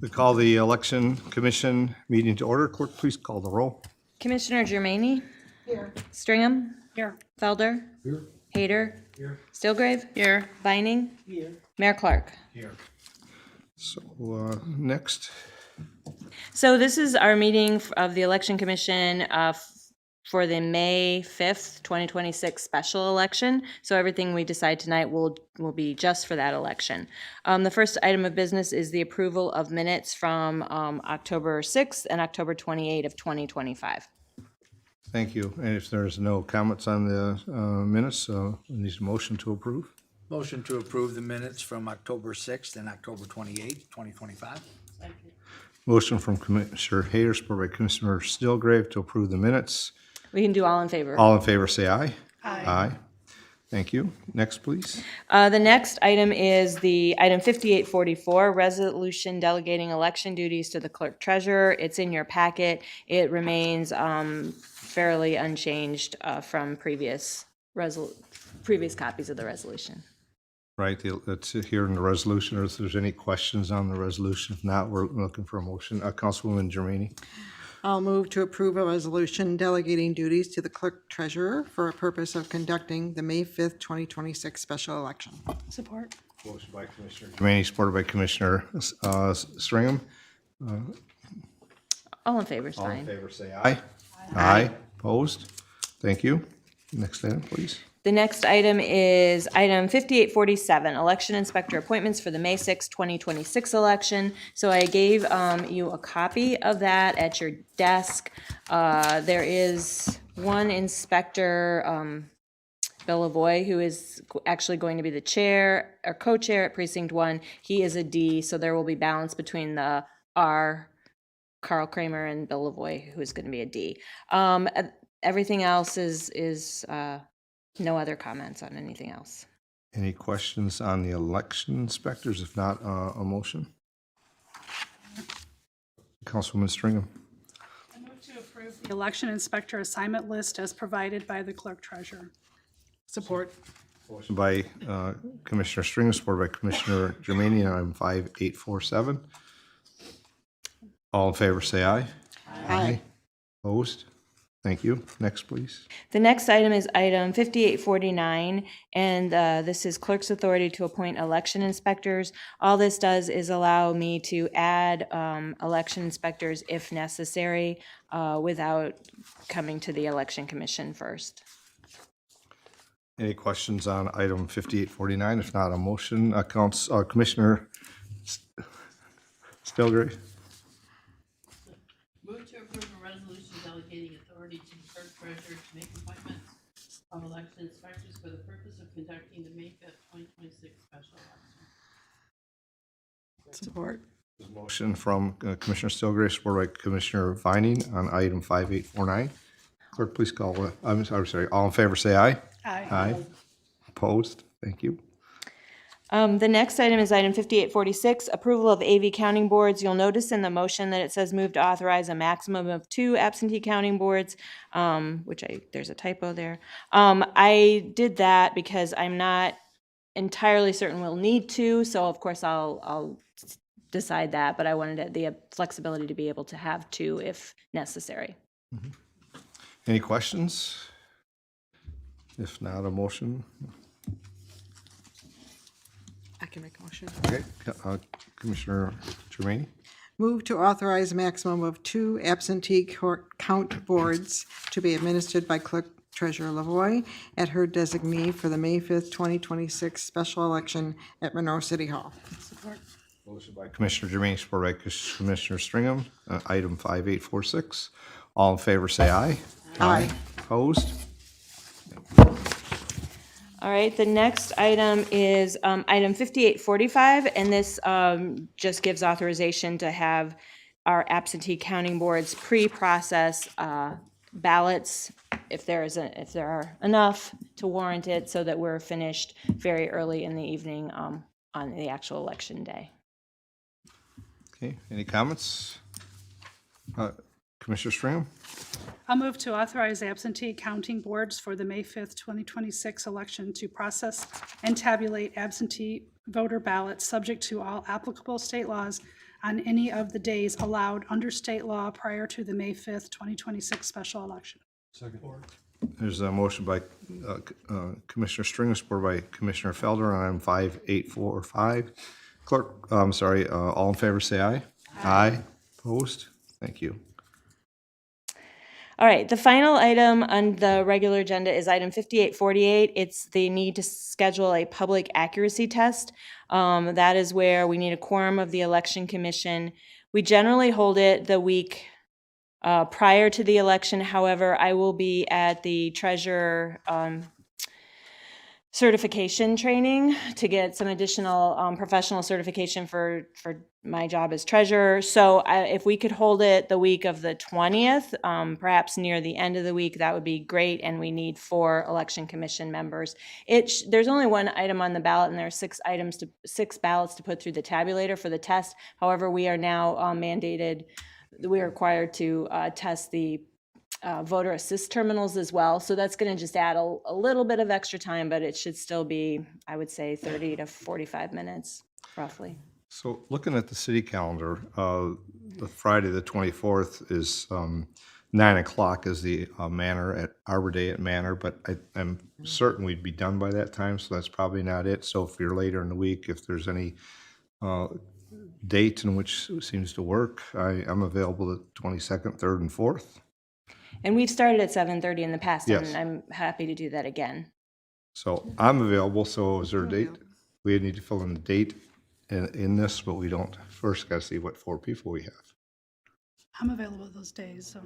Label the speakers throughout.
Speaker 1: We call the Election Commission meeting to order. Clerk, please call the roll.
Speaker 2: Commissioner Germaini? Here. Stringham?
Speaker 3: Here.
Speaker 2: Felder?
Speaker 1: Here.
Speaker 2: Hayter?
Speaker 1: Here.
Speaker 2: Stillgrave?
Speaker 3: Here.
Speaker 2: Vining?
Speaker 1: Here.
Speaker 2: Mayor Clark?
Speaker 1: Here. So next,
Speaker 2: So this is our meeting of the Election Commission for the May 5th, 2026 special election. So everything we decide tonight will be just for that election. The first item of business is the approval of minutes from October 6th and October 28th of 2025.
Speaker 1: thank you. And if there's no comments on the minutes, we need a motion to approve.
Speaker 4: Motion to approve the minutes from October 6th and October 28th, 2025.
Speaker 1: Motion from Commissioner Hayter, supported by Commissioner Stillgrave to approve the minutes.
Speaker 2: We can do all in favor.
Speaker 1: All in favor, say aye.
Speaker 3: Aye.
Speaker 1: Aye. Thank you. Next, please.
Speaker 2: The next item is the item 5844, resolution delegating election duties to the clerk treasurer. It's in your packet. It remains fairly unchanged from previous copies of the resolution.
Speaker 1: Right, it's here in the resolution, or if there's any questions on the resolution. If not, we're looking for a motion. Councilwoman Germaini.
Speaker 3: I'll move to approve a resolution delegating duties to the clerk treasurer for a purpose of conducting the May 5th, 2026 special election. Support.
Speaker 1: Motion by Commissioner Germaini, supported by Commissioner Stringham.
Speaker 2: All in favor is
Speaker 1: All in
Speaker 2: fine.
Speaker 1: favor, say aye. Aye. Opposed? Thank you. Next item, please.
Speaker 2: The next item is item 5847, election inspector appointments for the May 6, 2026 election. So I gave you a copy of that at your desk. There is one inspector, Bill Lavoie, who is actually going to be the chair or co-chair at Precinct 1. He is a D, so there will be balance between the R, Carl Kramer, and Bill Lavoie, who is going to be a D. Everything else is no other comments on anything else.
Speaker 1: Any questions on the election inspectors? If not, a motion. Councilwoman Stringham.
Speaker 5: I move to approve the election inspector assignment list as provided by the clerk treasurer.
Speaker 3: Support.
Speaker 1: Motion by Commissioner Stringham, supported by Commissioner Germaini on item 5847. All in favor, say aye.
Speaker 3: Aye.
Speaker 1: Opposed? Thank you. Next, please.
Speaker 2: The next item is item 5849, and this is clerk's authority to appoint election inspectors. All this does is allow me to add election inspectors if necessary without coming to the election commission first.
Speaker 1: Any questions on item 5849? If not, a motion. Commissioner Stillgrave.
Speaker 6: Move to approve a resolution delegating authority to the clerk treasurer to make appointments of election inspectors for the purpose of conducting the May 5th, 2026 special election.
Speaker 3: Support.
Speaker 1: Motion from Commissioner Stillgrave, supported by Commissioner Vining on item 5849. Clerk, please call. I'm sorry. All in favor, say aye.
Speaker 5: Aye.
Speaker 1: Aye. Opposed? Thank you.
Speaker 2: The next item is item 5846, approval of AV counting boards. You'll notice in the motion that it says move to authorize a maximum of 2 absentee counting boards, there's a typo there. I did that because I'm not entirely certain we'll need to, so of course I'll decide that, but I wanted the flexibility to be able to have 2 if necessary.
Speaker 1: Any questions? If not, a motion.
Speaker 3: I can make a motion.
Speaker 1: Okay. Commissioner Germaini.
Speaker 3: Move to authorize a maximum of 2 absentee count boards to be administered by clerk treasurer Lavoie at her designee for the May 5th, 2026 special election at Monroe City Hall.
Speaker 5: Support.
Speaker 1: Motion by Commissioner Germaini, supported by Commissioner Stringham, item 5846. All in favor, say aye.
Speaker 3: Aye.
Speaker 1: Opposed?
Speaker 2: All right, the next item is item 5845, and this just gives authorization to have our absentee counting boards pre-process ballots if there are enough to warrant it, so that we're finished very early in the evening on the actual election day.
Speaker 1: Okay, any comments? Commissioner Stringham?
Speaker 5: I'll move to authorize absentee counting boards for the May 5th, 2026 election to process and tabulate absentee voter ballots subject to all applicable state laws on any of the days allowed under state law prior to the May 5th, 2026 special election.
Speaker 1: There's a motion by Commissioner String, supported by Commissioner Felder on item 5845. Clerk, I'm sorry, all in favor, say aye. Aye. Opposed? Thank you.
Speaker 2: All right, the final item on the regular agenda is item 5848. It's the need to schedule a public accuracy test. That is where we need a quorum of the election commission. We generally hold it the week prior to the election. However, I will be at the treasurer certification training to get some additional professional certification for my job as treasurer. So if we could hold it the week of the 20th, perhaps near the end of the week, that would be great. And we need 4 election commission members. There's only one item on the ballot, and there are 6 ballots to put through the tabulator for the test. However, we are now mandated, we are required to test the voter assist terminals as well. So that's going to just add a little bit of extra time, but it should still be, I would say, 30 to 45 minutes, roughly.
Speaker 1: So looking at the city calendar, the Friday, the 24th is 9 o'clock is the Manor at Arbor Day at Manor, but I'm certain we'd be done by that time, so that's probably not it. So if you're later in the week, if there's any date in which seems to work, I'm available the 22nd, 3rd, and 4th.
Speaker 2: And we've started at 7:30 in the past,
Speaker 1: Yes.
Speaker 2: and I'm happy to do that again.
Speaker 1: So I'm available, so is there a date? We need to fill in the date in this, but we don't. First, got to see what 4 people we have.
Speaker 5: I'm available those days, so.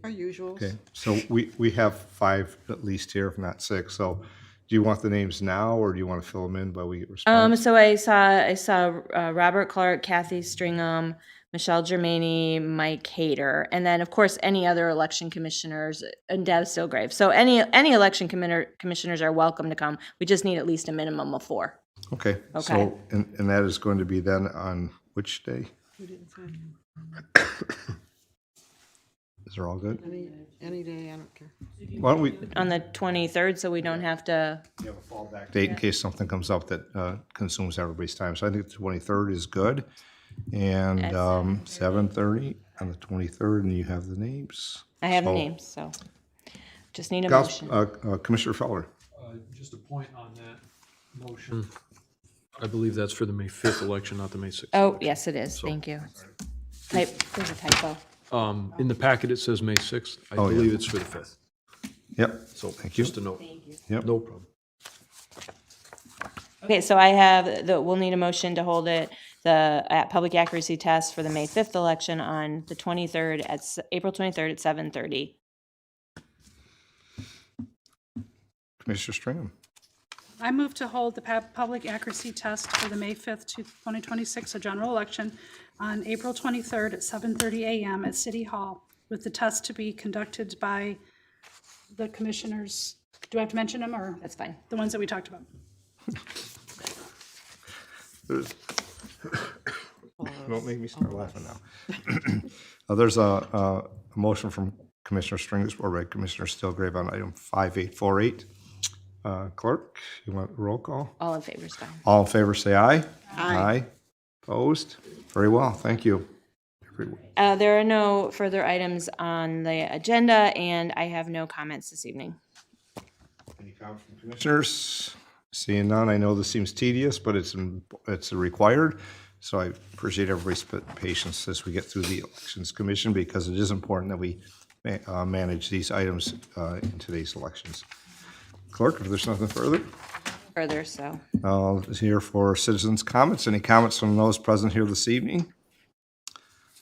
Speaker 3: Our usuals.
Speaker 1: Okay, so we have 5 at least here, if not 6. So do you want the names now, or do you want to fill them in while we get response?
Speaker 2: So I saw Robert Clark, Kathy Stringham, Michelle Germaini, Mike Hader, and then of course any other election commissioners and Deb Stilgrave. So any election commissioners are welcome to come. We just need at least a minimum of 4.
Speaker 1: Okay,
Speaker 2: Okay.
Speaker 1: so, and that is going to be then on which day?
Speaker 3: Who didn't say?
Speaker 1: Is there all good?
Speaker 3: Any day, I don't care.
Speaker 1: Why don't we
Speaker 2: On the 23rd, so we don't have to.
Speaker 1: have a fallback date in case something comes up that consumes everybody's time? So I think the 23rd is good. And 7:30 on the 23rd, and you have the names.
Speaker 2: I have the
Speaker 1: So-
Speaker 2: names, so just need a
Speaker 1: Gauss-
Speaker 2: motion.
Speaker 1: Commissioner Feller.
Speaker 7: Just a point on that motion. I believe that's for the May 5th election, not the May 6th.
Speaker 2: Oh, yes, it is. Thank you. There's a typo.
Speaker 7: In the packet, it says May 6th. I believe it's for the 5th.
Speaker 1: Yep,
Speaker 7: So
Speaker 1: Thank you.
Speaker 7: just a note.
Speaker 1: Yep.
Speaker 7: No problem.
Speaker 2: Okay, so I have, we'll need a motion to hold it, the public accuracy test for the May 5th election on the 23rd, April 23rd at 7:30.
Speaker 1: Commissioner Stringham.
Speaker 5: I move to hold the public accuracy test for the May 5th, 2026, a general election on April 23rd at 7:30 a.m. at City Hall, with the test to be conducted by the commissioners. Do I have to mention them, or
Speaker 2: That's fine.
Speaker 5: the ones that we talked about?
Speaker 1: Don't make me start laughing now. There's a motion from Commissioner Stringham, or by Commissioner Stilgrave on item 5848. Clerk, you want a roll call?
Speaker 2: All in favor is fine.
Speaker 1: All in favor, say aye. Aye. Opposed? Very well, thank you.
Speaker 2: There are no further items on the agenda, and I have no comments this evening.
Speaker 1: Any comments from commissioners? Seeing none, I know this seems tedious, but it's required. So I appreciate everybody's patience as we get through the Elections Commission, because it is important that we manage these items in today's elections. Clerk, if there's nothing further,
Speaker 2: Further, so.
Speaker 1: is here for citizens' comments. Any comments from those present here this evening?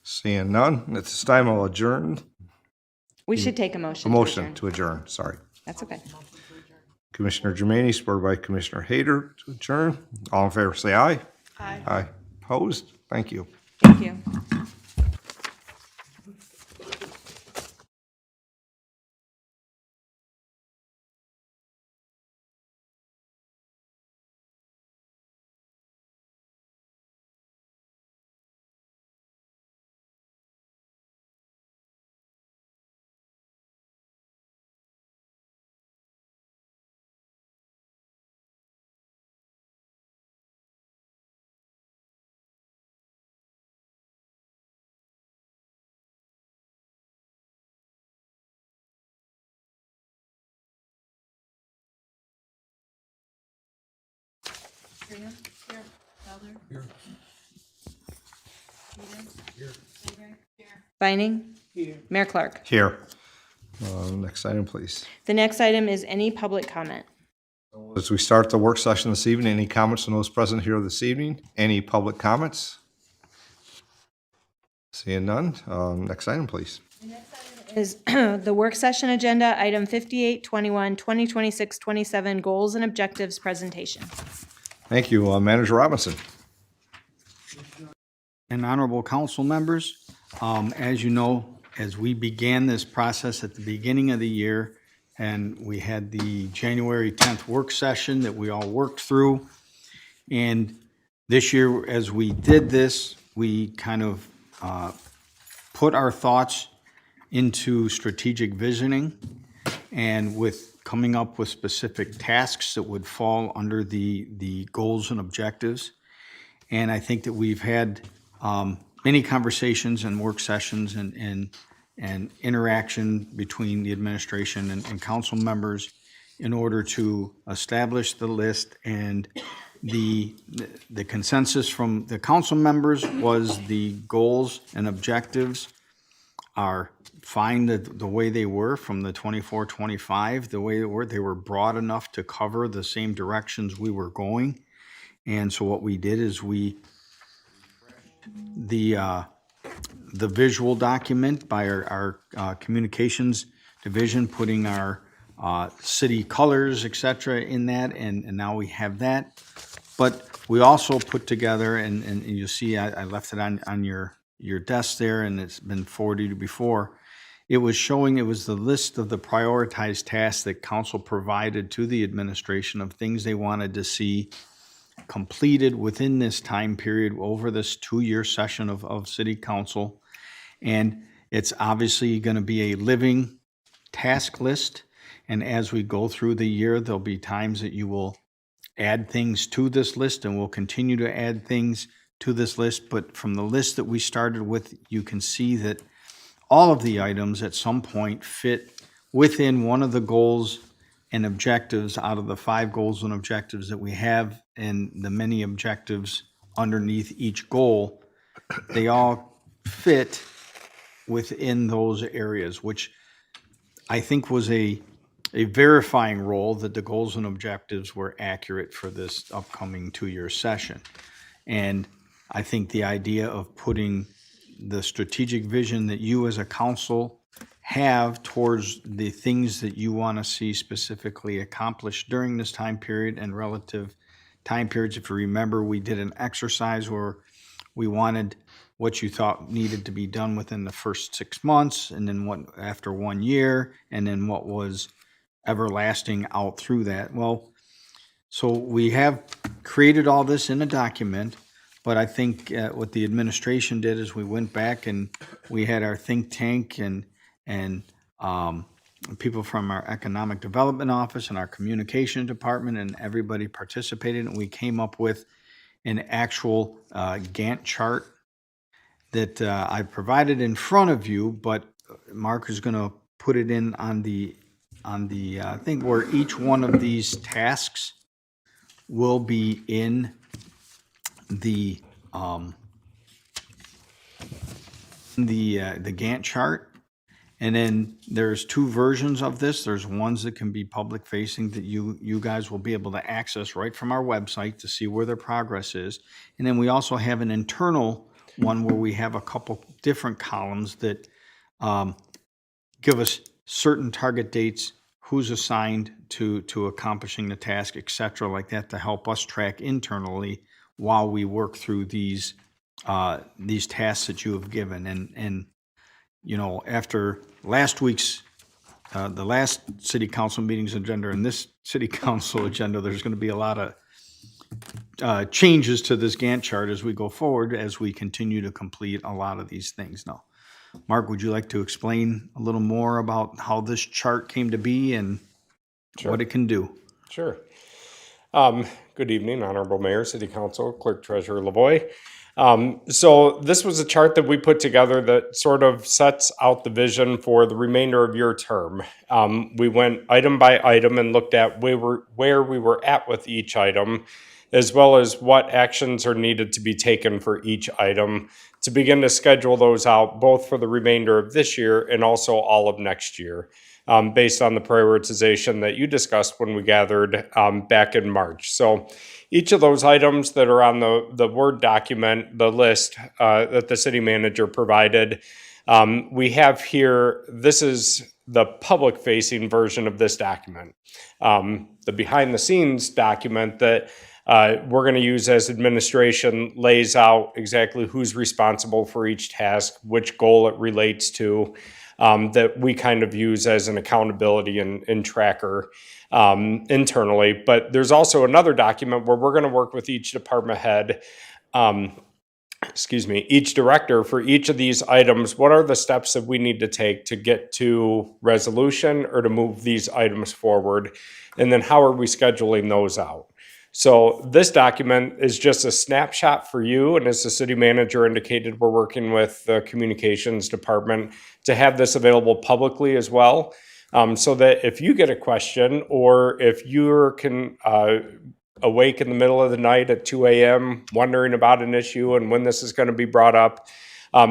Speaker 1: Seeing none, at this time I'll adjourn.
Speaker 2: We should take a motion.
Speaker 1: A
Speaker 2: to
Speaker 1: motion
Speaker 2: adjourn.
Speaker 1: to adjourn, sorry.
Speaker 2: That's okay.
Speaker 1: Commissioner Germaini, supported by Commissioner Hader to adjourn. All in favor, say aye.
Speaker 5: Aye.
Speaker 1: Aye. Opposed? Thank you.
Speaker 2: Thank you. Graham? Here. Felder?
Speaker 7: Here.
Speaker 2: Vining? Here. Mayor Clark.
Speaker 1: Here. Next item, please.
Speaker 2: The next item is any public comment.
Speaker 1: As we start the work session this evening, any comments from those present here this evening? Any public comments? Seeing none. Next item, please.
Speaker 2: Is the work session agenda, item 5821, 2026, 27, goals and objectives presentation.
Speaker 1: Thank you. Manager Robinson.
Speaker 4: And honorable council members, as you know, as we began this process at the beginning of the year, and we had the January 10th work session that we all worked through. And this year, as we did this, we kind of put our thoughts into strategic visioning and with coming up with specific tasks that would fall under the goals and objectives. And I think that we've had many conversations and work sessions and interaction between the administration and council members in order to establish the list. And the consensus from the council members was the goals and objectives are fine the way they were from the 24-25, the way they were broad enough to cover the same directions we were going. And so what we did is we the visual document by our communications division, putting our city colors, et cetera, in that, and now we have that. But we also put together, and you see I left it on your desk there, and it's been forwarded before. It was the list of the prioritized tasks that council provided to the administration of things they wanted to see completed within this time period over this 2-year session of city council. And it's obviously going to be a living task list. And as we go through the year, there'll be times that you will add things to this list, and we'll continue to add things to this list. But from the list that we started with, you can see that all of the items at some point fit within one of the goals and objectives out of the 5 goals and objectives that we have, and the many objectives underneath each goal. They all fit within those areas, which I think was a verifying role that the goals and objectives were accurate for this upcoming 2-year session. And I think the idea of putting the strategic vision that you as a council have towards the things that you want to see specifically accomplished during this time period and relative time periods. If you remember, we did an exercise where we wanted what you thought needed to be done within the first 6 months, and then what after 1 year, and then what was everlasting out through that. Well, so we have created all this in a document, but I think what the administration did is we went back and we had our think tank and people from our economic development office and our communication department, and everybody participated, and we came up with an actual Gantt chart that I provided in front of you, but Mark is going to put it in on the thing where each one of these tasks will be in the Gantt chart. And then there's 2 versions of this. There's ones that can be public facing that you guys will be able to access right from our website to see where their progress is. And then we also have an internal one where we have a couple different columns that give us certain target dates, who's assigned to accomplishing the task, et cetera, like that, to help us track internally while we work through these tasks that you have given. And you know, after last week's, the last city council meeting's agenda and this city council agenda, there's going to be a lot of changes to this Gantt chart as we go forward, as we continue to complete a lot of these things. Now, Mark, would you like to explain a little more about how this chart came to be and what it can do?
Speaker 8: Sure. Good evening, Honorable Mayor, City Council, Clerk Treasurer Lavoie. So this was a chart that we put together that sort of sets out the vision for the remainder of your term. We went item by item and looked at where we were at with each item as well as what actions are needed to be taken for each item to begin to schedule those out both for the remainder of this year and also all of next year, based on the prioritization that you discussed when we gathered back in March. So each of those items that are on the Word document, the list that the city manager provided, we have here, this is the public-facing version of this document. The behind-the-scenes document that we're going to use as administration lays out exactly who's responsible for each task, which goal it relates to, that we kind of use as an accountability and tracker internally. But there's also another document where we're going to work with each department head, each director for each of these items. What are the steps that we need to take to get to resolution or to move these items forward? And then how are we scheduling those out? So this document is just a snapshot for you. And as the city manager indicated, we're working with the communications department to have this available publicly as well. So that if you get a question or if you're awake in the middle of the night at 2 a.m. wondering about an issue and when this is going to be brought up,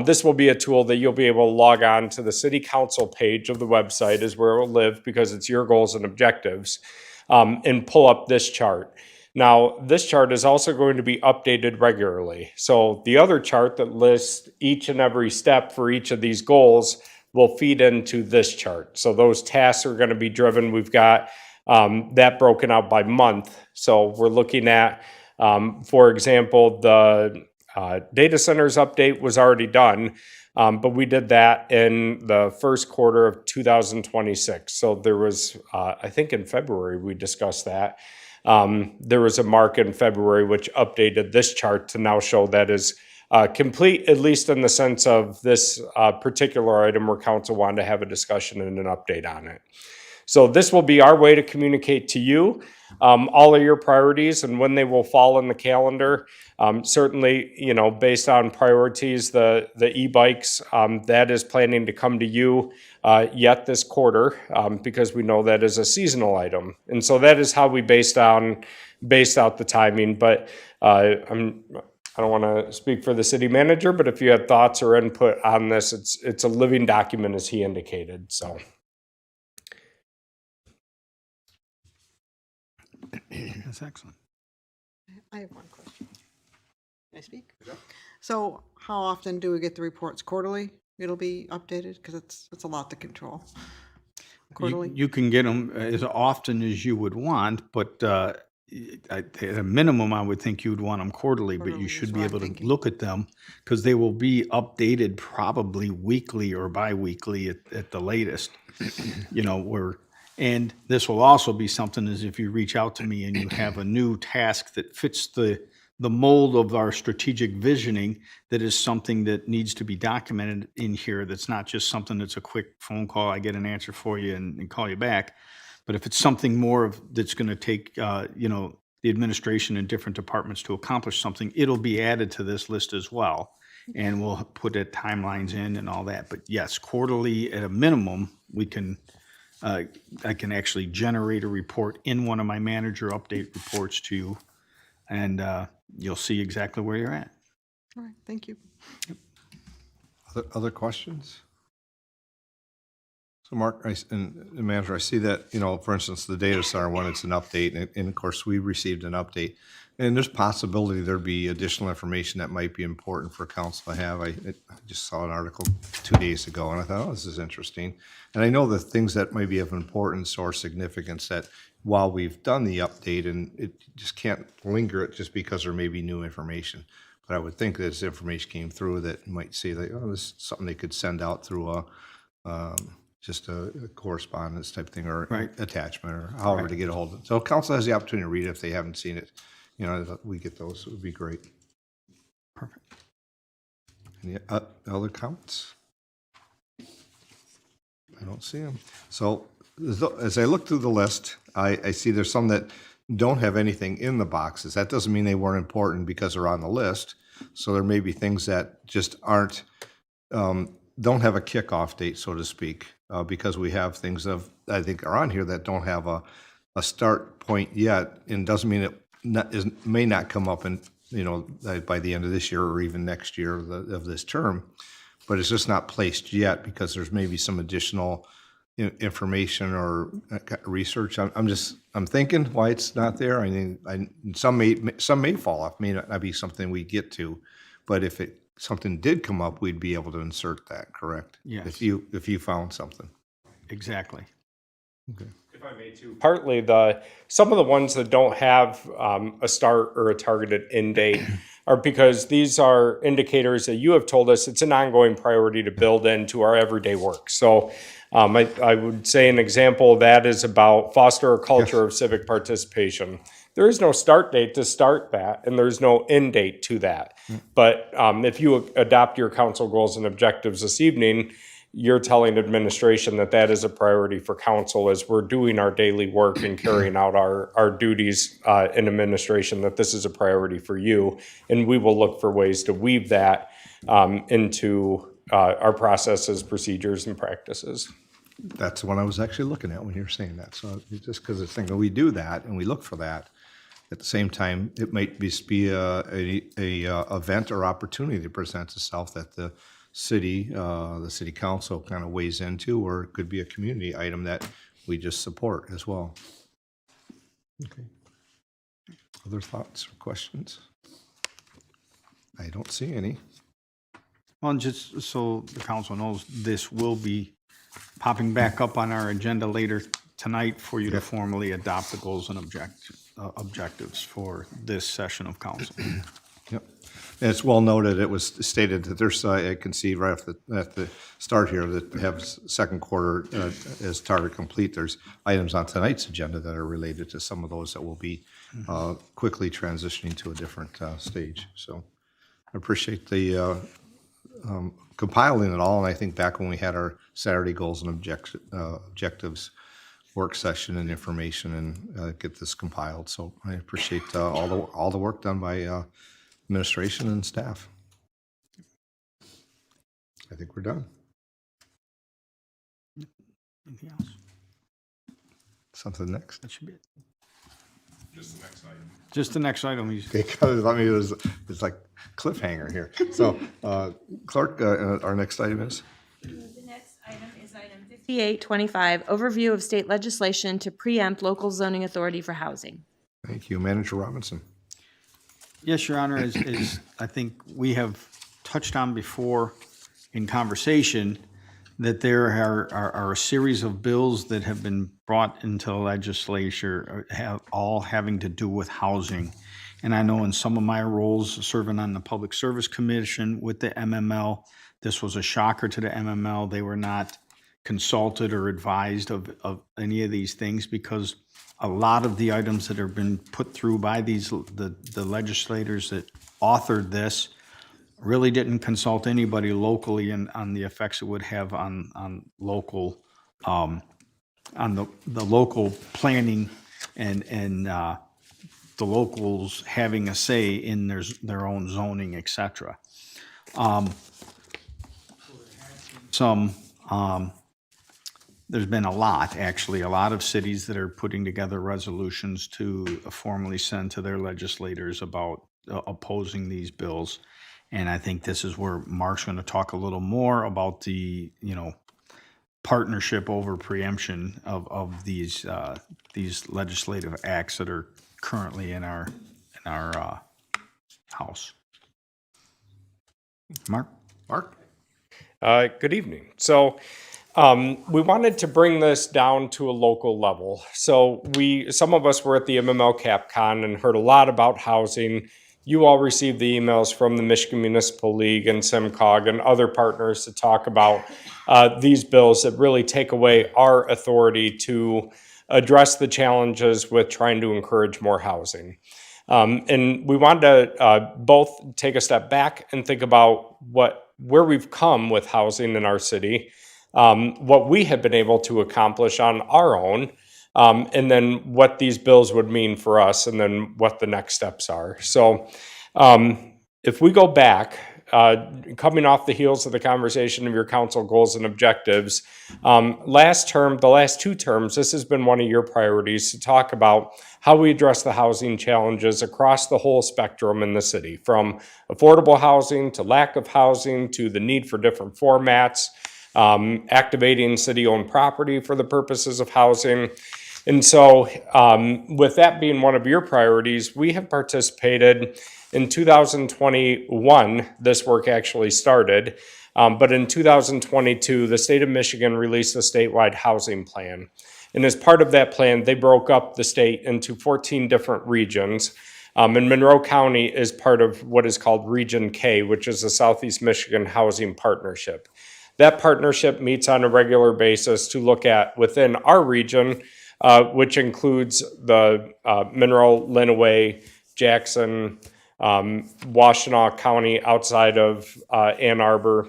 Speaker 8: this will be a tool that you'll be able to log on to the city council page of the website is where it will live because it's your goals and objectives, and pull up this chart. Now, this chart is also going to be updated regularly. So the other chart that lists each and every step for each of these goals will feed into this chart. So those tasks are going to be driven. We've got that broken out by month. So we're looking at, for example, the data centers update was already done, but we did that in the first quarter of 2026. So there was, I think in February we discussed that. There was a mark in February which updated this chart to now show that is complete, at least in the sense of this particular item where council wanted to have a discussion and an update on it. So this will be our way to communicate to you all of your priorities and when they will fall in the calendar. Certainly, based on priorities, the e-bikes, that is planning to come to you yet this quarter because we know that is a seasonal item. And so that is how we based out the timing. But I don't want to speak for the city manager, but if you have thoughts or input on this, it's a living document as he indicated, so.
Speaker 4: That's excellent.
Speaker 3: I have one question. Can I speak? So how often do we get the reports? Quarterly? It'll be updated? Because it's a lot to control. Quarterly?
Speaker 4: You can get them as often as you would want, but at a minimum, I would think you would want them quarterly, but you
Speaker 3: Quarterly
Speaker 4: should
Speaker 3: is
Speaker 4: be
Speaker 3: what I'm
Speaker 4: able to
Speaker 3: thinking.
Speaker 4: look at them because they will be updated probably weekly or bi-weekly at the latest. And this will also be something as if you reach out to me and you have a new task that fits the mold of our strategic visioning, that is something that needs to be documented in here. That's not just something that's a quick phone call, I get an answer for you and call you back. But if it's something more that's going to take, the administration and different departments to accomplish something, it'll be added to this list as well. And we'll put it timelines in and all that. But yes, quarterly at a minimum, we can. I can actually generate a report in one of my manager update reports to you, and you'll see exactly where you're at.
Speaker 3: All right, thank you.
Speaker 1: Other questions? So Mark, and the manager, I see that, for instance, the data center one, it's an update, and of course, we received an update. And there's possibility there'd be additional information that might be important for council to have. I just saw an article 2 days ago, and I thought, this is interesting. And I know the things that might be of importance or significance that while we've done the update, and it just can't linger it just because there may be new information. But I would think that as information came through that might say like, this is something they could send out through just a correspondence type thing or
Speaker 4: Right.
Speaker 1: attachment or however to get a hold of it. So council has the opportunity to read it if they haven't seen it. We get those, it would be great.
Speaker 4: Perfect.
Speaker 1: Any other comments? I don't see them. So as I look through the list, I see there's some that don't have anything in the boxes. That doesn't mean they weren't important because they're on the list. So there may be things that just aren't, don't have a kickoff date, so to speak, because we have things I think are on here that don't have a start point yet, and doesn't mean may not come up in, by the end of this year or even next year of this term, but it's just not placed yet because there's maybe some additional information or research. I'm thinking why it's not there. I mean, some may fall off, may not be something we get to, but if something did come up, we'd be able to insert that, correct?
Speaker 4: Yes.
Speaker 1: If you found something.
Speaker 4: Exactly.
Speaker 8: If I may too. Partly some of the ones that don't have a start or a targeted end date are because these are indicators that you have told us it's an ongoing priority to build into our everyday work. So I would say an example of that is about foster a culture of civic participation. There is no start date to start that, and there's no end date to that. But if you adopt your council goals and objectives this evening, you're telling administration that that is a priority for council as we're doing our daily work and carrying out our duties in administration, that this is a priority for you. And we will look for ways to weave that into our processes, procedures, and practices.
Speaker 1: That's what I was actually looking at when you were saying that. So just because it's thinking we do that and we look for that, at the same time, it might be a event or opportunity that presents itself that the city council kind of weighs into, or it could be a community item that we just support as well. Okay. Other thoughts or questions? I don't see any.
Speaker 4: Well, and just so the council knows, this will be popping back up on our agenda later tonight for you to formally adopt the goals and objectives for this session of council.
Speaker 1: Yep. And it's well noted, it was stated that there's, I can see right at the start here, that have second quarter as target complete. There's items on tonight's agenda that are related to some of those that will be quickly transitioning to a different stage. So I appreciate the compiling it all, and I think back when we had our Saturday goals and objectives work session and information and get this compiled. So I appreciate all the work done by administration and staff. I think we're done.
Speaker 4: Anything else?
Speaker 1: Something next.
Speaker 4: That should be it. Just the next item.
Speaker 1: Okay, it's like cliffhanger here. So, Clerk, our next item is?
Speaker 2: The next item is item 5825, overview of state legislation to preempt local zoning authority for housing.
Speaker 1: Thank you. Manager Robinson.
Speaker 4: Yes, Your Honor, as I think we have touched on before in conversation, that there are a series of bills that have been brought into the legislature, all having to do with housing. And I know in some of my roles, serving on the Public Service Commission with the MML, this was a shocker to the MML. They were not consulted or advised of any of these things, because a lot of the items that have been put through by the legislators that authored this really didn't consult anybody locally on the effects it would have on local on the local planning and the locals having a say in their own zoning, etc. There's been a lot of cities that are putting together resolutions to formally send to their legislators about opposing these bills. And I think this is where Mark's going to talk a little more about the, partnership over preemption of these legislative acts that are currently in our House. Mark?
Speaker 8: Good evening. So we wanted to bring this down to a local level. So some of us were at the MML CapCon and heard a lot about housing. You all received the emails from the Michigan Municipal League and SimCog and other partners to talk about these bills that really take away our authority to address the challenges with trying to encourage more housing. And we wanted to both take a step back and think about where we've come with housing in our city, what we have been able to accomplish on our own, and then what these bills would mean for us, and then what the next steps are. So if we go back, coming off the heels of the conversation of your council goals and objectives, last term, the last 2 terms, this has been one of your priorities to talk about how we address the housing challenges across the whole spectrum in the city, from affordable housing to lack of housing to the need for different formats, activating city-owned property for the purposes of housing. And so with that being one of your priorities, we have participated in 2021, this work actually started, but in 2022, the state of Michigan released a statewide housing plan. And as part of that plan, they broke up the state into 14 different regions. And Monroe County is part of what is called Region K, which is the Southeast Michigan Housing Partnership. That partnership meets on a regular basis to look at within our region, which includes the Monroe, Lenawee, Jackson, Washtenaw County outside of Ann Arbor,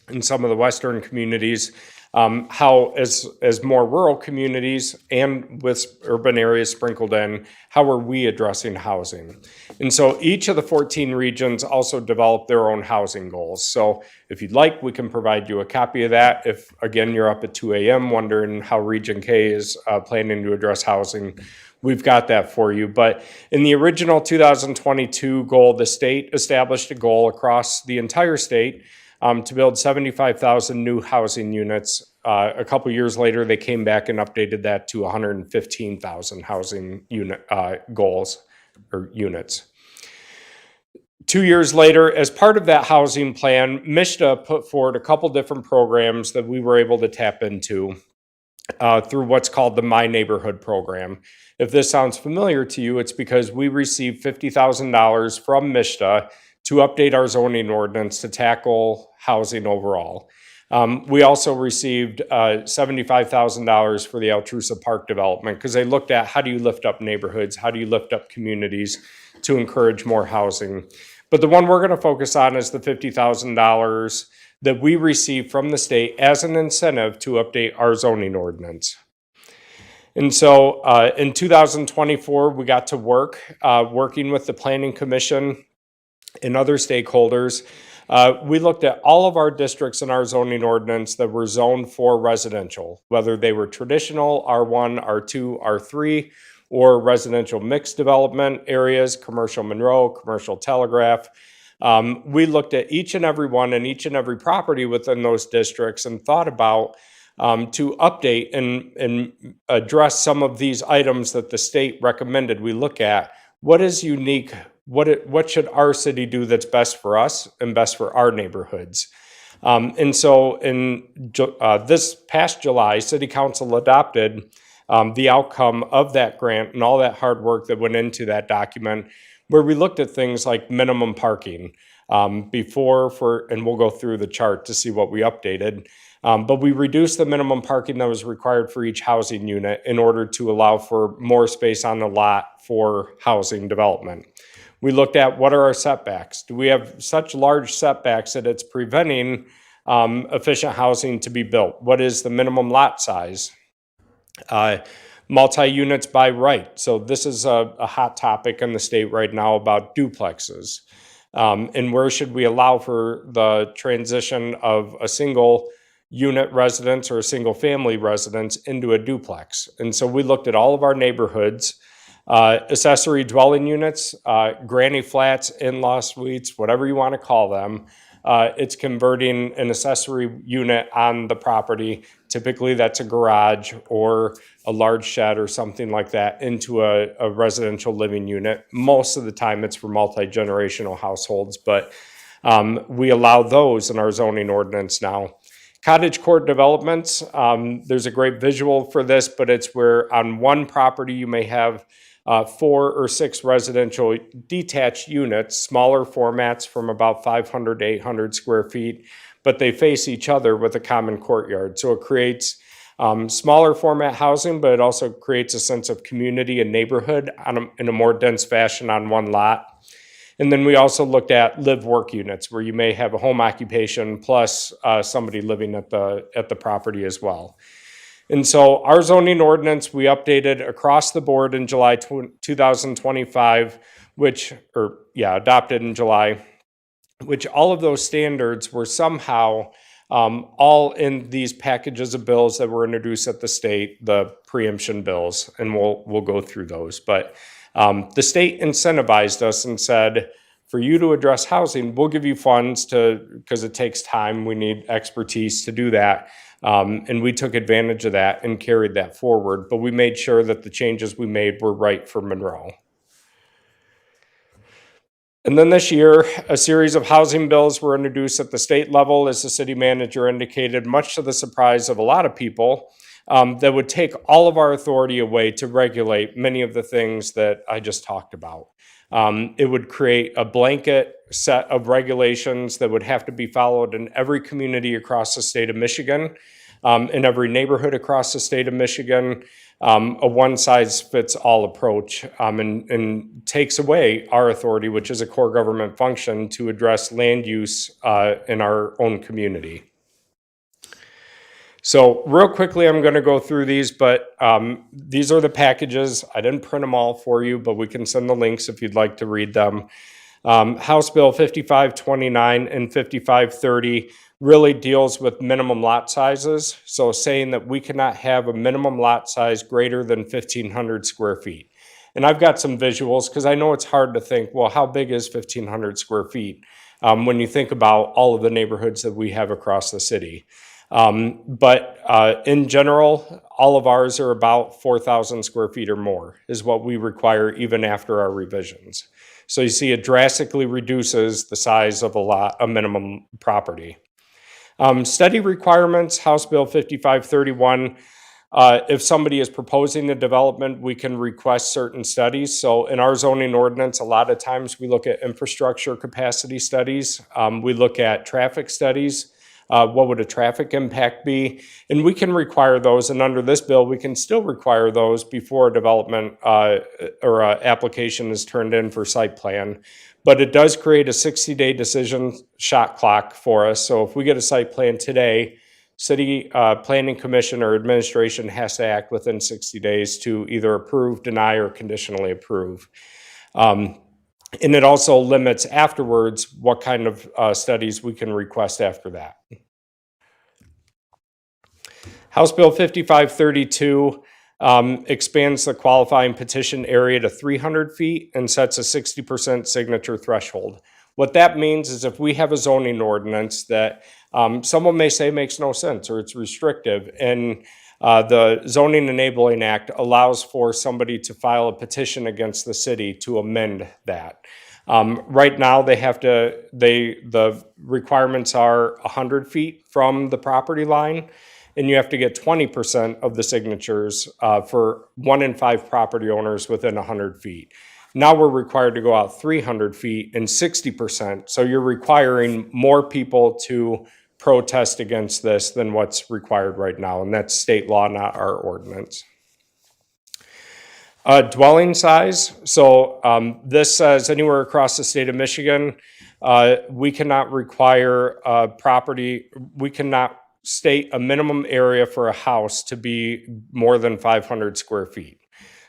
Speaker 8: and some of the western communities, how as more rural communities and with urban areas sprinkled in, how are we addressing housing? And so each of the 14 regions also develop their own housing goals. So if you'd like, we can provide you a copy of that. If, again, you're up at 2 a.m. wondering how Region K is planning to address housing, we've got that for you. But in the original 2022 goal, the state established a goal across the entire state to build 75,000 new housing units. A couple years later, they came back and updated that to 115,000 housing unit goals or units. 2 years later, as part of that housing plan, MISHDA put forward a couple different programs that we were able to tap into through what's called the My Neighborhood program. If this sounds familiar to you, it's because we received $50,000 from MISHDA to update our zoning ordinance to tackle housing overall. We also received $75,000 for the Altrusa Park development because they looked at how do you lift up neighborhoods, how do you lift up communities to encourage more housing. But the one we're going to focus on is the $50,000 that we received from the state as an incentive to update our zoning ordinance. And so in 2024, we got to work, working with the Planning Commission and other stakeholders. We looked at all of our districts in our zoning ordinance that were zoned for residential, whether they were traditional, R1, R2, R3, or residential mixed development areas, commercial Monroe, commercial Telegraph. We looked at each and every one and each and every property within those districts and thought about to update and address some of these items that the state recommended we look at. What is unique? What should our city do that's best for us and best for our neighborhoods? And so in this past July, City Council adopted the outcome of that grant and all that hard work that went into that document, where we looked at things like minimum parking and we'll go through the chart to see what we updated. But we reduced the minimum parking that was required for each housing unit in order to allow for more space on the lot for housing development. We looked at what are our setbacks. Do we have such large setbacks that it's preventing efficient housing to be built? What is the minimum lot size? Multi-units by right. So this is a hot topic in the state right now about duplexes. And where should we allow for the transition of a single unit residence or a single family residence into a duplex? And so we looked at all of our neighborhoods, accessory dwelling units, granny flats, in-law suites, whatever you want to call them. It's converting an accessory unit on the property. Typically that's a garage or a large shed or something like that into a residential living unit. Most of the time it's for multi-generational households, but we allow those in our zoning ordinance now. Cottage court developments, there's a great visual for this, but it's where on one property you may have 4 or 6 residential detached units, smaller formats from about 500 to 800 square feet, but they face each other with a common courtyard. So it creates smaller format housing, but it also creates a sense of community and neighborhood in a more dense fashion on one lot. And then we also looked at live-work units where you may have a home occupation plus somebody living at the property as well. And so our zoning ordinance, we updated across the board in July 2025, adopted in July, which all of those standards were somehow all in these packages of bills that were introduced at the state, the preemption bills, and we'll go through those. But the state incentivized us and said, for you to address housing, we'll give you funds because it takes time. We need expertise to do that. And we took advantage of that and carried that forward. But we made sure that the changes we made were right for Monroe. And then this year, a series of housing bills were introduced at the state level, as the city manager indicated, much to the surprise of a lot of people, that would take all of our authority away to regulate many of the things that I just talked about. It would create a blanket set of regulations that would have to be followed in every community across the state of Michigan, in every neighborhood across the state of Michigan, a one-size-fits-all approach, and takes away our authority, which is a core government function, to address land use in our own community. So real quickly, I'm going to go through these, but these are the packages. I didn't print them all for you, but we can send the links if you'd like to read them. House Bill 5529 and 5530 really deals with minimum lot sizes. So saying that we cannot have a minimum lot size greater than 1,500 square feet. And I've got some visuals because I know it's hard to think, well, how big is 1,500 square feet when you think about all of the neighborhoods that we have across the city. But in general, all of ours are about 4,000 square feet or more is what we require even after our revisions. So you see it drastically reduces the size of a minimum property. Study requirements, House Bill 5531. If somebody is proposing a development, we can request certain studies. So in our zoning ordinance, a lot of times we look at infrastructure capacity studies. We look at traffic studies. What would a traffic impact be? And we can require those, and under this bill, we can still require those before a development or application is turned in for site plan. But it does create a 60-day decision shot clock for us. So if we get a site plan today, City Planning Commission or administration has to act within 60 days to either approve, deny, or conditionally approve. And it also limits afterwards what kind of studies we can request after that. House Bill 5532 expands the qualifying petition area to 300 feet and sets a 60% signature threshold. What that means is if we have a zoning ordinance that someone may say makes no sense or it's restrictive, and the Zoning Enabling Act allows for somebody to file a petition against the city to amend that. Right now, the requirements are 100 feet from the property line, and you have to get 20% of the signatures for 1 in 5 property owners within 100 feet. Now we're required to go out 300 feet and 60%, so you're requiring more people to protest against this than what's required right now, and that's state law, not our ordinance. Dwelling size, so this says anywhere across the state of Michigan, we cannot require we cannot state a minimum area for a house to be more than 500 square feet.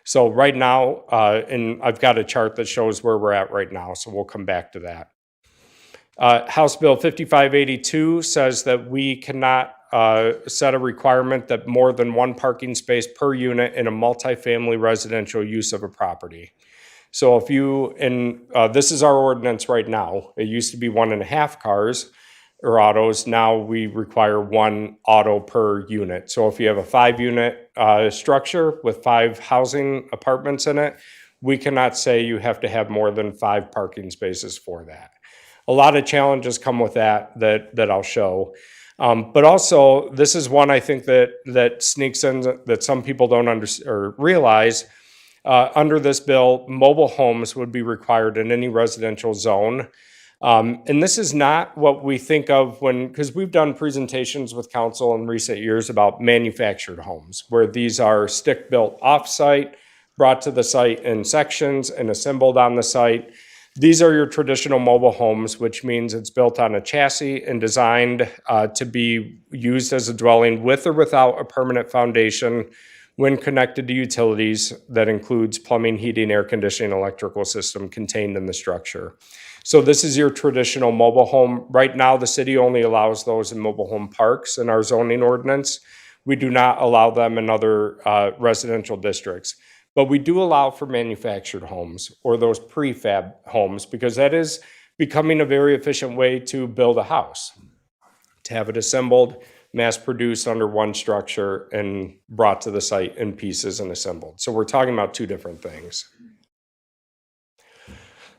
Speaker 8: So right now, and I've got a chart that shows where we're at right now, so we'll come back to that. House Bill 5582 says that we cannot set a requirement that more than 1 parking space per unit in a multifamily residential use of a property. So if this is our ordinance right now. It used to be 1.5 cars or autos. Now we require 1 auto per unit. So if you have a 5-unit structure with 5 housing apartments in it, we cannot say you have to have more than 5 parking spaces for that. A lot of challenges come with that I'll show. But also, this is one I think that sneaks in that some people don't realize. Under this bill, mobile homes would be required in any residential zone. And this is not what we think of because we've done presentations with council in recent years about manufactured homes, where these are stick-built off-site, brought to the site in sections and assembled on the site. These are your traditional mobile homes, which means it's built on a chassis and designed to be used as a dwelling with or without a permanent foundation when connected to utilities that includes plumbing, heating, air conditioning, electrical system contained in the structure. So this is your traditional mobile home. Right now, the city only allows those in mobile home parks in our zoning ordinance. We do not allow them in other residential districts. But we do allow for manufactured homes or those prefab homes because that is becoming a very efficient way to build a house, to have it assembled, mass-produced under one structure and brought to the site in pieces and assembled. So we're talking about two different things.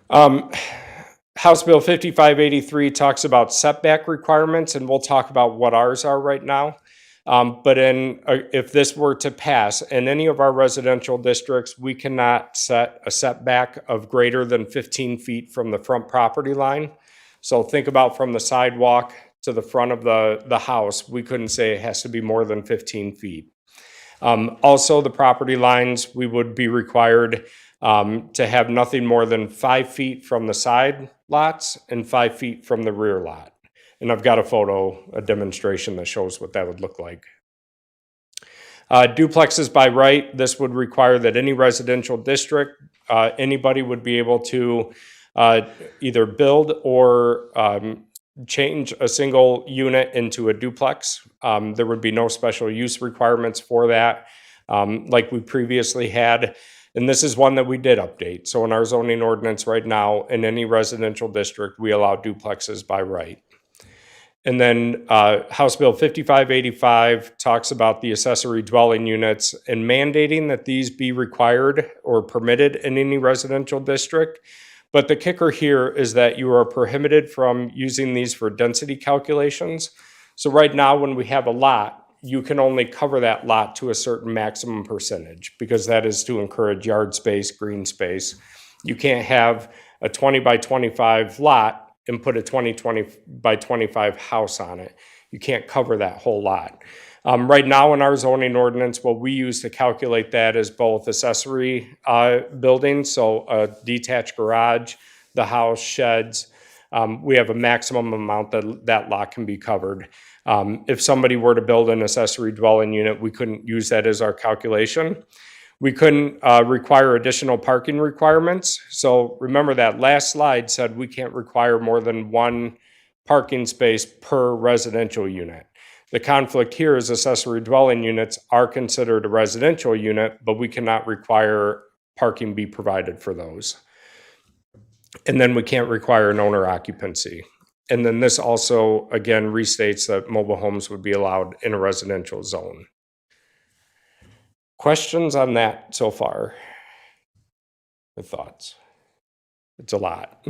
Speaker 8: House Bill 5583 talks about setback requirements, and we'll talk about what ours are right now. But if this were to pass in any of our residential districts, we cannot set a setback of greater than 15 feet from the front property line. So think about from the sidewalk to the front of the house, we couldn't say it has to be more than 15 feet. Also, the property lines, we would be required to have nothing more than 5 feet from the side lots and 5 feet from the rear lot. And I've got a demonstration that shows what that would look like. Duplexes by right, this would require that any residential district, anybody would be able to either build or change a single unit into a duplex. There would be no special use requirements for that, like we previously had. And this is one that we did update. So in our zoning ordinance right now, in any residential district, we allow duplexes by right. And then House Bill 5585 talks about the accessory dwelling units and mandating that these be required or permitted in any residential district. But the kicker here is that you are prohibited from using these for density calculations. So right now, when we have a lot, you can only cover that lot to a certain maximum percentage because that is to encourage yard space, green space. You can't have a 20 by 25 lot and put a 20 by 25 house on it. You can't cover that whole lot. Right now in our zoning ordinance, what we use to calculate that is both accessory buildings, so a detached garage, the house, sheds. We have a maximum amount that lot can be covered. If somebody were to build an accessory dwelling unit, we couldn't use that as our calculation. We couldn't require additional parking requirements. So remember that last slide said we can't require more than one parking space per residential unit. The conflict here is accessory dwelling units are considered a residential unit, but we cannot require parking be provided for those. And then we can't require an owner occupancy. And then this also, again, restates that mobile homes would be allowed in a residential zone. Questions on that so far? The thoughts? It's a lot.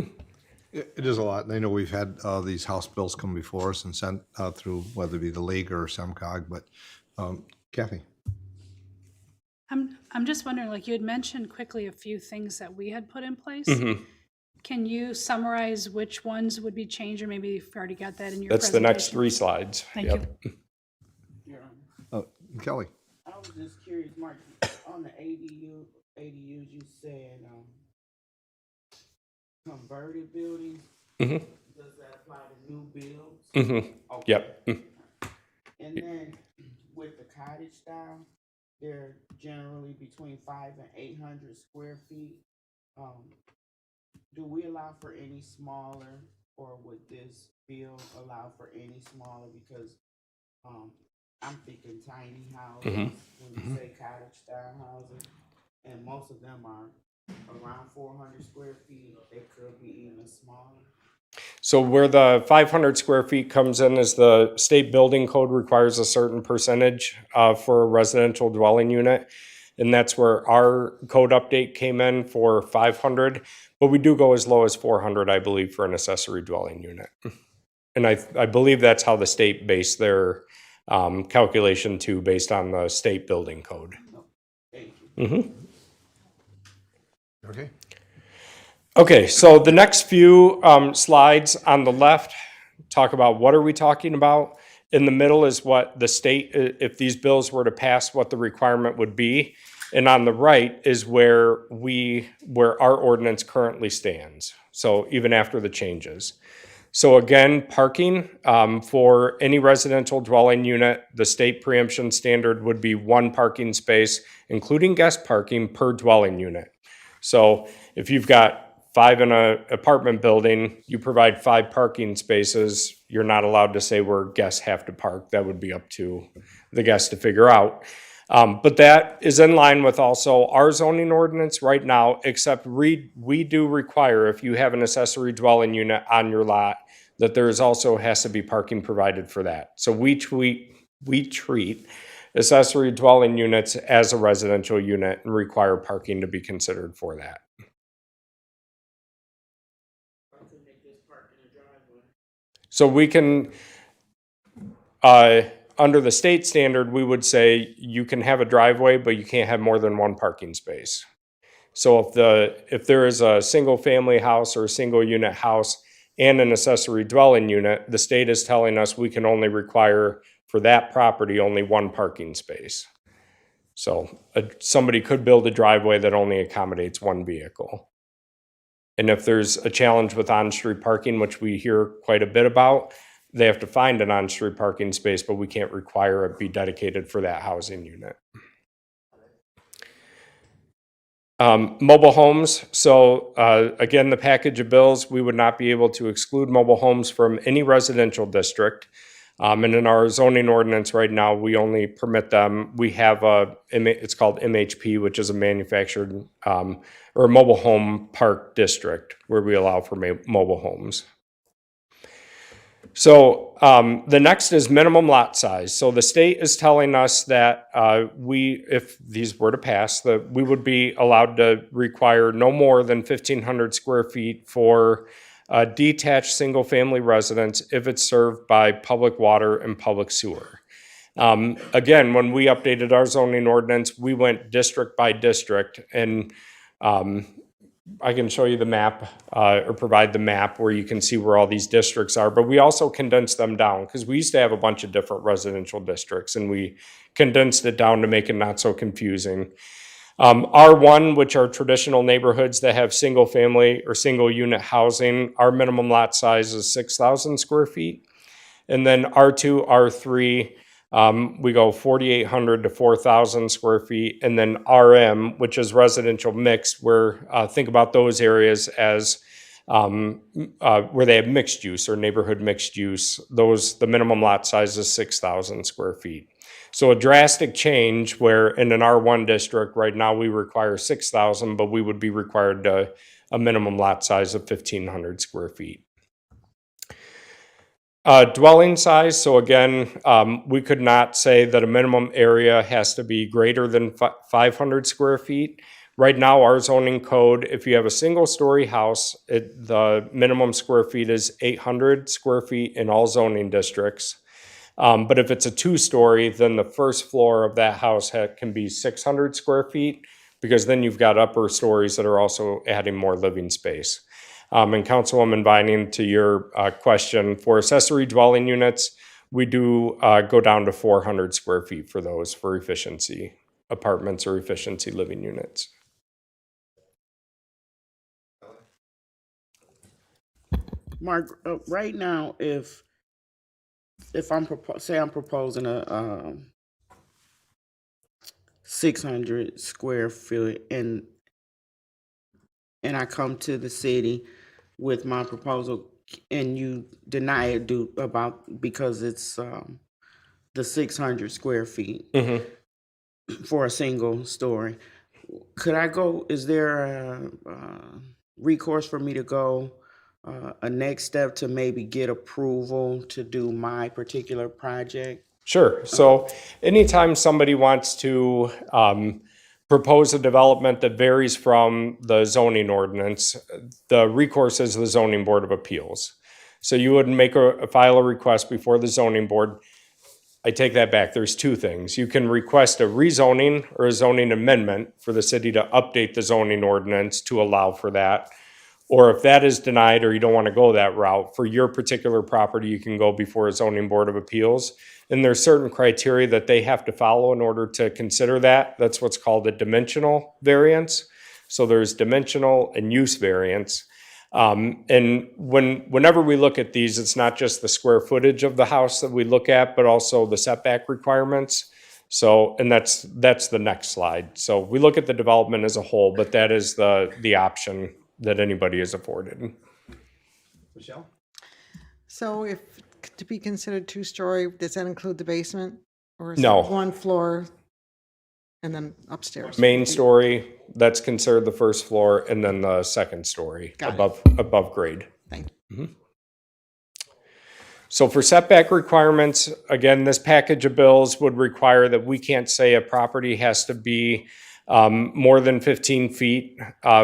Speaker 1: It is a lot, and I know we've had these House bills come before us and sent out through whether it be the league or SEMCOG, but Kathy?
Speaker 5: I'm just wondering, like you had mentioned quickly a few things that we had put in place. Can you summarize which ones would be changed, or maybe you've already got that in your
Speaker 8: That's
Speaker 5: presentation?
Speaker 8: the next 3 slides.
Speaker 5: Thank you.
Speaker 1: Kelly?
Speaker 9: I was just curious, Mark, on the ADUs, you said converted buildings.
Speaker 8: Mm-hmm.
Speaker 9: Does that apply to new builds?
Speaker 8: Mm-hmm.
Speaker 9: Okay.
Speaker 8: Yep.
Speaker 9: And then with the cottage style, they're generally between 500 and 800 square feet. Do we allow for any smaller, or would this bill allow for any smaller? Because I'm thinking tiny houses when you say cottage style houses, and most of them are around 400 square feet. They could be even smaller.
Speaker 8: So where the 500 square feet comes in is the state building code requires a certain percentage for a residential dwelling unit. And that's where our code update came in for 500. But we do go as low as 400, I believe, for an accessory dwelling unit. And I believe that's how the state based their calculation too, based on the state building code.
Speaker 9: Thank you.
Speaker 8: Mm-hmm.
Speaker 1: Okay.
Speaker 8: Okay, so the next few slides on the left talk about what are we talking about. In the middle is what the state, if these bills were to pass, what the requirement would be. And on the right is where our ordinance currently stands. So even after the changes. So again, parking, for any residential dwelling unit, the state preemption standard would be 1 parking space, including guest parking per dwelling unit. So if you've got 5 in an apartment building, you provide 5 parking spaces, you're not allowed to say where guests have to park. That would be up to the guests to figure out. But that is in line with also our zoning ordinance right now, except we do require, if you have an accessory dwelling unit on your lot, that there is also has to be parking provided for that. So we treat accessory dwelling units as a residential unit and require parking to be considered for that. So we can, under the state standard, we would say you can have a driveway, but you can't have more than 1 parking space. So if there is a single family house or a single unit house and an accessory dwelling unit, the state is telling us we can only require for that property only 1 parking space. So somebody could build a driveway that only accommodates 1 vehicle. And if there's a challenge with on-street parking, which we hear quite a bit about, they have to find an on-street parking space, but we can't require it be dedicated for that housing unit. Mobile homes. So again, the package of bills, we would not be able to exclude mobile homes from any residential district. And in our zoning ordinance right now, we only permit them. We have it's called MHP, which is a manufactured or a mobile home park district where we allow for mobile homes. So the next is minimum lot size. So the state is telling us that if these were to pass, that we would be allowed to require no more than 1,500 square feet for a detached single-family residence if it's served by public water and public sewer. Again, when we updated our zoning ordinance, we went district by district, and I can show you the map or provide the map where you can see where all these districts are, but we also condensed them down because we used to have a bunch of different residential districts, and we condensed it down to make it not so confusing. R1, which are traditional neighborhoods that have single family or single unit housing, our minimum lot size is 6,000 square feet. And then R2, R3, we go 4,800 to 4,000 square feet. And then RM, which is residential mixed, where think about those areas as where they have mixed use or neighborhood mixed use. The minimum lot size is 6,000 square feet. So a drastic change where in an R1 district right now we require 6,000, but we would be required a minimum lot size of 1,500 square feet. Dwelling size, so again, we could not say that a minimum area has to be greater than 500 square feet. Right now, our zoning code, if you have a single-story house, the minimum square feet is 800 square feet in all zoning districts. But if it's a 2-story, then the first floor of that house can be 600 square feet, because then you've got upper stories that are also adding more living space. And Councilwoman Vining, to your question, for accessory dwelling units, we do go down to 400 square feet for those for efficiency apartments or efficiency living units.
Speaker 9: Mark, right now, if I'm proposing a 600 square foot and I come to the city with my proposal and you deny it because it's the 600 square feet for a single story, is there a recourse for me to go a next step to maybe get approval to do my particular project?
Speaker 8: Sure. So anytime somebody wants to propose a development that varies from the zoning ordinance, the recourse is the Zoning Board of Appeals. So you would file a request before the zoning board. I take that back. There's 2 things. You can request a rezoning or a zoning amendment for the city to update the zoning ordinance to allow for that. Or if that is denied or you don't want to go that route, for your particular property, you can go before a Zoning Board of Appeals. And there's certain criteria that they have to follow in order to consider that. That's what's called a dimensional variance. So there's dimensional and use variance. And whenever we look at these, it's not just the square footage of the house that we look at, but also the setback requirements. So, and that's the next slide. So we look at the development as a whole, but that is the option that anybody is afforded.
Speaker 1: Michelle?
Speaker 3: So if, to be considered two-story, does that include the basement? Or is
Speaker 8: No.
Speaker 3: it one floor and then upstairs?
Speaker 8: Main story, that's considered the first floor, and then the second story
Speaker 3: Got it.
Speaker 8: above grade.
Speaker 3: Thank
Speaker 8: So for setback requirements, again, this package of bills would require that we can't say a property has to be more than 15 feet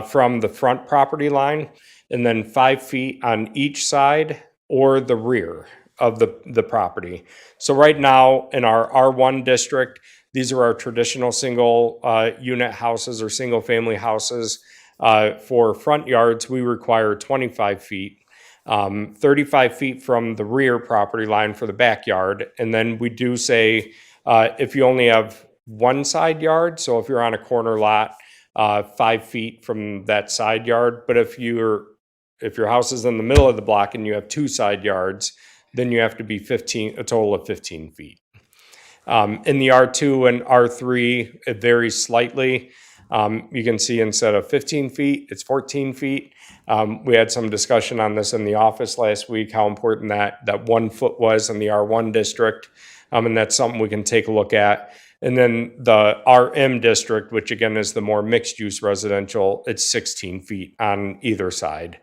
Speaker 8: from the front property line, and then 5 feet on each side or the rear of the property. So right now, in our R1 district, these are our traditional single unit houses or single family houses. For front yards, we require 25 feet. 35 feet from the rear property line for the backyard. And then we do say, if you only have one side yard, so if you're on a corner lot, 5 feet from that side yard. But if your house is in the middle of the block and you have two side yards, then you have to be a total of 15 feet. In the R2 and R3, it varies slightly. You can see instead of 15 feet, it's 14 feet. We had some discussion on this in the office last week, how important that 1 foot was in the R1 district. And that's something we can take a look at. And then the RM district, which again is the more mixed use residential, it's 16 feet on either side.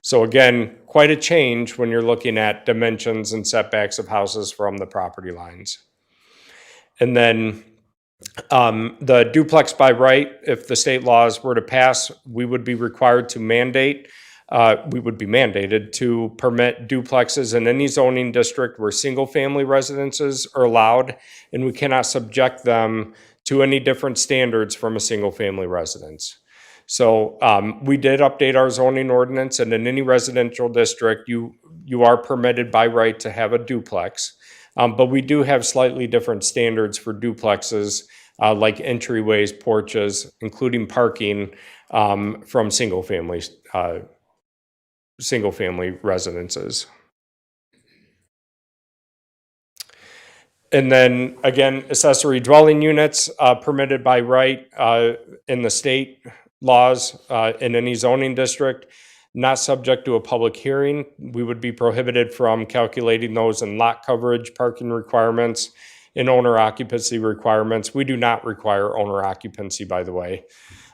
Speaker 8: So again, quite a change when you're looking at dimensions and setbacks of houses from the property lines. And then the duplex by right, if the state laws were to pass, we would be required to we would be mandated to permit duplexes in any zoning district where single-family residences are allowed, and we cannot subject them to any different standards from a single-family residence. So we did update our zoning ordinance, and in any residential district, you are permitted by right to have a duplex. But we do have slightly different standards for duplexes, like entryways, porches, including parking from single-family residences. And then again, accessory dwelling units permitted by right in the state laws in any zoning district, not subject to a public hearing. We would be prohibited from calculating those in lot coverage, parking requirements, and owner occupancy requirements. We do not require owner occupancy, by the way,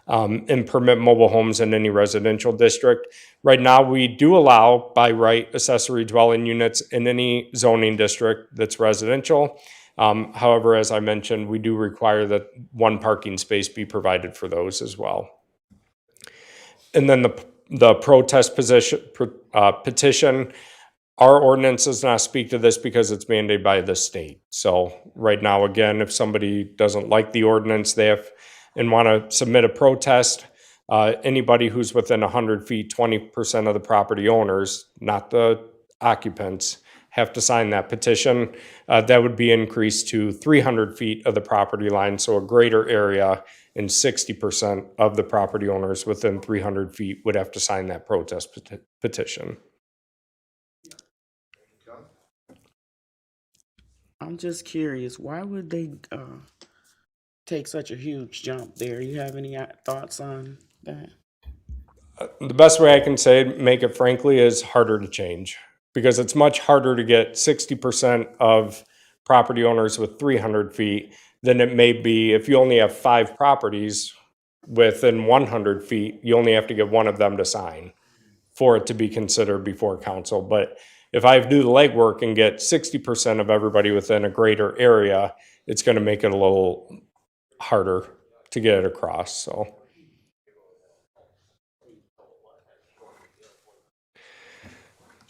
Speaker 8: and permit mobile homes in any residential district. Right now, we do allow by right accessory dwelling units in any zoning district that's residential. However, as I mentioned, we do require that one parking space be provided for those as well. And then the protest petition, our ordinance does not speak to this because it's mandated by the state. So right now, again, if somebody doesn't like the ordinance, and want to submit a protest, anybody who's within 100 feet, 20% of the property owners, not the occupants, have to sign that petition. That would be increased to 300 feet of the property line, so a greater area, and 60% of the property owners within 300 feet would have to sign that protest petition.
Speaker 9: I'm just curious, why would they take such a huge jump there? You have any thoughts on that?
Speaker 8: The best way I can say, make it frankly, is harder to change, because it's much harder to get 60% of property owners with 300 feet than it may be if you only have 5 properties within 100 feet. You only have to get one of them to sign for it to be considered before council. But if I do the legwork and get 60% of everybody within a greater area, it's going to make it a little harder to get it across.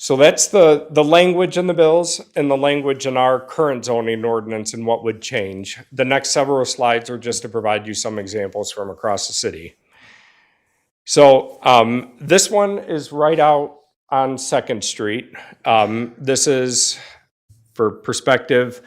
Speaker 8: So that's the language in the bills and the language in our current zoning ordinance and what would change. The next several slides are just to provide you some examples from across the city. So this one is right out on 2nd Street. This is, for perspective,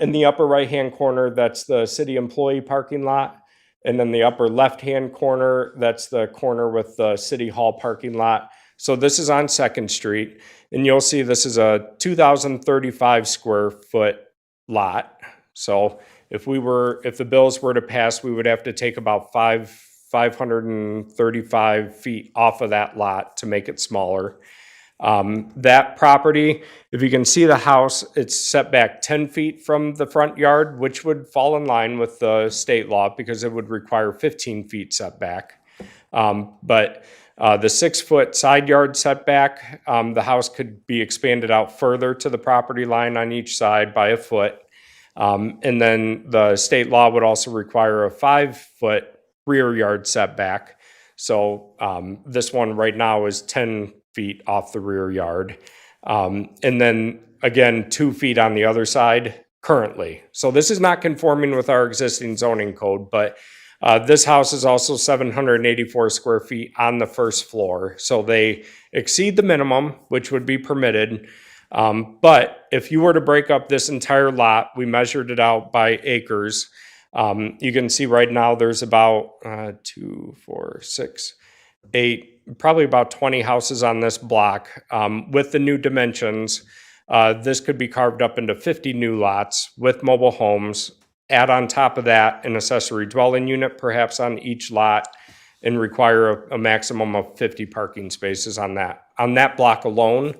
Speaker 8: in the upper right-hand corner, that's the city employee parking lot. And then the upper left-hand corner, that's the corner with the city hall parking lot. So this is on Second Street, and you'll see this is a 2,035 square foot lot. So if the bills were to pass, we would have to take about 535 feet off of that lot to make it smaller. That property, if you can see the house, it's set back 10 feet from the front yard, which would fall in line with the state law because it would require 15 feet setback. But the 6-foot side yard setback, the house could be expanded out further to the property line on each side by a foot. And then the state law would also require a 5-foot rear yard setback. So this one right now is 10 feet off the rear yard. And then again, 2 feet on the other side currently. So this is not conforming with our existing zoning code, but this house is also 784 square feet on the first floor. So they exceed the minimum, which would be permitted. But if you were to break up this entire lot, we measured it out by acres. You can see right now there's about 2, 4, 6, 8, probably about 20 houses on this block. With the new dimensions, this could be carved up into 50 new lots with mobile homes. Add on top of that an accessory dwelling unit perhaps on each lot and require a maximum of 50 parking spaces on that block alone.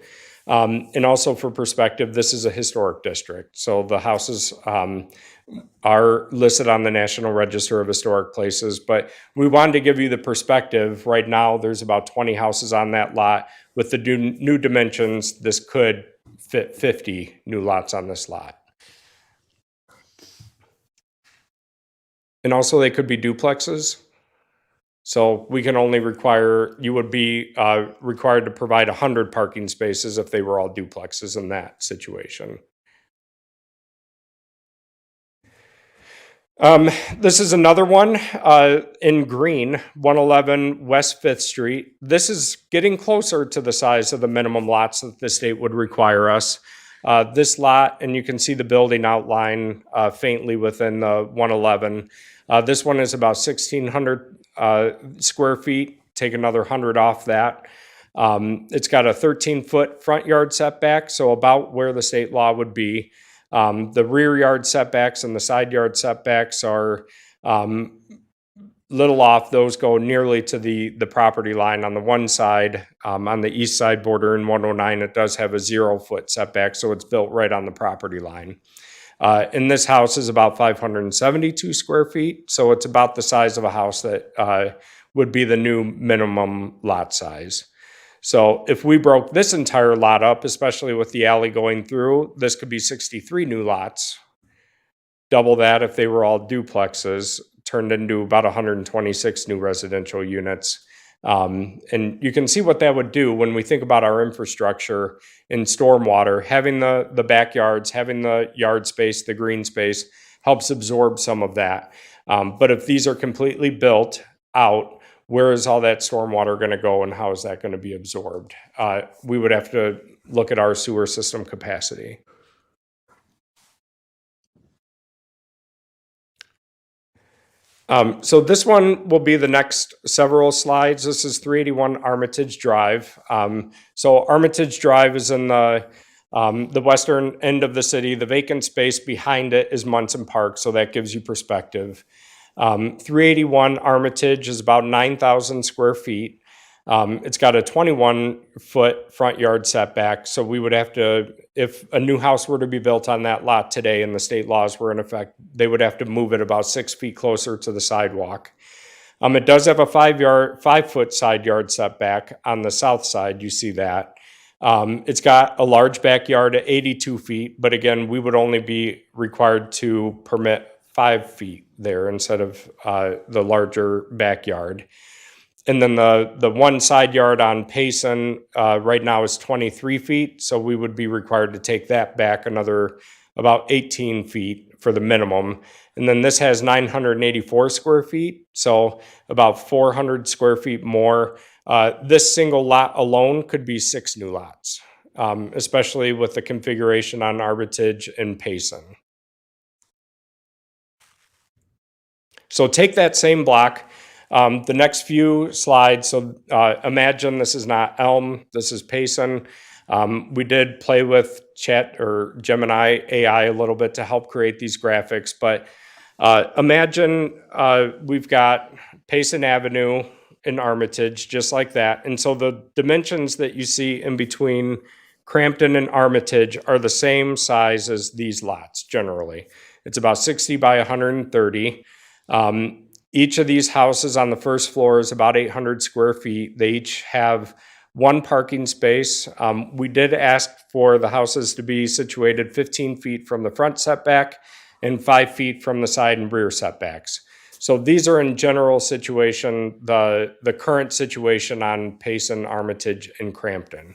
Speaker 8: And also for perspective, this is a historic district. So the houses are listed on the National Register of Historic Places, but we wanted to give you the perspective. Right now, there's about 20 houses on that lot. With the new dimensions, this could fit 50 new lots on this lot. And also they could be duplexes. So we can only you would be required to provide 100 parking spaces if they were all duplexes in that situation. This is another one in green, 111 West 5th Street. This is getting closer to the size of the minimum lots that the state would require us. This lot, and you can see the building outline faintly within the 111. This one is about 1,600 square feet. Take another 100 off that. It's got a 13-foot front yard setback, so about where the state law would be. The rear yard setbacks and the side yard setbacks are little off. Those go nearly to the property line on the one side. On the east side border in 109, it does have a 0-foot setback, so it's built right on the property line. And this house is about 572 square feet, so it's about the size of a house that would be the new minimum lot size. So if we broke this entire lot up, especially with the alley going through, this could be 63 new lots. Double that if they were all duplexes, turned into about 126 new residential units. And you can see what that would do when we think about our infrastructure in stormwater. Having the backyards, having the yard space, the green space helps absorb some of that. But if these are completely built out, where is all that stormwater going to go and how is that going to be absorbed? We would have to look at our sewer system capacity. So this one will be the next several slides. This is 381 Armitage Drive. So Armitage Drive is in the western end of the city. The vacant space behind it is Munson Park, so that gives you perspective. 381 Armitage is about 9,000 square feet. It's got a 21-foot front yard setback, so we would have to, if a new house were to be built on that lot today and the state laws were in effect, they would have to move it about 6 feet closer to the sidewalk. It does have a 5-foot side yard setback on the south side, you see that. It's got a large backyard at 82 feet, but again, we would only be required to permit 5 feet there instead of the larger backyard. And then the one side yard on Payson right now is 23 feet, so we would be required to take that back another about 18 feet for the minimum. And then this has 984 square feet, so about 400 square feet more. This single lot alone could be 6 new lots, especially with the configuration on Armitage and Payson. So take that same block. The next few slides, so imagine this is not Elm, this is Payson. We did play with Chat or Gemini AI a little bit to help create these graphics, but imagine we've got Payson Avenue in Armitage, just like that. And so the dimensions that you see in between Crampton and Armitage are the same size as these lots generally. It's about 60 by 130. Each of these houses on the first floor is about 800 square feet. They each have one parking space. We did ask for the houses to be situated 15 feet from the front setback and 5 feet from the side and rear setbacks. So these are in general situation, the current situation on Payson, Armitage, and Crampton.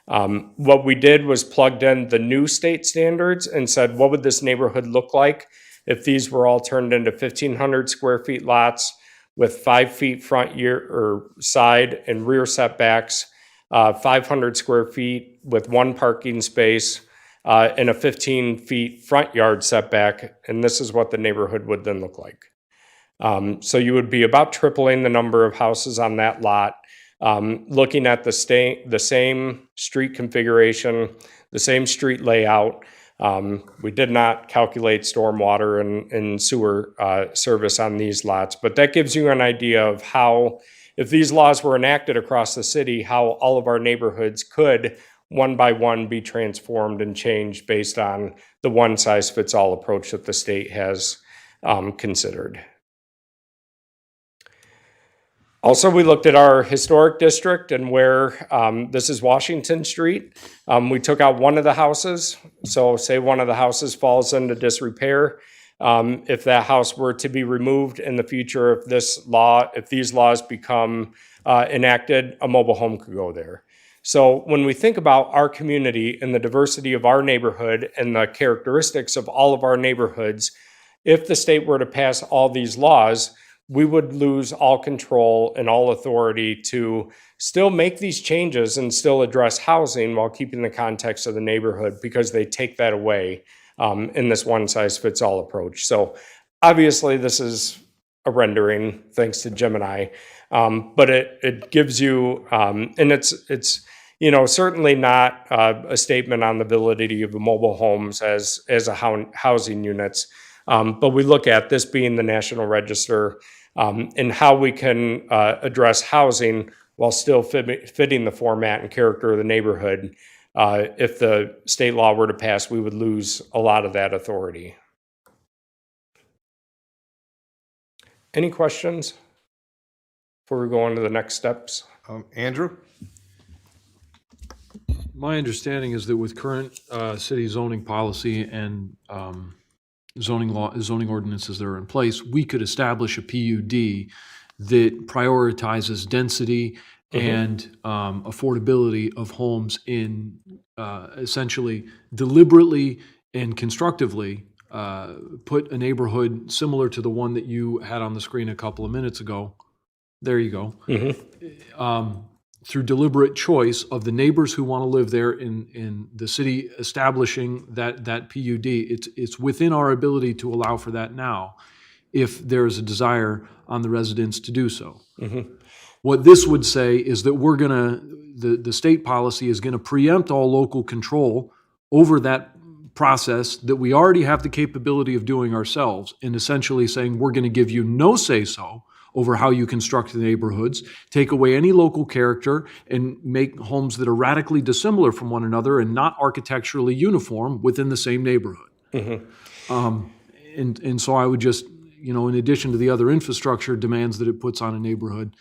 Speaker 8: What we did was plugged in the new state standards and said, what would this neighborhood look like if these were all turned into 1,500 square feet lots with 5 feet front or side and rear setbacks, 500 square feet with one parking space, and a 15 feet front yard setback. And this is what the neighborhood would then look like. So you would be about tripling the number of houses on that lot, looking at the same street configuration, the same street layout. We did not calculate stormwater and sewer service on these lots, but that gives you an idea of how, if these laws were enacted across the city, how all of our neighborhoods could, one by one, be transformed and changed based on the one-size-fits-all approach that the state has considered. Also, we looked at our historic district and where this is Washington Street. We took out one of the houses. So say one of the houses falls into disrepair. If that house were to be removed in the future, if these laws become enacted, a mobile home could go there. So when we think about our community and the diversity of our neighborhood and the characteristics of all of our neighborhoods, if the state were to pass all these laws, we would lose all control and all authority to still make these changes and still address housing while keeping the context of the neighborhood, because they take that away in this one-size-fits-all approach. So obviously this is a rendering thanks to Gemini, but it gives you, and it's certainly not a statement on the validity of the mobile homes as housing units, but we look at this being the National Register, and how we can address housing while still fitting the format and character of the neighborhood. If the state law were to pass, we would lose a lot of that authority. Any questions before we go on to the next steps?
Speaker 1: Andrew?
Speaker 7: My understanding is that with current city zoning policy and zoning ordinances that are in place, we could establish a PUD that prioritizes density and affordability of homes in essentially deliberately and constructively put a neighborhood similar to the one that you had on the screen a couple of minutes ago. There you go. Through deliberate choice of the neighbors who want to live there in the city establishing that PUD, it's within our ability to allow for that now if there is a desire on the residents to do so. What this would say is that the state policy is going to preempt all local control over that process that we already have the capability of doing ourselves, and essentially saying we're going to give you no say-so over how you construct the neighborhoods, take away any local character, and make homes that are radically dissimilar from one another and not architecturally uniform within the same neighborhood. And so I would just, in addition to the other infrastructure demands that it puts on a neighborhood,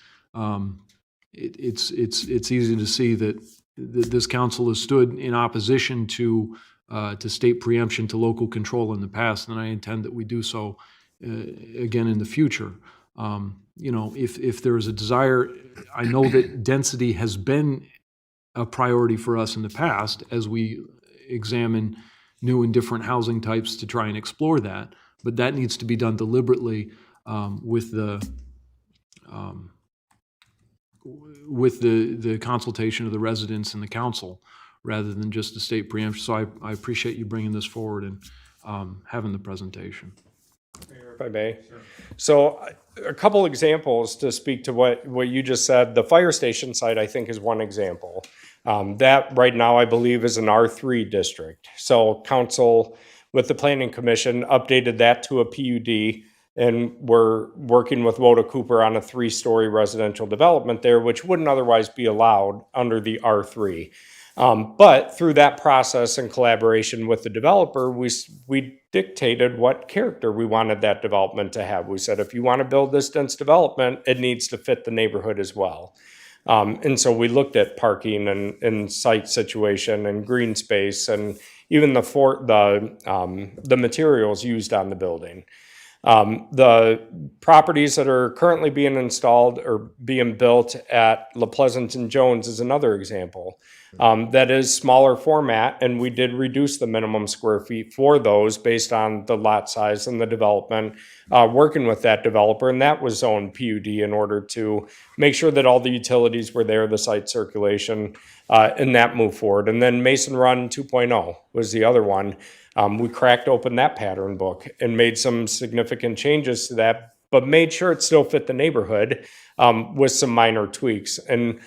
Speaker 7: it's easy to see that this council has stood in opposition to state preemption to local control in the past, and I intend that we do so again in the future. If there is a desire, I know that density has been a priority for us in the past as we examine new and different housing types to try and explore that, but that needs to be done deliberately with the consultation of the residents and the council, rather than just the state preemption. So I appreciate you bringing this forward and having the presentation.
Speaker 8: If I may. So a couple examples to speak to what you just said. The fire station site, I think, is one example. That right now, I believe, is an R3 district. So council with the planning commission updated that to a PUD, and we're working with Woda Cooper on a 3-story residential development there, which wouldn't otherwise be allowed under the R3. But through that process and collaboration with the developer, we dictated what character we wanted that development to have. We said, if you want to build this dense development, it needs to fit the neighborhood as well. And so we looked at parking and site situation and green space and even the materials used on the building. The properties that are currently being installed or being built at La Pleasant and Jones is another example. That is smaller format, and we did reduce the minimum square feet for those based on the lot size and the development, working with that developer, and that was zoned PUD in order to make sure that all the utilities were there, the site circulation, and that moved forward. And then Mason Run 2.0 was the other one. We cracked open that pattern book and made some significant changes to that, but made sure it still fit the neighborhood with some minor tweaks. And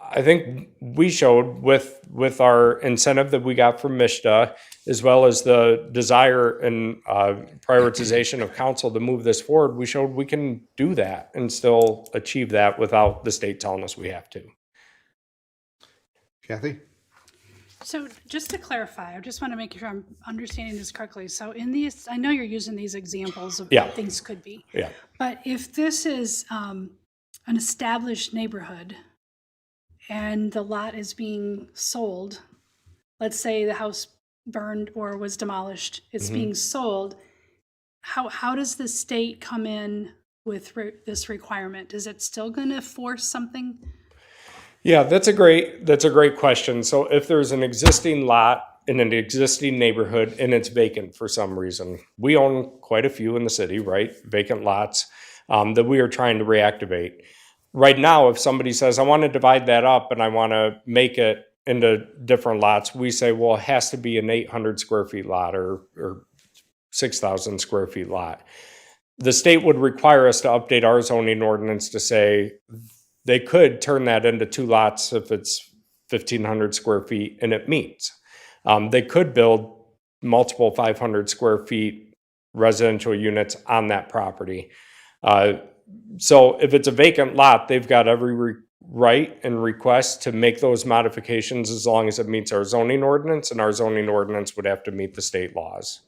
Speaker 8: I think we showed with our incentive that we got from MISTA, as well as the desire and prioritization of council to move this forward, we showed we can do that and still achieve that without the state telling us we have to.
Speaker 1: Kathy?
Speaker 5: So just to clarify, I just want to make sure I'm understanding this correctly. So in these, I know you're using these examples of
Speaker 8: Yeah.
Speaker 5: what things could be.
Speaker 8: Yeah.
Speaker 5: But if this is an established neighborhood and the lot is being sold, let's say the house burned or was demolished, it's being sold, how does the state come in with this requirement? Is it still going to force something?
Speaker 8: Yeah, that's a great question. So if there's an existing lot in an existing neighborhood and it's vacant for some reason, we own quite a few in the city, right? Vacant lots that we are trying to reactivate. Right now, if somebody says, I want to divide that up and I want to make it into different lots, we say, well, it has to be an 800 square feet lot or 6,000 square feet lot. The state would require us to update our zoning ordinance to say they could turn that into 2 lots if it's 1,500 square feet and it meets. They could build multiple 500 square feet residential units on that property. So if it's a vacant lot, they've got every right and request to make those modifications as long as it meets our zoning ordinance, and our zoning ordinance would have to meet the state laws.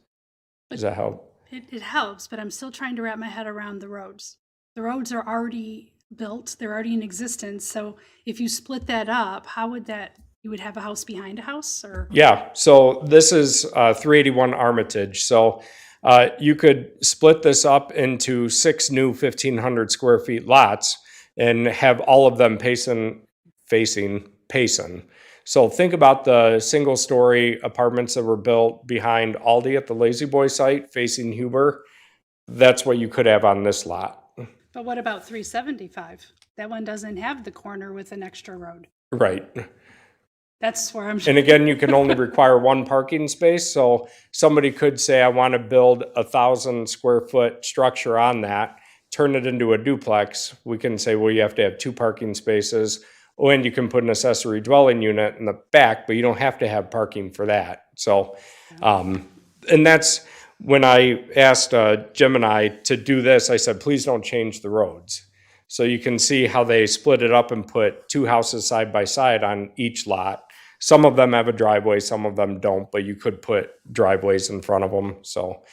Speaker 8: Does that help?
Speaker 5: It helps, but I'm still trying to wrap my head around the roads. The roads are already built, they're already in existence. So if you split that up, how would that, you would have a house behind a house or?
Speaker 8: Yeah, so this is 381 Armitage. So you could split this up into 6 new 1,500 square feet lots and have all of them facing Payson. So think about the single-story apartments that were built behind Aldi at the Lazy Boy site facing Huber. That's what you could have on this lot.
Speaker 5: But what about 375? That one doesn't have the corner with an extra road.
Speaker 8: Right.
Speaker 5: That's where I'm.
Speaker 8: And again, you can only require 1 parking space. So somebody could say, I want to build 1,000 square foot structure on that, turn it into a duplex. We can say, well, you have to have 2 parking spaces. Oh, and you can put an accessory dwelling unit in the back, but you don't have to have parking for that. So, and that's when I asked Jim and I to do this, I said, please don't change the roads. So you can see how they split it up and put 2 houses side by side on each lot. Some of them have a driveway, some of them don't, but you could put driveways in front of them. So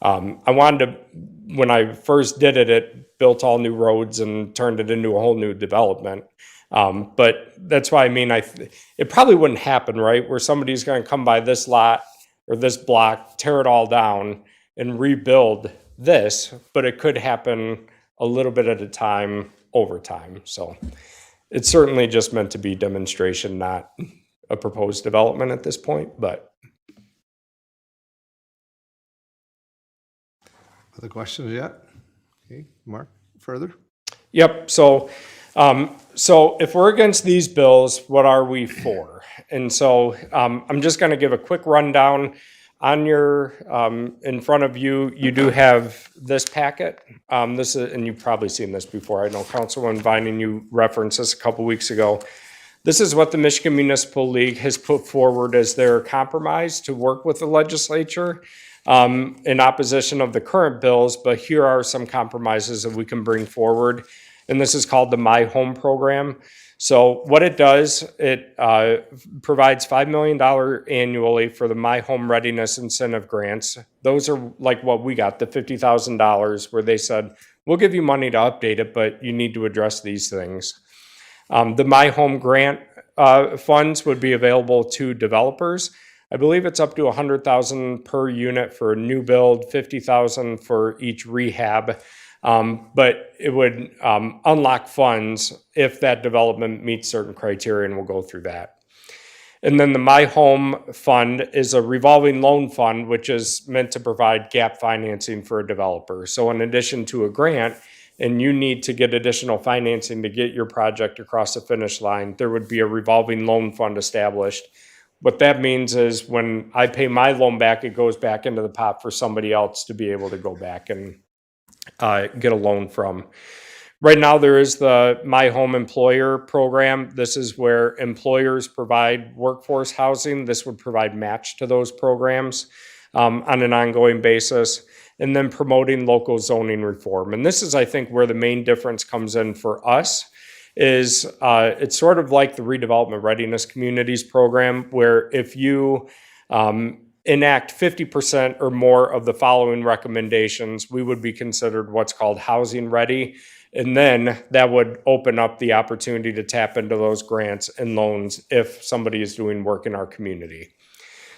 Speaker 8: I wanted to, when I first did it, it built all new roads and turned it into a whole new development. But that's why I mean, it probably wouldn't happen, right? Where somebody's going to come by this lot or this block, tear it all down and rebuild this, but it could happen a little bit at a time over time. So it's certainly just meant to be demonstration, not a proposed development at this point, but.
Speaker 1: Other questions yet? Okay, Mark, further?
Speaker 8: Yep, so if we're against these bills, what are we for? And so I'm just gonna give a quick rundown On your, in front of you, you do have this packet. This is, and you've probably seen this before. I know Councilman Vining, you referenced this a couple weeks ago. This is what the Michigan Municipal League has put forward as their compromise to work with the legislature in opposition of the current bills, but here are some compromises that we can bring forward. And this is called the My Home program. So what it does, it provides $5 million annually for the My Home Readiness Incentive Grants. Those are like what we got, the $50,000, where they said, we'll give you money to update it, but you need to address these things. The My Home grant funds would be available to developers. I believe it's up to $100,000 per unit for a new build, $50,000 for each rehab. But it would unlock funds if that development meets certain criteria, and we'll go through that. And then the My Home Fund is a revolving loan fund, which is meant to provide gap financing for a developer. So in addition to a grant, and you need to get additional financing to get your project across the finish line, there would be a revolving loan fund established. What that means is when I pay my loan back, it goes back into the pot for somebody else to be able to go back and get a loan from. Right now, there is the My Home Employer program. This is where employers provide workforce housing. This would provide match to those programs on an ongoing basis. And then promoting local zoning reform. And this is, I think, where the main difference comes in for us is it's sort of like the Redevelopment Readiness Communities program, where if you enact 50% or more of the following recommendations, we would be considered what's called housing ready. And then that would open up the opportunity to tap into those grants and loans if somebody is doing work in our community.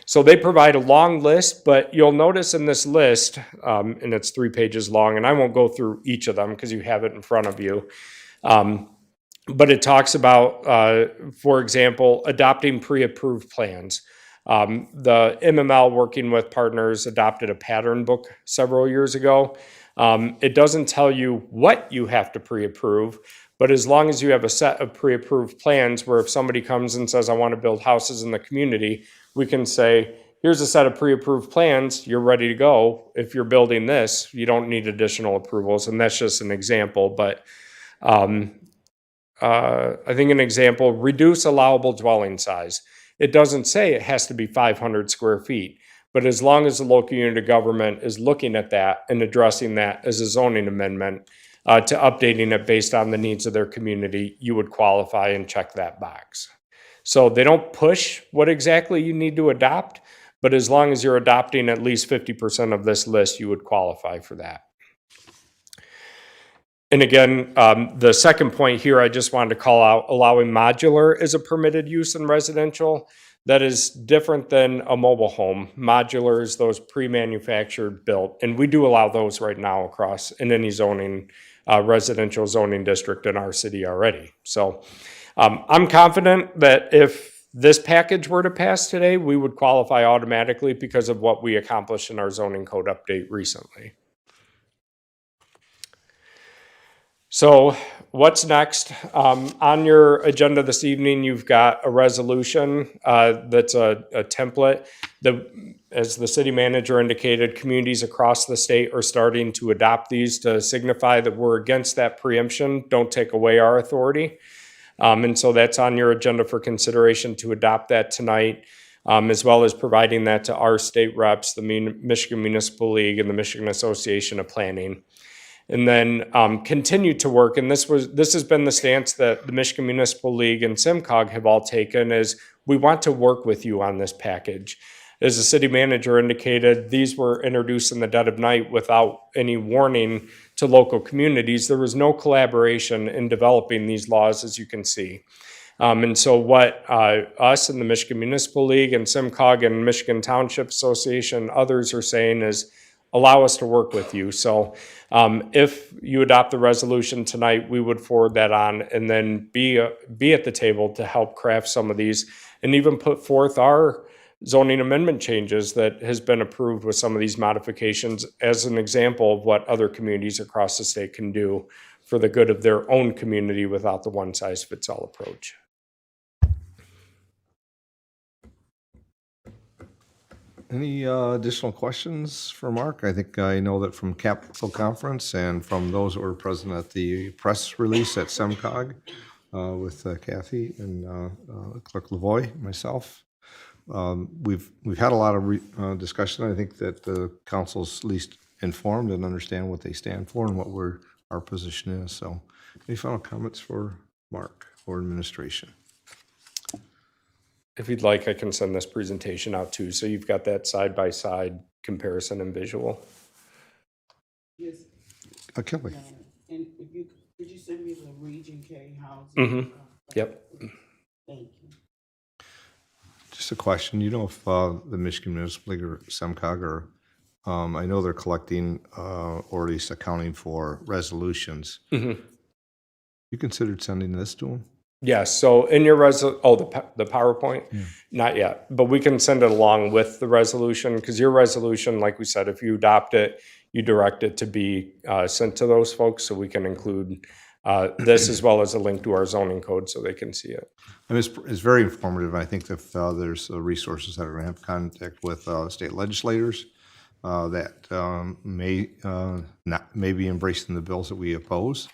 Speaker 8: So they provide a long list, but you'll notice in this list, and it's 3 pages long, and I won't go through each of them because you have it in front of you. But it talks about, for example, adopting pre-approved plans. The MML, working with partners, adopted a pattern book several years ago. It doesn't tell you what you have to pre-approve, but as long as you have a set of pre-approved plans where if somebody comes and says, I want to build houses in the community, we can say, here's a set of pre-approved plans, you're ready to go. If you're building this, you don't need additional approvals, and that's just an example. But I think an example, reduce allowable dwelling size. It doesn't say it has to be 500 square feet, but as long as the local unit of government is looking at that and addressing that as a zoning amendment to updating it based on the needs of their community, you would qualify and check that box. So they don't push what exactly you need to adopt, but as long as you're adopting at least 50% of this list, you would qualify for that. And again, the second point here, I just wanted to call out, allowing modular as a permitted use in residential. That is different than a mobile home. Modular is those pre-manufactured built, and we do allow those right now across in any zoning, residential zoning district in our city already. So I'm confident that if this package were to pass today, we would qualify automatically because of what we accomplished in our zoning code update recently. So what's next? On your agenda this evening, you've got a resolution that's a template. As the city manager indicated, communities across the state are starting to adopt these to signify that we're against that preemption. Don't take away our authority. And so that's on your agenda for consideration to adopt that tonight, as well as providing that to our state reps, the Michigan Municipal League and the Michigan Association of Planning. And then continue to work, and this has been the stance that the Michigan Municipal League and SIMCOG have all taken, is we want to work with you on this package. As the city manager indicated, these were introduced in the dead of night without any warning to local communities. There was no collaboration in developing these laws, as you can see. And so what us and the Michigan Municipal League and SIMCOG and Michigan Township Association, others are saying is, allow us to work with you. So if you adopt the resolution tonight, we would forward that on and then be at the table to help craft some of these and even put forth our zoning amendment changes that has been approved with some of these modifications as an example of what other communities across the state can do for the good of their own community without the one-size-fits-all approach.
Speaker 1: Any additional questions for Mark? I think I know that from Capitol Conference and from those that were present at the press release at SEMCOG with Kathy and Clerk Lavoy, myself. We've had a lot of discussion. I think that the council's at least informed and understand what they stand for and what our position is. So any final comments for Mark or administration?
Speaker 8: If you'd like, I can send this presentation out too, so you've got that side-by-side comparison and visual.
Speaker 9: Yes,
Speaker 1: Kelly?
Speaker 9: and if you, could you send me the Region K housing?
Speaker 8: Mhm. Yep.
Speaker 9: Thank you.
Speaker 1: Just a question, you know if the Michigan Municipal League or SEMCOG are, I know they're collecting or at least accounting for resolutions. You considered sending this to them?
Speaker 8: Yes, so in your the PowerPoint? Not yet, but we can send it along with the resolution, because your resolution, like we said, if you adopt it, you direct it to be sent to those folks, so we can include this as well as a link to our zoning code so they can see it.
Speaker 1: I mean, it's very informative. I think if there's resources that are going to have contact with state legislators that may be embracing the bills that we oppose,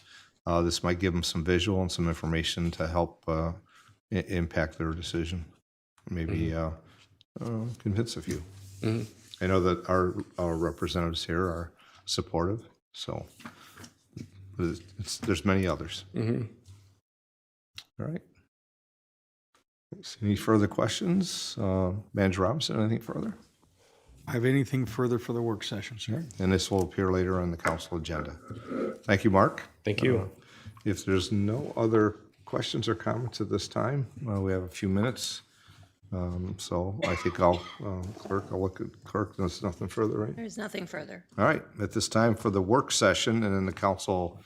Speaker 1: this might give them some visual and some information to help impact their decision. Maybe convince a few. I know that our representatives here are supportive, so there's many others. All right. Any further questions? Manager Robinson, anything further?
Speaker 4: Have anything further for the work session, sir?
Speaker 1: And this will appear later on the council agenda. Thank you, Mark.
Speaker 8: Thank you.
Speaker 1: If there's no other questions or comments at this time, we have a few minutes. So I think I'll look at clerk, there's nothing further, right?
Speaker 2: There's nothing further.
Speaker 1: All right, at this time for the work session, and then the council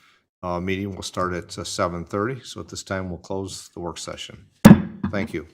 Speaker 1: meeting will start at 7:30. So at this time, we'll close the work session. Thank you.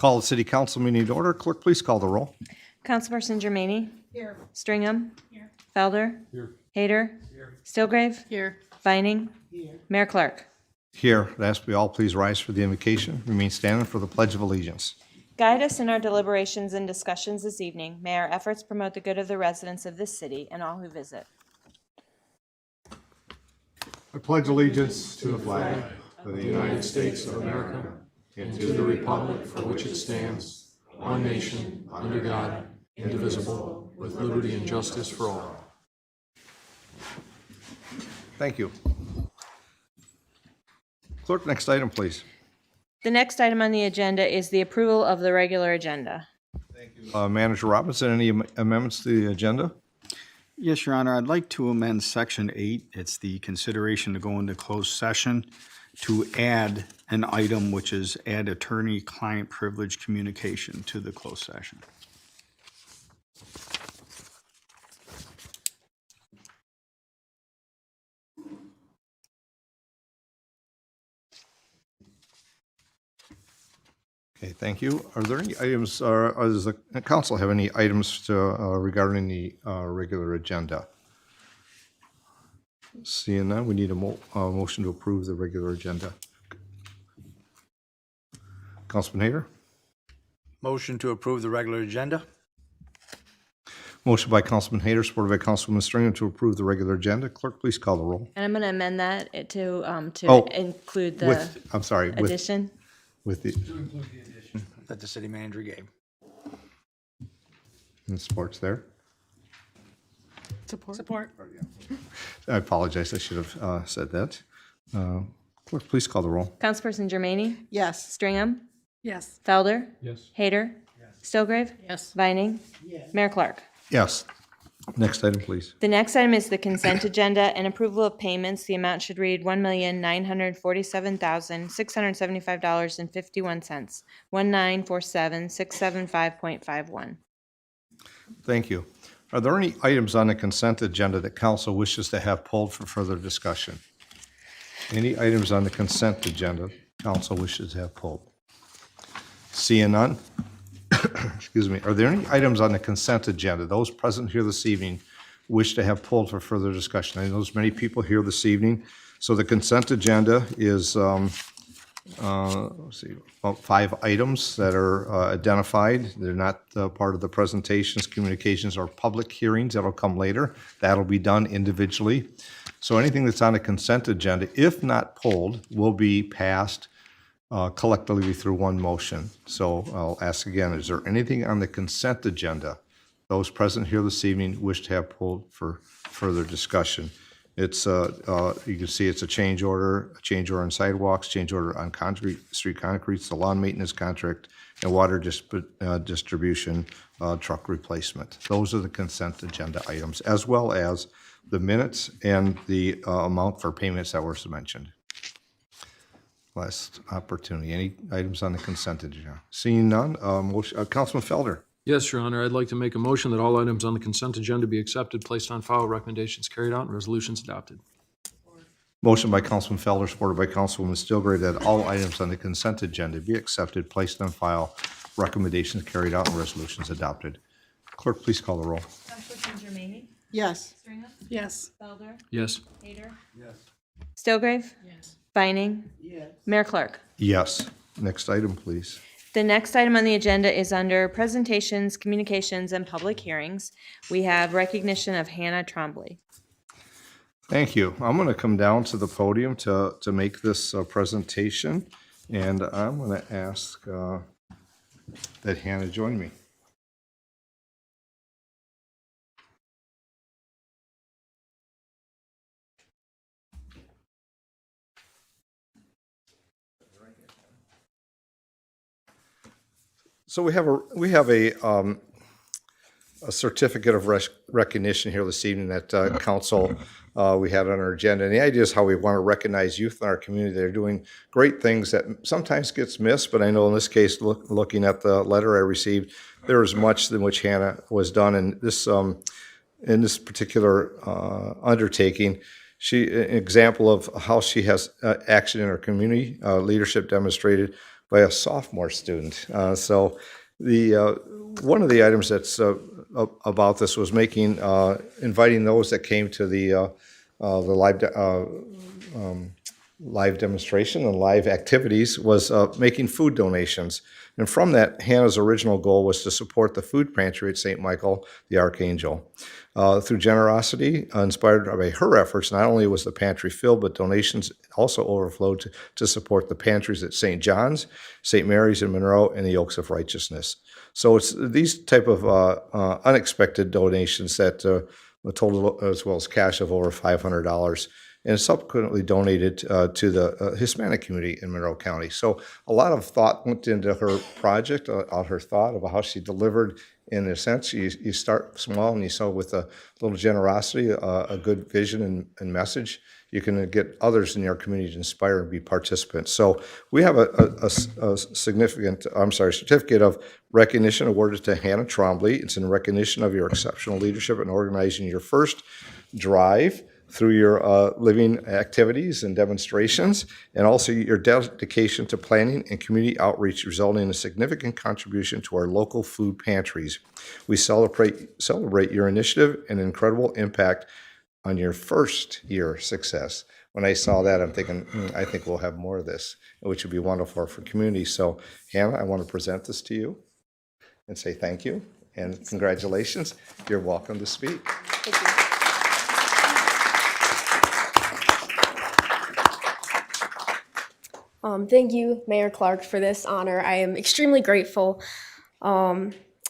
Speaker 1: Call the city council meeting to order. Clerk, please call the roll.
Speaker 2: Councilperson Jermaine? Here. Stringham? Here. Felder? Here. Hader? Here. Stillgrave?
Speaker 6: Here.
Speaker 2: Vining?
Speaker 9: Here.
Speaker 2: Mayor Clark?
Speaker 1: Here, I ask we all please rise for the invocation. Remain standing for the Pledge of Allegiance.
Speaker 2: Guide us in our deliberations and discussions this evening. May our efforts promote the good of the residents of this city and all who visit.
Speaker 1: I pledge allegiance to the flag of the
Speaker 7: United States of America and to the republic for which it stands, one nation, under God, indivisible, with liberty and justice for all.
Speaker 1: Thank you. Clerk, next item, please.
Speaker 2: The next item on the agenda is the approval of the regular agenda.
Speaker 1: Manager Robinson, any amendments to the agenda?
Speaker 4: Yes, Your Honor, I'd like to amend Section 8. It's the consideration to go into closed session to add an item which is add attorney-client privilege communication to the closed session.
Speaker 1: Okay, thank you. Are there any items, or does the council have any items to, regarding the regular agenda? Seeing none, we need a motion to approve the regular agenda. Councilman Hader?
Speaker 10: Motion to approve the regular agenda?
Speaker 1: Motion by Councilman Hader, supported by Councilwoman Stringham to approve the regular agenda. Clerk, please call the roll.
Speaker 2: And I'm going to amend that to
Speaker 1: Oh,
Speaker 2: include the
Speaker 1: With, I'm sorry,
Speaker 2: addition.
Speaker 1: with the,
Speaker 10: That the city manager gave.
Speaker 1: and sports there.
Speaker 5: Support.
Speaker 1: I apologize, I should have said that. Clerk, please call the roll.
Speaker 2: Councilperson Jermaine?
Speaker 3: Yes.
Speaker 2: Stringham?
Speaker 5: Yes.
Speaker 2: Felder?
Speaker 7: Yes.
Speaker 2: Hader? Stillgrave?
Speaker 6: Yes.
Speaker 2: Vining?
Speaker 9: Yes.
Speaker 2: Mayor Clark?
Speaker 1: Yes. Next item, please.
Speaker 2: The next item is the consent agenda and approval of payments. The amount should read $1,947,675.51. 1947675.51.
Speaker 1: Thank you. Are there any items on the consent agenda that council wishes to have pulled for further discussion? Any items on the consent agenda council wishes to have pulled? Seeing none? Excuse me. Are there any items on the consent agenda, those present here this evening, wish to have pulled for further discussion? I know there's many people here this evening. So the consent agenda is, let's see, about 5 items that are identified. They're not part of the presentations, communications, or public hearings. That'll come later. That'll be done individually. So anything that's on the consent agenda, if not pulled, will be passed collectively through one motion. So I'll ask again, is there anything on the consent agenda those present here this evening wish to have pulled for further discussion? It's, you can see it's a change order on sidewalks, change order on street concretes, the lawn maintenance contract, and water distribution truck replacement. Those are the consent agenda items, as well as the minutes and the amount for payments that were mentioned. Last opportunity. Any items on the consent agenda? Seeing none, Councilman Felder.
Speaker 7: Yes, Your Honor, I'd like to make a motion that all items on the consent agenda be accepted, placed on file, recommendations carried out, and resolutions adopted.
Speaker 1: Motion by Councilman Felder, supported by Councilwoman Stillgrave, that all items on the consent agenda be accepted, placed on file, recommendations carried out, and resolutions adopted. Clerk, please call the roll.
Speaker 2: Councilperson Jermaine?
Speaker 3: Yes.
Speaker 2: Stringham?
Speaker 5: Yes.
Speaker 2: Felder?
Speaker 7: Yes.
Speaker 2: Hader? Yes. Stillgrave?
Speaker 6: Yes.
Speaker 2: Vining?
Speaker 9: Yes.
Speaker 2: Mayor Clark?
Speaker 1: Yes. Next item, please.
Speaker 2: The next item on the agenda is under presentations, communications, and public hearings. We have recognition of Hannah Trombley.
Speaker 1: Thank you. I'm going to come down to the podium to make this presentation, and I'm going to ask that Hannah join me. So we have a certificate of recognition here this evening that council we had on our agenda. And the idea is how we want to recognize youth in our community. They're doing great things that sometimes gets missed, but I know in this case, looking at the letter I received, there was much in which Hannah was done in this particular undertaking. An example of how she has action in her community, leadership demonstrated by a sophomore student. So the one of the items that's about this was making inviting those that came to the live demonstration and live activities was making food donations. And from that, Hannah's original goal was to support the food pantry at St. Michael the Archangel. Through generosity, inspired by her efforts, not only was the pantry filled, but donations also overflowed to support the pantries at St. John's, St. Mary's in Monroe, and the Oaks of Righteousness. So it's these type of unexpected donations that a total as well as cash of over $500, and subsequently donated to the Hispanic community in Monroe County. So a lot of thought went into her project, her thought about how she delivered. In a sense, you start small, and you saw with a little generosity, a good vision and message, you can get others in your community to inspire and be participants. So we have a certificate of recognition awarded to Hannah Trombley. It's in recognition of your exceptional leadership in organizing your first drive through your living activities and demonstrations, and also your dedication to planning and community outreach, resulting in a significant contribution to our local food pantries. We celebrate your initiative and incredible impact on your first year success. When I saw that, I'm thinking, I think we'll have more of this, which would be wonderful for community. So, Hannah, I want to present this to you and say thank you and congratulations. You're welcome to speak.
Speaker 2: Thank you.
Speaker 11: Thank you, Mayor Clark, for this honor. I am extremely grateful.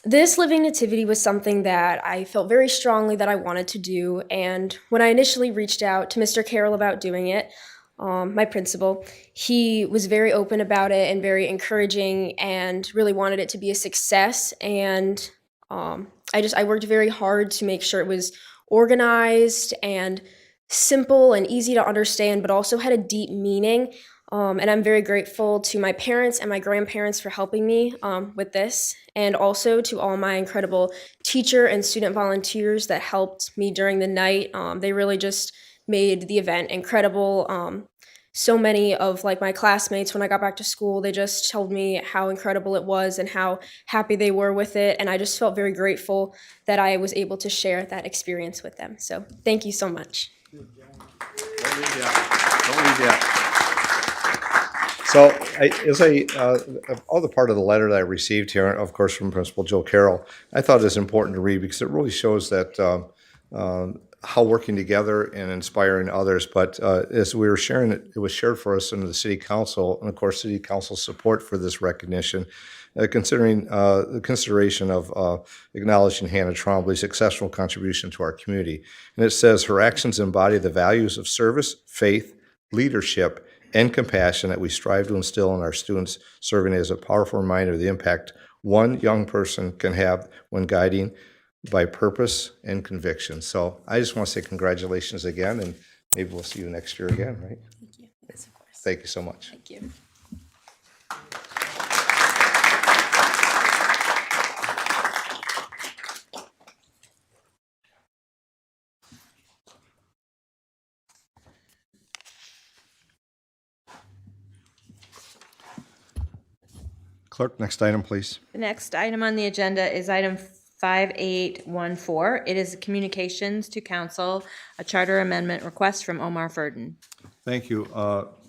Speaker 11: This Living Nativity was something that I felt very strongly that I wanted to do, and when I initially reached out to Mr. Carroll about doing it, my principal, he was very open about it and very encouraging and really wanted it to be a success, and I worked very hard to make sure it was organized and simple and easy to understand, but also had a deep meaning. And I'm very grateful to my parents and my grandparents for helping me with this, and also to all my incredible teacher and student volunteers that helped me during the night. They really just made the event incredible. So many of my classmates, when I got back to school, they just told me how incredible it was and how happy they were with it. And I just felt very grateful that I was able to share that experience with them. So thank you so much.
Speaker 1: Don't leave yet. So, as other part of the letter that I received here, of course, from Principal Joe Carroll, I thought it was important to read because it really shows that how working together and inspiring others. But as we were sharing it, it was shared for us in the City Council, and of course, City Council support for this recognition, considering the consideration of acknowledging Hannah Trombley's exceptional contribution to our community. And it says her actions embody the values of service, faith, leadership, and compassion that we strive to instill in our students, serving as a powerful reminder of the impact one young person can have when guiding by purpose and conviction. So I just want to say congratulations again, and maybe we'll see you next year again, right?
Speaker 11: Thank you. Yes, of course.
Speaker 1: Thank you so much.
Speaker 11: Thank you.
Speaker 1: Clerk, next item, please.
Speaker 2: The next item on the agenda is item 5814. It is communications to council, a charter amendment request from Omar Furden.
Speaker 1: Thank you.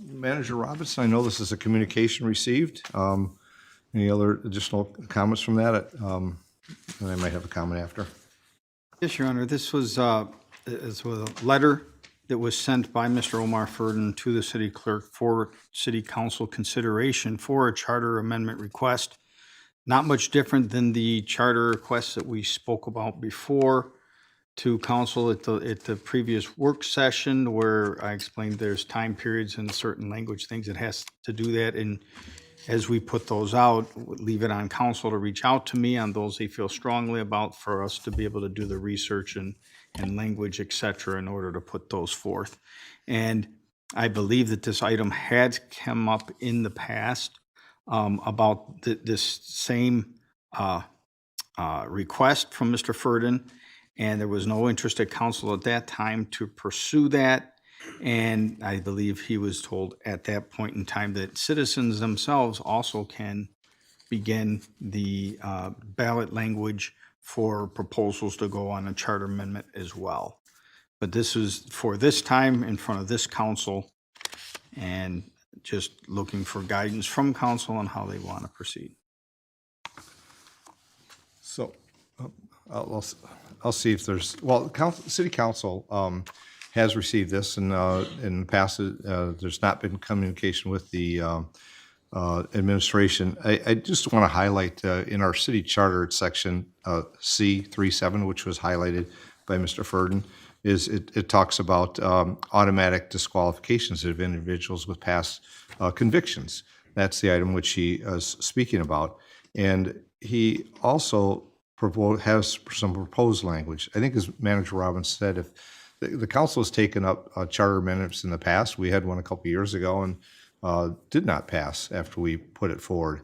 Speaker 1: Manager Robinson, I know this is a communication received. Any other additional comments from that? And I might have a comment after.
Speaker 4: Yes, Your Honor, this was a letter that was sent by Mr. Omar Furden to the city clerk for city council consideration for a charter amendment request. Not much different than the charter requests that we spoke about before to council at the previous work session, where I explained there's time periods and certain language things that has to do that. And as we put those out, leave it on council to reach out to me on those they feel strongly about, for us to be able to do the research and language, et cetera, in order to put those forth. And I believe that this item had come up in the past about this same request from Mr. Furden, and there was no interest at council at that time to pursue that. And I believe he was told at that point in time that citizens themselves also can begin the ballot language for proposals to go on a charter amendment as well. But this is for this time in front of this council, and just looking for guidance from council on how they want to proceed.
Speaker 1: So I'll see if there's, well, city council has received this, and in the past, there's not been communication with the administration. I just want to highlight in our city charter, it's section C37, which was highlighted by Mr. Furden, is it talks about automatic disqualifications of individuals with past convictions. That's the item which he is speaking about. And he also has some proposed language. I think as Manager Robbins said, if the council has taken up charter amendments in the past, we had one a couple years ago and did not pass after we put it forward.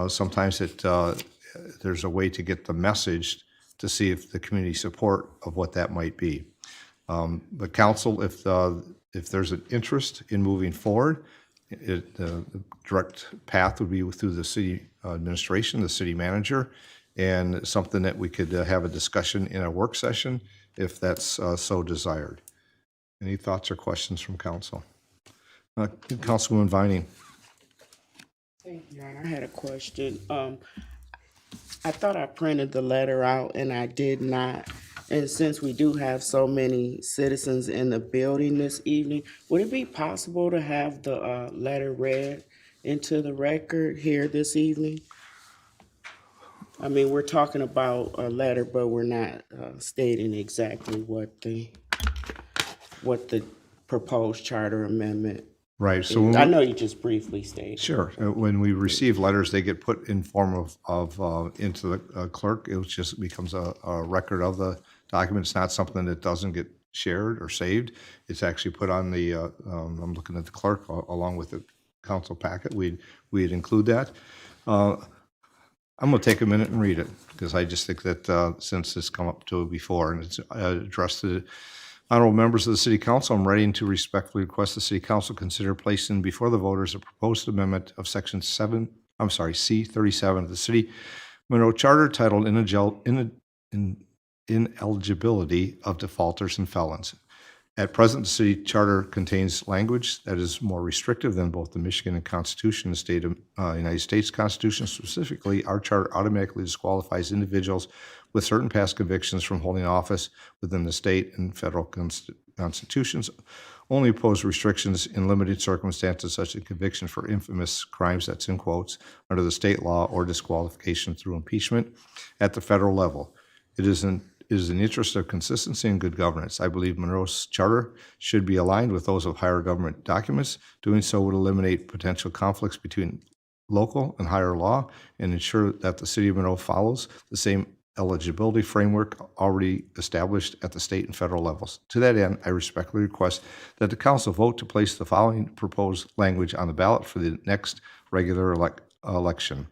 Speaker 1: Sometimes there's a way to get the message to see if the community support of what that might be. The council, if there's an interest in moving forward, the direct path would be through the city administration, the city manager, and something that we could have a discussion in a work session if that's so desired. Any thoughts or questions from council? Councilwoman Vining.
Speaker 9: Thank you, Your Honor. I had a question. I thought I printed the letter out and I did not. And since we do have so many citizens in the building this evening, would it be possible to have the letter read into the record here this evening? I mean, we're talking about a letter, but we're not stating exactly what the proposed charter amendment.
Speaker 1: Right. So
Speaker 9: I know you just briefly stated.
Speaker 1: Sure. When we receive letters, they get put in form of into the clerk. It just becomes a record of the document. It's not something that doesn't get shared or saved. It's actually put on the, I'm looking at the clerk along with the council packet. We'd include that. I'm going to take a minute and read it because I just think that since it's come up to before and it's addressed to the honorable members of the City Council, I'm writing to respectfully request the City Council consider placing before the voters a proposed amendment of Section C37 of the City Monroe Charter titled Ineligibility of Defaulters and Felons. At present, the city charter contains language that is more restrictive than both the Michigan Constitution and the state of United States Constitution. Specifically, our charter automatically disqualifies individuals with certain past convictions from holding office within the state and federal constitutions. Only impose restrictions in limited circumstances, such as conviction for infamous crimes, that's in quotes, under the state law, or disqualification through impeachment at the federal level. It is in the interest of consistency and good governance. I believe Monroe's charter should be aligned with those of higher government documents. Doing so would eliminate potential conflicts between local and higher law and ensure that the city of Monroe follows the same eligibility framework already established at the state and federal levels. To that end, I respectfully request that the council vote to place the following proposed language on the ballot for the next regular election.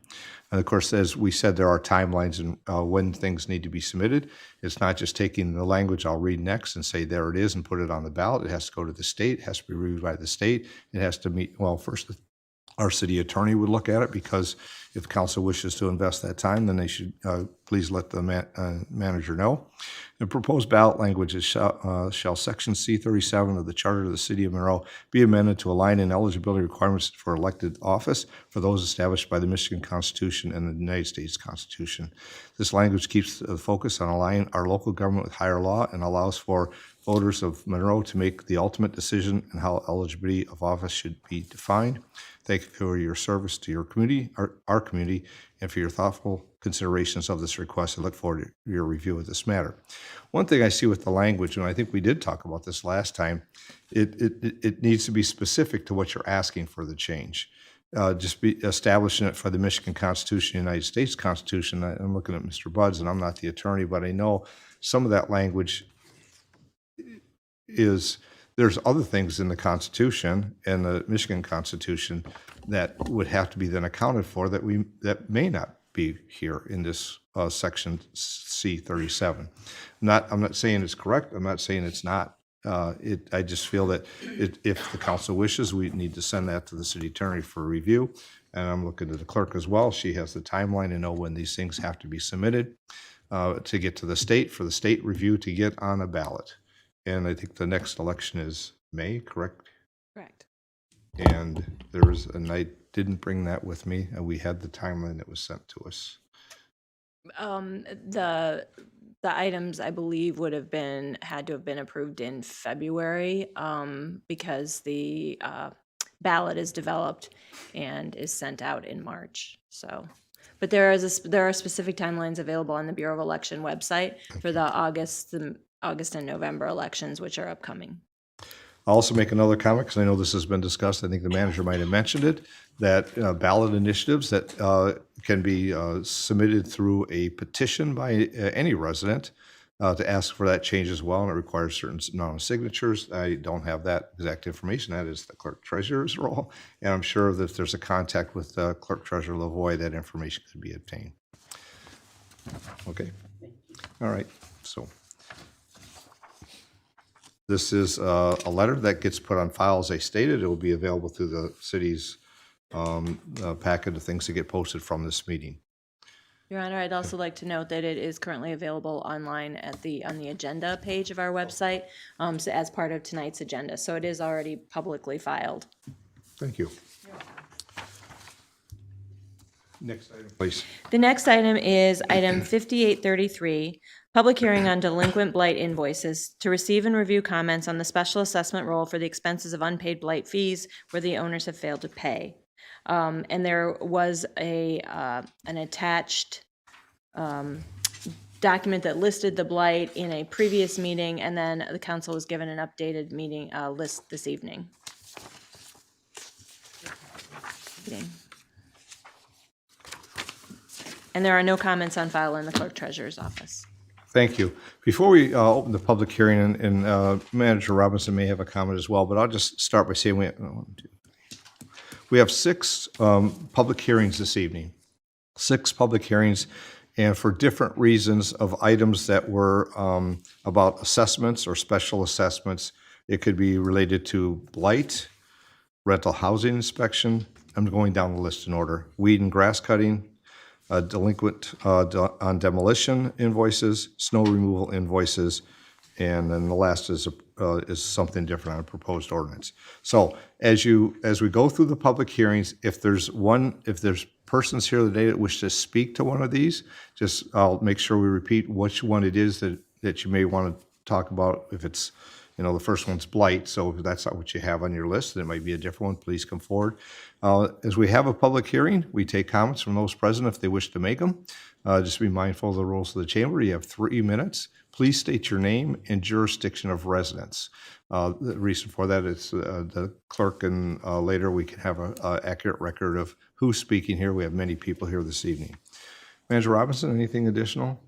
Speaker 1: And of course, as we said, there are timelines and when things need to be submitted. It's not just taking the language I'll read next and say, there it is, and put it on the ballot. It has to go to the state. It has to be reviewed by the state. It has to meet, well, first, our city attorney would look at it, because if council wishes to invest that time, then they should please let the manager know. The proposed ballot language is shall Section C37 of the Charter of the City of Monroe be amended to align in eligibility requirements for elected office for those established by the Michigan Constitution and the United States Constitution. This language keeps the focus on aligning our local government with higher law and allows for voters of Monroe to make the ultimate decision on how eligibility of office should be defined. Thank you for your service to your community, our community, and for your thoughtful considerations of this request. I look forward to your review of this matter. One thing I see with the language, and I think we did talk about this last time, it needs to be specific to what you're asking for the change. Just be establishing it for the Michigan Constitution, United States Constitution. I'm looking at Mr. Buds, and I'm not the attorney, but I know some of that language is, there's other things in the Constitution and the Michigan Constitution that would have to be then accounted for that may not be here in this section C37. I'm not saying it's correct. I'm not saying it's not I just feel that if the council wishes, we need to send that to the city attorney for review. And I'm looking to the clerk as well. She has the timeline to know when these things have to be submitted to get to the state, for the state review to get on a ballot. And I think the next election is May, correct?
Speaker 2: Correct.
Speaker 1: And and I didn't bring that with me, and we had the timeline that was sent to us.
Speaker 2: The items, I believe, had to have been approved in February, because the ballot is developed and is sent out in March, so. But there are specific timelines available on the Bureau of Election website for the August and November elections, which are upcoming.
Speaker 1: I'll also make another comment, because I know this has been discussed, I think the manager might have mentioned it, that ballot initiatives that can be submitted through a petition by any resident to ask for that change as well, and it requires a certain amount of signatures. I don't have that exact information. That is the clerk treasurer's role, and I'm sure that if there's a contact with clerk treasurer Lavoy, that information could be obtained. Okay. All right, so. This is a letter that gets put on file, as I stated. It will be available through the city's packet of things that get posted from this meeting.
Speaker 2: Your Honor, I'd also like to note that it is currently available online on the agenda page of our website, so as part of tonight's agenda. So it is already publicly filed.
Speaker 1: Thank you. Next item, please.
Speaker 2: The next item is item 5833, public hearing on delinquent blight invoices to receive and review comments on the special assessment roll for the expenses of unpaid blight fees where the owners have failed to pay. And there was an attached document that listed the blight in a previous meeting, and then the council was given an updated meeting list this evening. And there are no comments on file in the clerk treasurer's office.
Speaker 1: Thank you. Before we open the public hearing, and Manager Robinson may have a comment as well, but I'll just start by saying we have 6 public hearings this evening. 6 public hearings, and for different reasons of items that were about assessments or special assessments. It could be related to blight, rental housing inspection. I'm going down the list in order. Weed and grass cutting, delinquent on demolition invoices, snow removal invoices, and then the last is something different on a proposed ordinance. So as we go through the public hearings, if there's persons here today that wish to speak to one of these, I'll make sure we repeat which one it is that you may want to talk about. If it's, the first one's blight, so if that's not what you have on your list, then it might be a different one, please come forward. As we have a public hearing, we take comments from those present if they wish to make them. Just be mindful of the rules of the chamber. You have 3 minutes. Please state your name and jurisdiction of residence. The reason for that is the clerk, and later we can have an accurate record of who's speaking here. We have many people here this evening. Manager Robinson, anything additional?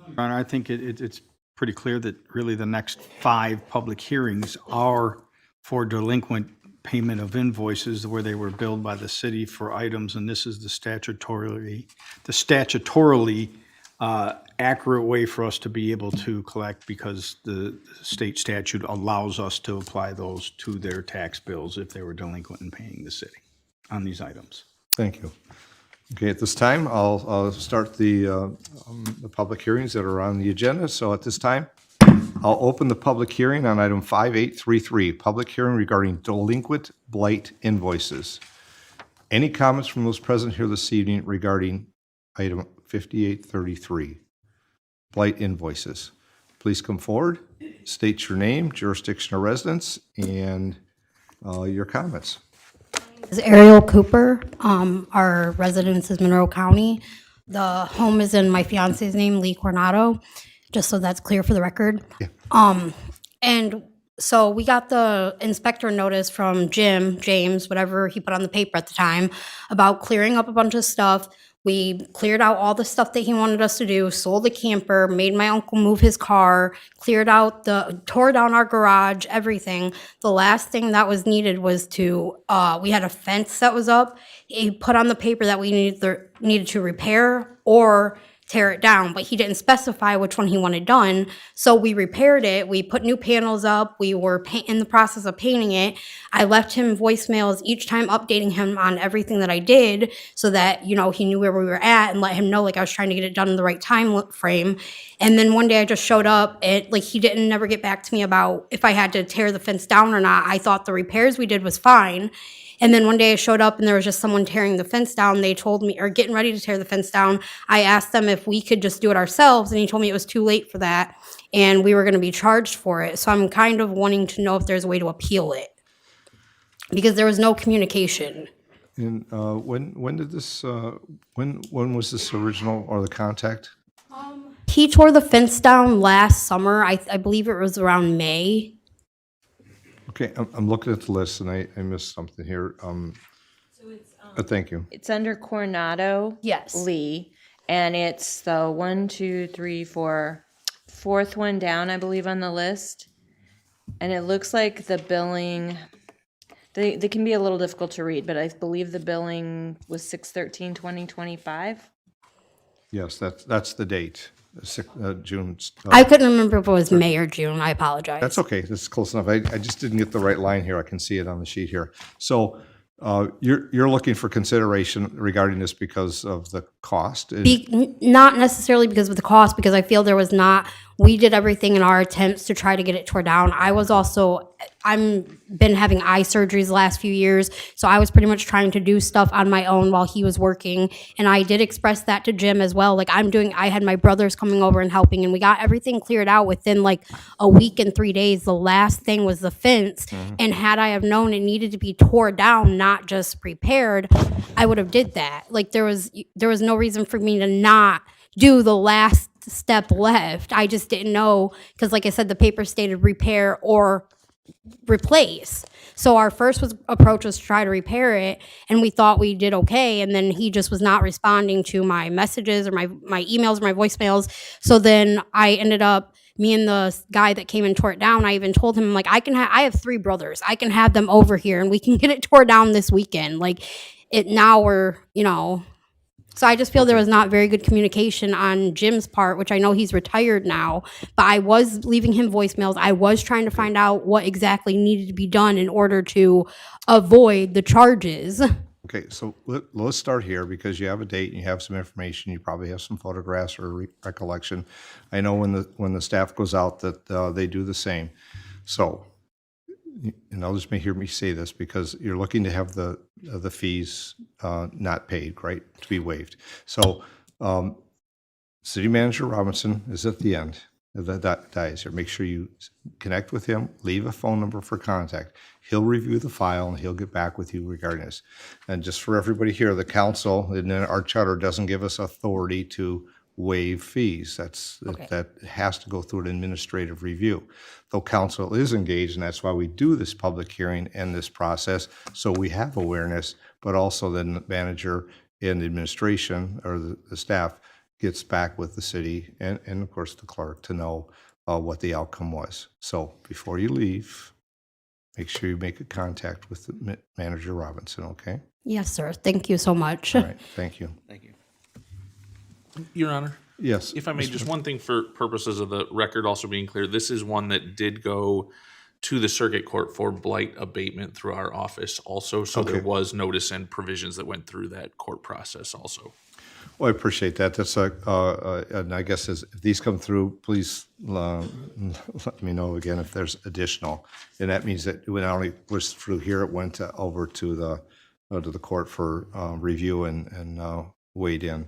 Speaker 4: Your Honor, I think it's pretty clear that really the next 5 public hearings are for delinquent payment of invoices where they were billed by the city for items, and this is the statutorily accurate way for us to be able to collect, because the state statute allows us to apply those to their tax bills if they were delinquent in paying the city on these items.
Speaker 1: Thank you. Okay, at this time, I'll start the public hearings that are on the agenda. So at this time, I'll open the public hearing on item 5833, public hearing regarding delinquent blight invoices. Any comments from those present here this evening regarding item 5833, blight invoices? Please come forward, state your name, jurisdiction of residence, and your comments.
Speaker 12: Is Ariel Cooper. Our residence is Monroe County. The home is in my fiance's name, Lee Coronado, just so that's clear for the record.
Speaker 1: Yeah.
Speaker 12: And so we got the inspector notice from James, whatever he put on the paper at the time, about clearing up a bunch of stuff. We cleared out all the stuff that he wanted us to do, sold the camper, made my uncle move his car, tore down our garage, everything. The last thing that was needed was we had a fence that was up. He put on the paper that we needed to repair or tear it down, but he didn't specify which one he wanted done. So we repaired it. We put new panels up. We were in the process of painting it. I left him voicemails each time updating him on everything that I did so that, you know, he knew where we were at and let him know like I was trying to get it done in the right time frame. And then one day I just showed up and like he didn't never get back to me about if I had to tear the fence down or not. I thought the repairs we did was fine. And then one day I showed up and there was just someone tearing the fence down. They told me, or getting ready to tear the fence down. I asked them if we could just do it ourselves, and he told me it was too late for that, and we were going to be charged for it. So I'm kind of wanting to know if there's a way to appeal it, because there was no communication.
Speaker 1: And when did this, when was this original or the contact?
Speaker 12: He tore the fence down last summer. I believe it was around May.
Speaker 1: Okay, I'm looking at the list and I missed something here. Thank you.
Speaker 2: It's under Coronado.
Speaker 12: Yes.
Speaker 2: Lee, and it's the 4th one down, I believe, on the list. And it looks like the billing, they can be a little difficult to read, but I believe the billing was 6/13/2025.
Speaker 1: Yes, that's the date, June.
Speaker 12: I couldn't remember if it was May or June. I apologize.
Speaker 1: That's okay, that's close enough. I just didn't get the right line here. I can see it on the sheet here. So you're looking for consideration regarding this because of the cost?
Speaker 12: Not necessarily because of the cost, because I feel there was not, we did everything in our attempts to try to get it tore down. I'm been having eye surgeries the last few years, so I was pretty much trying to do stuff on my own while he was working, and I did express that to Jim as well. Like I had my brothers coming over and helping, and we got everything cleared out within like a week and 3 days. The last thing was the fence, and had I have known it needed to be tore down, not just repaired, I would have did that. Like there was no reason for me to not do the last step left. I just didn't know, because like I said, the paper stated repair or replace. So our first approach was to try to repair it, and we thought we did okay, and then he just was not responding to my messages or my emails or my voicemails. So then I ended up, me and the guy that came and tore it down, I even told him, like, I have 3 brothers. I can have them over here and we can get it tore down this weekend. Like now we're, you know. So I just feel there was not very good communication on Jim's part, which I know he's retired now, but I was leaving him voicemails. I was trying to find out what exactly needed to be done in order to avoid the charges.
Speaker 1: Okay, so let's start here because you have a date and you have some information. You probably have some photographs or recollection. I know when the staff goes out that they do the same. So, and others may hear me say this because you're looking to have the fees not paid, right, to be waived. So City Manager Robinson is at the end. That is here. Make sure you connect with him, leave a phone number for contact. He'll review the file and he'll get back with you regarding this. And just for everybody here, the council and our charter doesn't give us authority to waive fees. That has to go through an administrative review. Though council is engaged, and that's why we do this public hearing and this process, so we have awareness, but also then the manager and the administration or the staff gets back with the city and of course the clerk to know what the outcome was. So before you leave, make sure you make a contact with the Manager Robinson, okay?
Speaker 12: Yes, sir. Thank you so much.
Speaker 1: All right, thank you.
Speaker 13: Thank you. Your Honor,
Speaker 1: Yes.
Speaker 13: if I may, just one thing for purposes of the record also being clear, this is one that did go to the circuit court for blight abatement through our office also, so there was notice and provisions that went through that court process also.
Speaker 1: Well, I appreciate that. That's and I guess if these come through, please let me know again if there's additional. And that means that it not only was through here, it went over to the court for review and weighed in.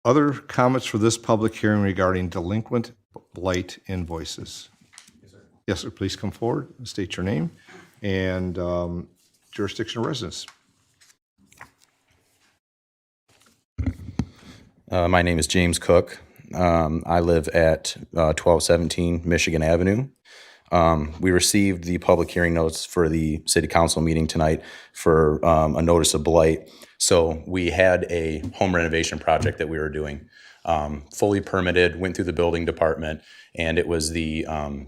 Speaker 1: Other comments for this public hearing regarding delinquent blight invoices? Yes, sir. Please come forward, state your name and jurisdiction of residence.
Speaker 14: My name is James Cook. I live at 1217 Michigan Avenue. We received the public hearing notice for the city council meeting tonight for a notice of blight. So we had a home renovation project that we were doing, fully permitted, went through the building department, and it was the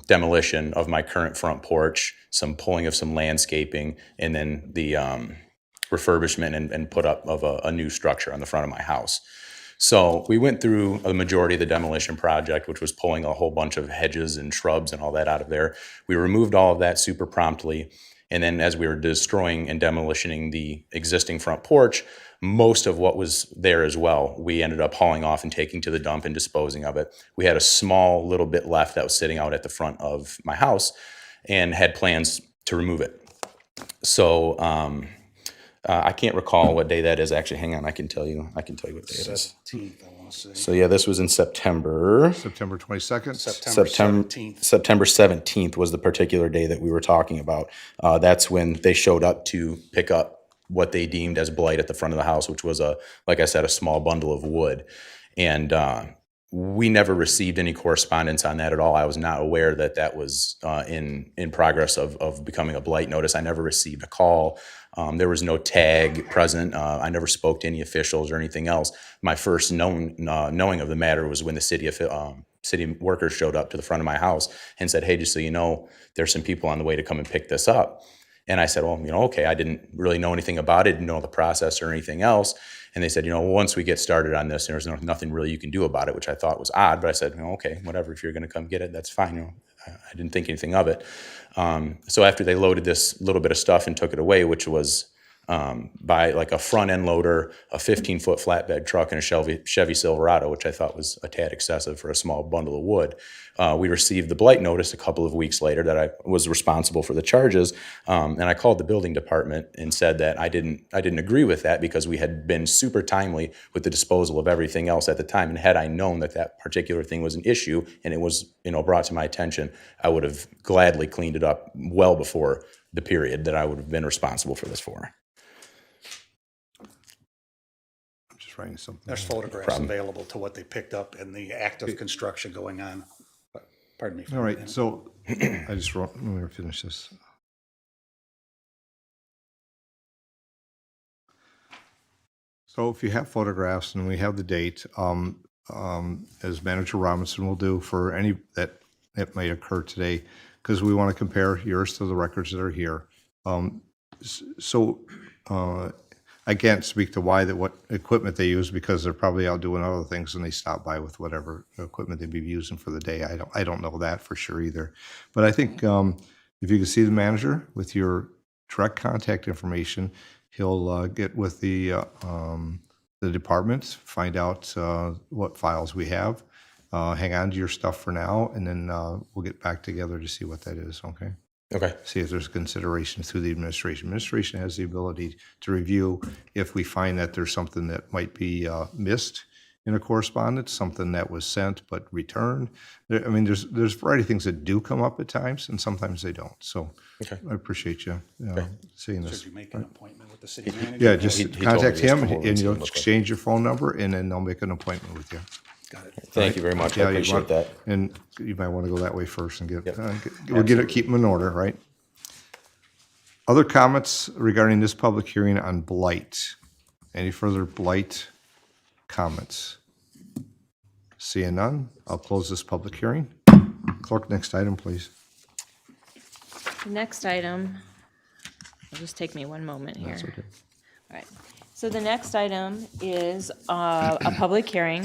Speaker 14: demolition of my current front porch, some pulling of some landscaping, and then the refurbishment and put up of a new structure on the front of my house. So we went through a majority of the demolition project, which was pulling a whole bunch of hedges and shrubs and all that out of there. We removed all of that super promptly. And then as we were destroying and demolishing the existing front porch, most of what was there as well, we ended up hauling off and taking to the dump and disposing of it. We had a small little bit left that was sitting out at the front of my house and had plans to remove it. So I can't recall what day that is. Actually, hang on, I can tell you what day it is.
Speaker 10: 17th, I want to say.
Speaker 14: So yeah, this was in September.
Speaker 1: September 22nd?
Speaker 10: September 17th.
Speaker 14: September 17th was the particular day that we were talking about. That's when they showed up to pick up what they deemed as blight at the front of the house, which was like I said, a small bundle of wood. And we never received any correspondence on that at all. I was not aware that that was in progress of becoming a blight notice. I never received a call. There was no tag present. I never spoke to any officials or anything else. My first knowing of the matter was when the city workers showed up to the front of my house and said, "Hey, just so you know, there's some people on the way to come and pick this up." And I said, "Well, okay, I didn't really know anything about it, didn't know the process or anything else." And they said, once we get started on this, there's nothing really you can do about it, which I thought was odd. But I said, okay, whatever, if you're going to come get it, that's fine. I didn't think anything of it. So after they loaded this little bit of stuff and took it away, which was by like a front end loader, a 15-foot flatbed truck, and a Chevy Silverado, which I thought was a tad excessive for a small bundle of wood. We received the blight notice a couple of weeks later that I was responsible for the charges, and I called the building department and said that I didn't agree with that because we had been super timely with the disposal of everything else at the time, and had I known that that particular thing was an issue and it was brought to my attention, I would have gladly cleaned it up well before the period that I would have been responsible for this for.
Speaker 1: Writing something.
Speaker 10: There's photographs available to what they picked up and the active construction going on. Pardon me.
Speaker 1: All right, so I just wrote, let me finish this. So if you have photographs and we have the date, as Manager Robinson will do for any that may occur today, because we want to compare yours to the records that are here. I can't speak to what equipment they use because they're probably out doing other things and they stop by with whatever equipment they'd be using for the day. I don't know that for sure either. But I think if you can see the manager with your direct contact information, he'll get with the department, find out what files we have, hang on to your stuff for now, and then we'll get back together to see what that is, okay?
Speaker 14: Okay.
Speaker 1: See if there's consideration through the administration. Administration has the ability to review if we find that there's something that might be missed in a correspondence, something that was sent but returned. There's a variety of things that do come up at times, and sometimes they don't. So
Speaker 14: okay.
Speaker 1: I appreciate you seeing this.
Speaker 10: Should you make an appointment with the city manager?
Speaker 1: Yeah, just
Speaker 14: He told
Speaker 1: contact
Speaker 14: me
Speaker 1: him
Speaker 14: just
Speaker 1: and you'll exchange your phone number, and then they'll make an appointment with you.
Speaker 10: Got it.
Speaker 14: Thank you very much. I appreciate that.
Speaker 1: And you might want to go that way first and keep them in order, right? Other comments regarding this public hearing on blight? Any further blight comments? Seeing none, I'll close this public hearing. Clerk, next item, please.
Speaker 2: The next item, it'll just take me one moment here.
Speaker 1: That's okay.
Speaker 2: All right. So the next item is a public hearing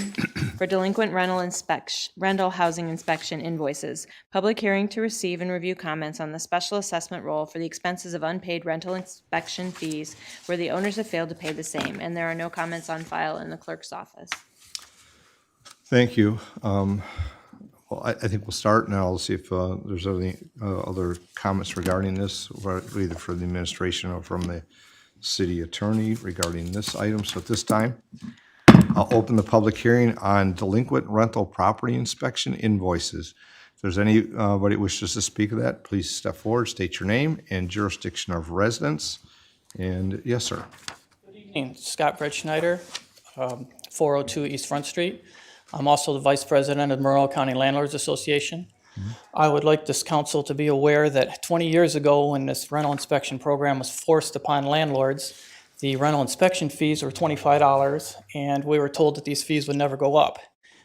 Speaker 2: for delinquent rental housing inspection invoices. Public hearing to receive and review comments on the special assessment roll for the expenses of unpaid rental inspection fees where the owners have failed to pay the same, and there are no comments on file in the clerk's office.
Speaker 1: Thank you. Well, I think we'll start, and I'll see if there's any other comments regarding this, either from the administration or from the city attorney regarding this item. So at this time, I'll open the public hearing on delinquent rental property inspection invoices. If there's anybody who wishes to speak of that, please step forward, state your name and jurisdiction of residence. And yes, sir.
Speaker 15: Good evening, Scott Brett Schneider, 402 East Front Street. I'm also the Vice President of Monroe County Landlords Association. I would like this council to be aware that 20 years ago, when this rental inspection program was forced upon landlords, the rental inspection fees were $25, and we were told that these fees would never go up.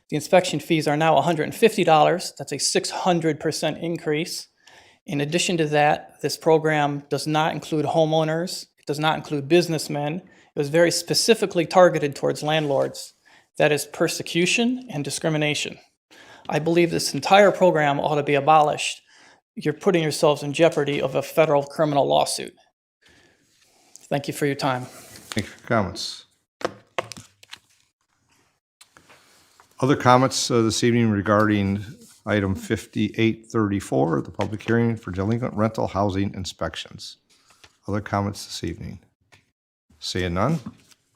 Speaker 15: The inspection fees are now $150. That's a 600% increase. In addition to that, this program does not include homeowners. It does not include businessmen. It was very specifically targeted towards landlords. That is persecution and discrimination. I believe this entire program ought to be abolished. You're putting yourselves in jeopardy of a federal criminal lawsuit. Thank you for your time.
Speaker 1: Thank you for your comments. Other comments this evening regarding item 5834, the public hearing for delinquent rental housing inspections. Other comments this evening? Seeing none,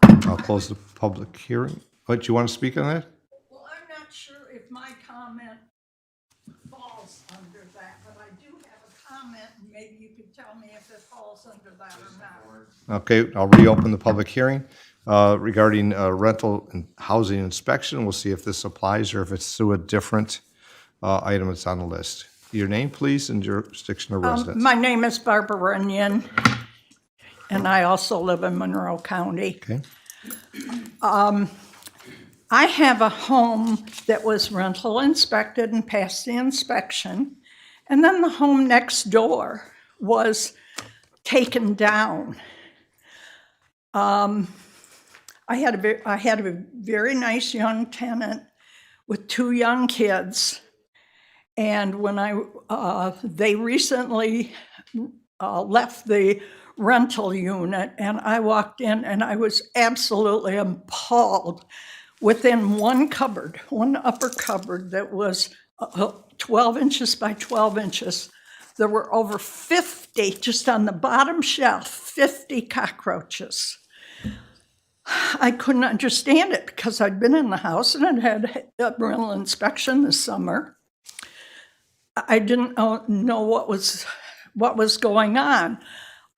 Speaker 1: I'll close the public hearing. What, you want to speak on that?
Speaker 16: Well, I'm not sure if my comment falls under that, but I do have a comment, and maybe you could tell me if it falls under that or not.
Speaker 1: Okay, I'll reopen the public hearing regarding rental and housing inspection. We'll see if this applies or if it's through a different item that's on the list. Your name, please, and jurisdiction of residence.
Speaker 16: My name is Barbara Runyon, and I also live in Monroe County.
Speaker 1: Okay.
Speaker 16: I have a home that was rental inspected and passed the inspection, and then the home next door was taken down. I had a very nice young tenant with 2 young kids, and when they recently left the rental unit, and I walked in, and I was absolutely appalled. Within one cupboard, one upper cupboard that was 12 inches by 12 inches, there were over 50, just on the bottom shelf, 50 cockroaches. I couldn't understand it because I'd been in the house and it had a rental inspection this summer. I didn't know what was going on.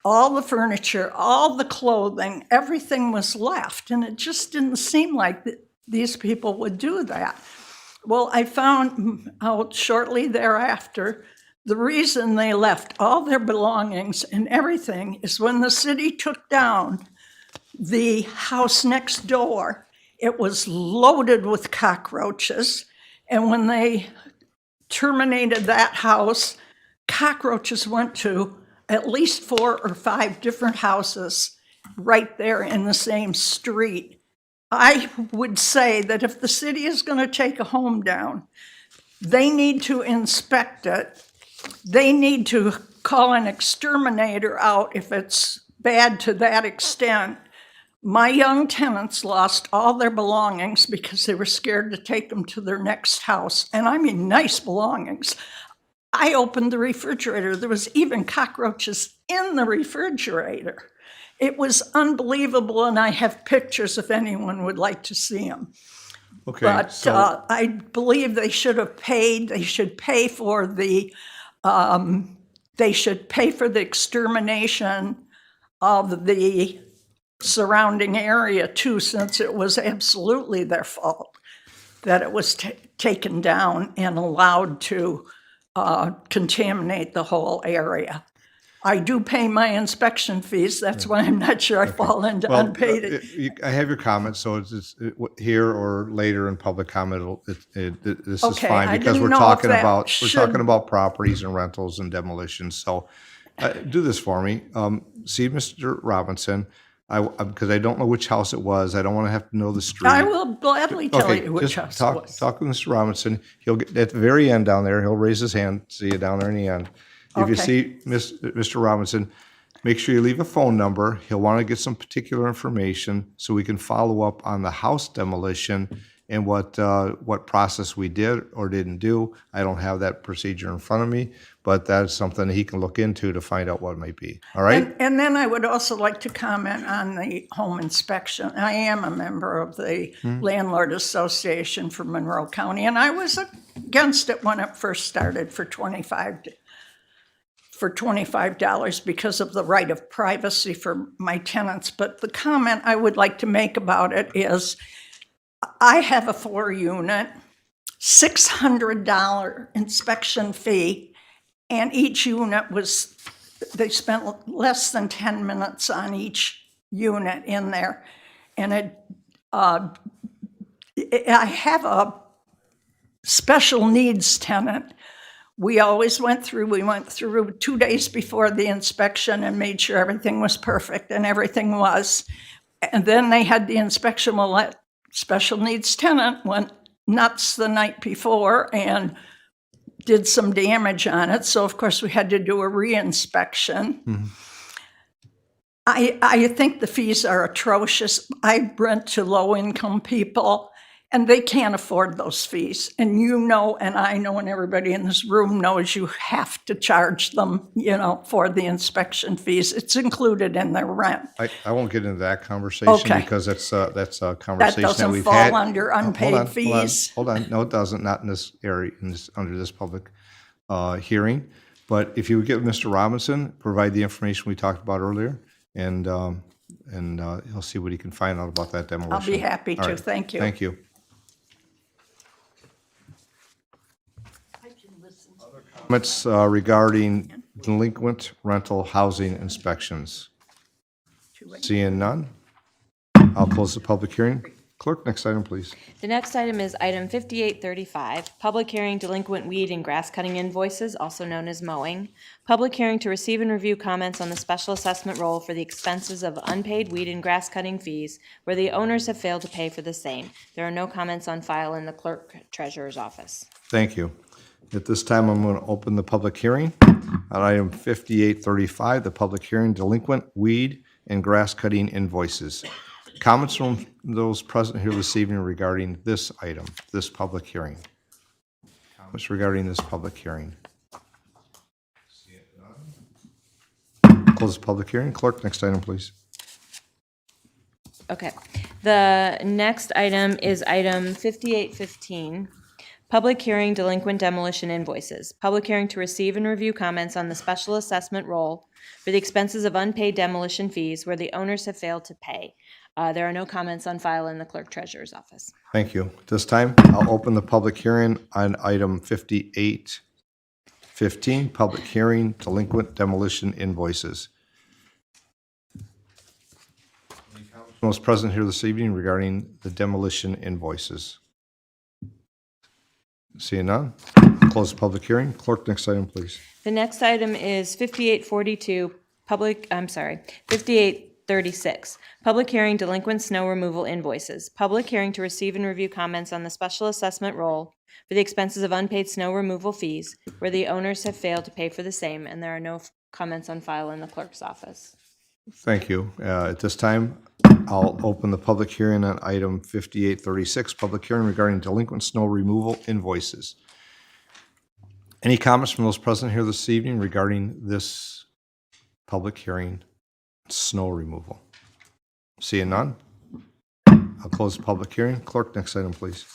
Speaker 16: All the furniture, all the clothing, everything was left, and it just didn't seem like these people would do that. Well, I found out shortly thereafter, the reason they left all their belongings and everything is when the city took down the house next door, it was loaded with cockroaches, and when they terminated that house, cockroaches went to at least 4 or 5 different houses right there in the same street. I would say that if the city is going to take a home down, they need to inspect it. They need to call an exterminator out if it's bad to that extent. My young tenants lost all their belongings because they were scared to take them to their next house. And I mean nice belongings. I opened the refrigerator. There was even cockroaches in the refrigerator. It was unbelievable, and I have pictures if anyone would like to see them.
Speaker 1: Okay,
Speaker 16: But
Speaker 1: so
Speaker 16: I believe they should have paid. They should pay for the. They should pay for the extermination of the surrounding area too, since it was absolutely their fault that it was taken down and allowed to contaminate the whole area. I do pay my inspection fees. That's why I'm not sure I fall into unpaid.
Speaker 1: I have your comments, so it's here or later in public comment. This is
Speaker 16: Okay,
Speaker 1: fine
Speaker 16: I
Speaker 1: because
Speaker 16: didn't
Speaker 1: we're
Speaker 16: know if
Speaker 1: talking
Speaker 16: that
Speaker 1: about
Speaker 16: should-
Speaker 1: properties and rentals and demolitions. So do this for me. See, Mr. Robinson, because I don't know which house it was. I don't want to have to know the street.
Speaker 16: I will gladly tell
Speaker 1: Okay,
Speaker 16: you which
Speaker 1: just
Speaker 16: house
Speaker 1: talk,
Speaker 16: it was.
Speaker 1: talk with Mr. Robinson. He'll get at the very end down there. He'll raise his hand. See you down there in the end. If you
Speaker 16: Okay.
Speaker 1: see Mr. Robinson, make sure you leave a phone number. He'll want to get some particular information so we can follow up on the house demolition and what process we did or didn't do. I don't have that procedure in front of me, but that's something he can look into to find out what it might be. All right?
Speaker 16: And then I would also like to comment on the home inspection. I am a member of the Landlord Association for Monroe County, and I was against it when it first started for $25 because of the right of privacy for my tenants. But the comment I would like to make about it is I have a 4-unit, $600 inspection fee, and each unit they spent less than 10 minutes on each unit in there. And I have a special needs tenant we always went through, 2 days before the inspection and made sure everything was perfect, and everything was. And then they had the inspection. Well, that special needs tenant went nuts the night before and did some damage on it. So of course we had to do a re-inspection. I think the fees are atrocious. I rent to low-income people, and they can't afford those fees. And you know, and I know, and everybody in this room knows, you have to charge them, for the inspection fees. It's included in their rent.
Speaker 1: I won't get into that conversation
Speaker 16: Okay.
Speaker 1: because that's a
Speaker 16: That
Speaker 1: conversation that
Speaker 16: doesn't
Speaker 1: we've
Speaker 16: fall
Speaker 1: had.
Speaker 16: under unpaid fees.
Speaker 1: Hold on. No, it doesn't. Not in this area, under this public hearing. But if you would give Mr. Robinson, provide the information we talked about earlier, and he'll see what he can find out about that demolition.
Speaker 16: I'll be happy
Speaker 1: All
Speaker 16: to.
Speaker 1: right.
Speaker 16: Thank you.
Speaker 1: Thank you. Comments regarding delinquent rental housing inspections? Seeing none, I'll close the public hearing. Clerk, next item, please.
Speaker 2: The next item is item 5835, public hearing delinquent weed and grass cutting invoices, also known as mowing. Public hearing to receive and review comments on the special assessment roll for the expenses of unpaid weed and grass cutting fees where the owners have failed to pay for the same. There are no comments on file in the clerk treasurer's office.
Speaker 1: Thank you. At this time, I'm going to open the public hearing on item 5835, the public hearing delinquent weed and grass cutting invoices. Comments from those present here this evening regarding this item, this public hearing? Comments regarding this public hearing? Close the public hearing. Clerk, next item, please.
Speaker 2: Okay. The next item is item 5815, public hearing delinquent demolition invoices. Public hearing to receive and review comments on the special assessment roll for the expenses of unpaid demolition fees where the owners have failed to pay. There are no comments on file in the clerk treasurer's office.
Speaker 1: Thank you. At this time, I'll open the public hearing on item 5815, public hearing delinquent demolition invoices. Most present here this evening regarding the demolition invoices? Seeing none, close the public hearing. Clerk, next item, please.
Speaker 2: The next item is 5842, 5836, public hearing delinquent snow removal invoices. Public hearing to receive and review comments on the special assessment roll for the expenses of unpaid snow removal fees where the owners have failed to pay for the same, and there are no comments on file in the clerk's office.
Speaker 1: Thank you. At this time, I'll open the public hearing on item 5836, public hearing regarding delinquent snow removal invoices. Any comments from those present here this evening regarding this public hearing, snow removal? Seeing none, I'll close the public hearing. Clerk, next item, please.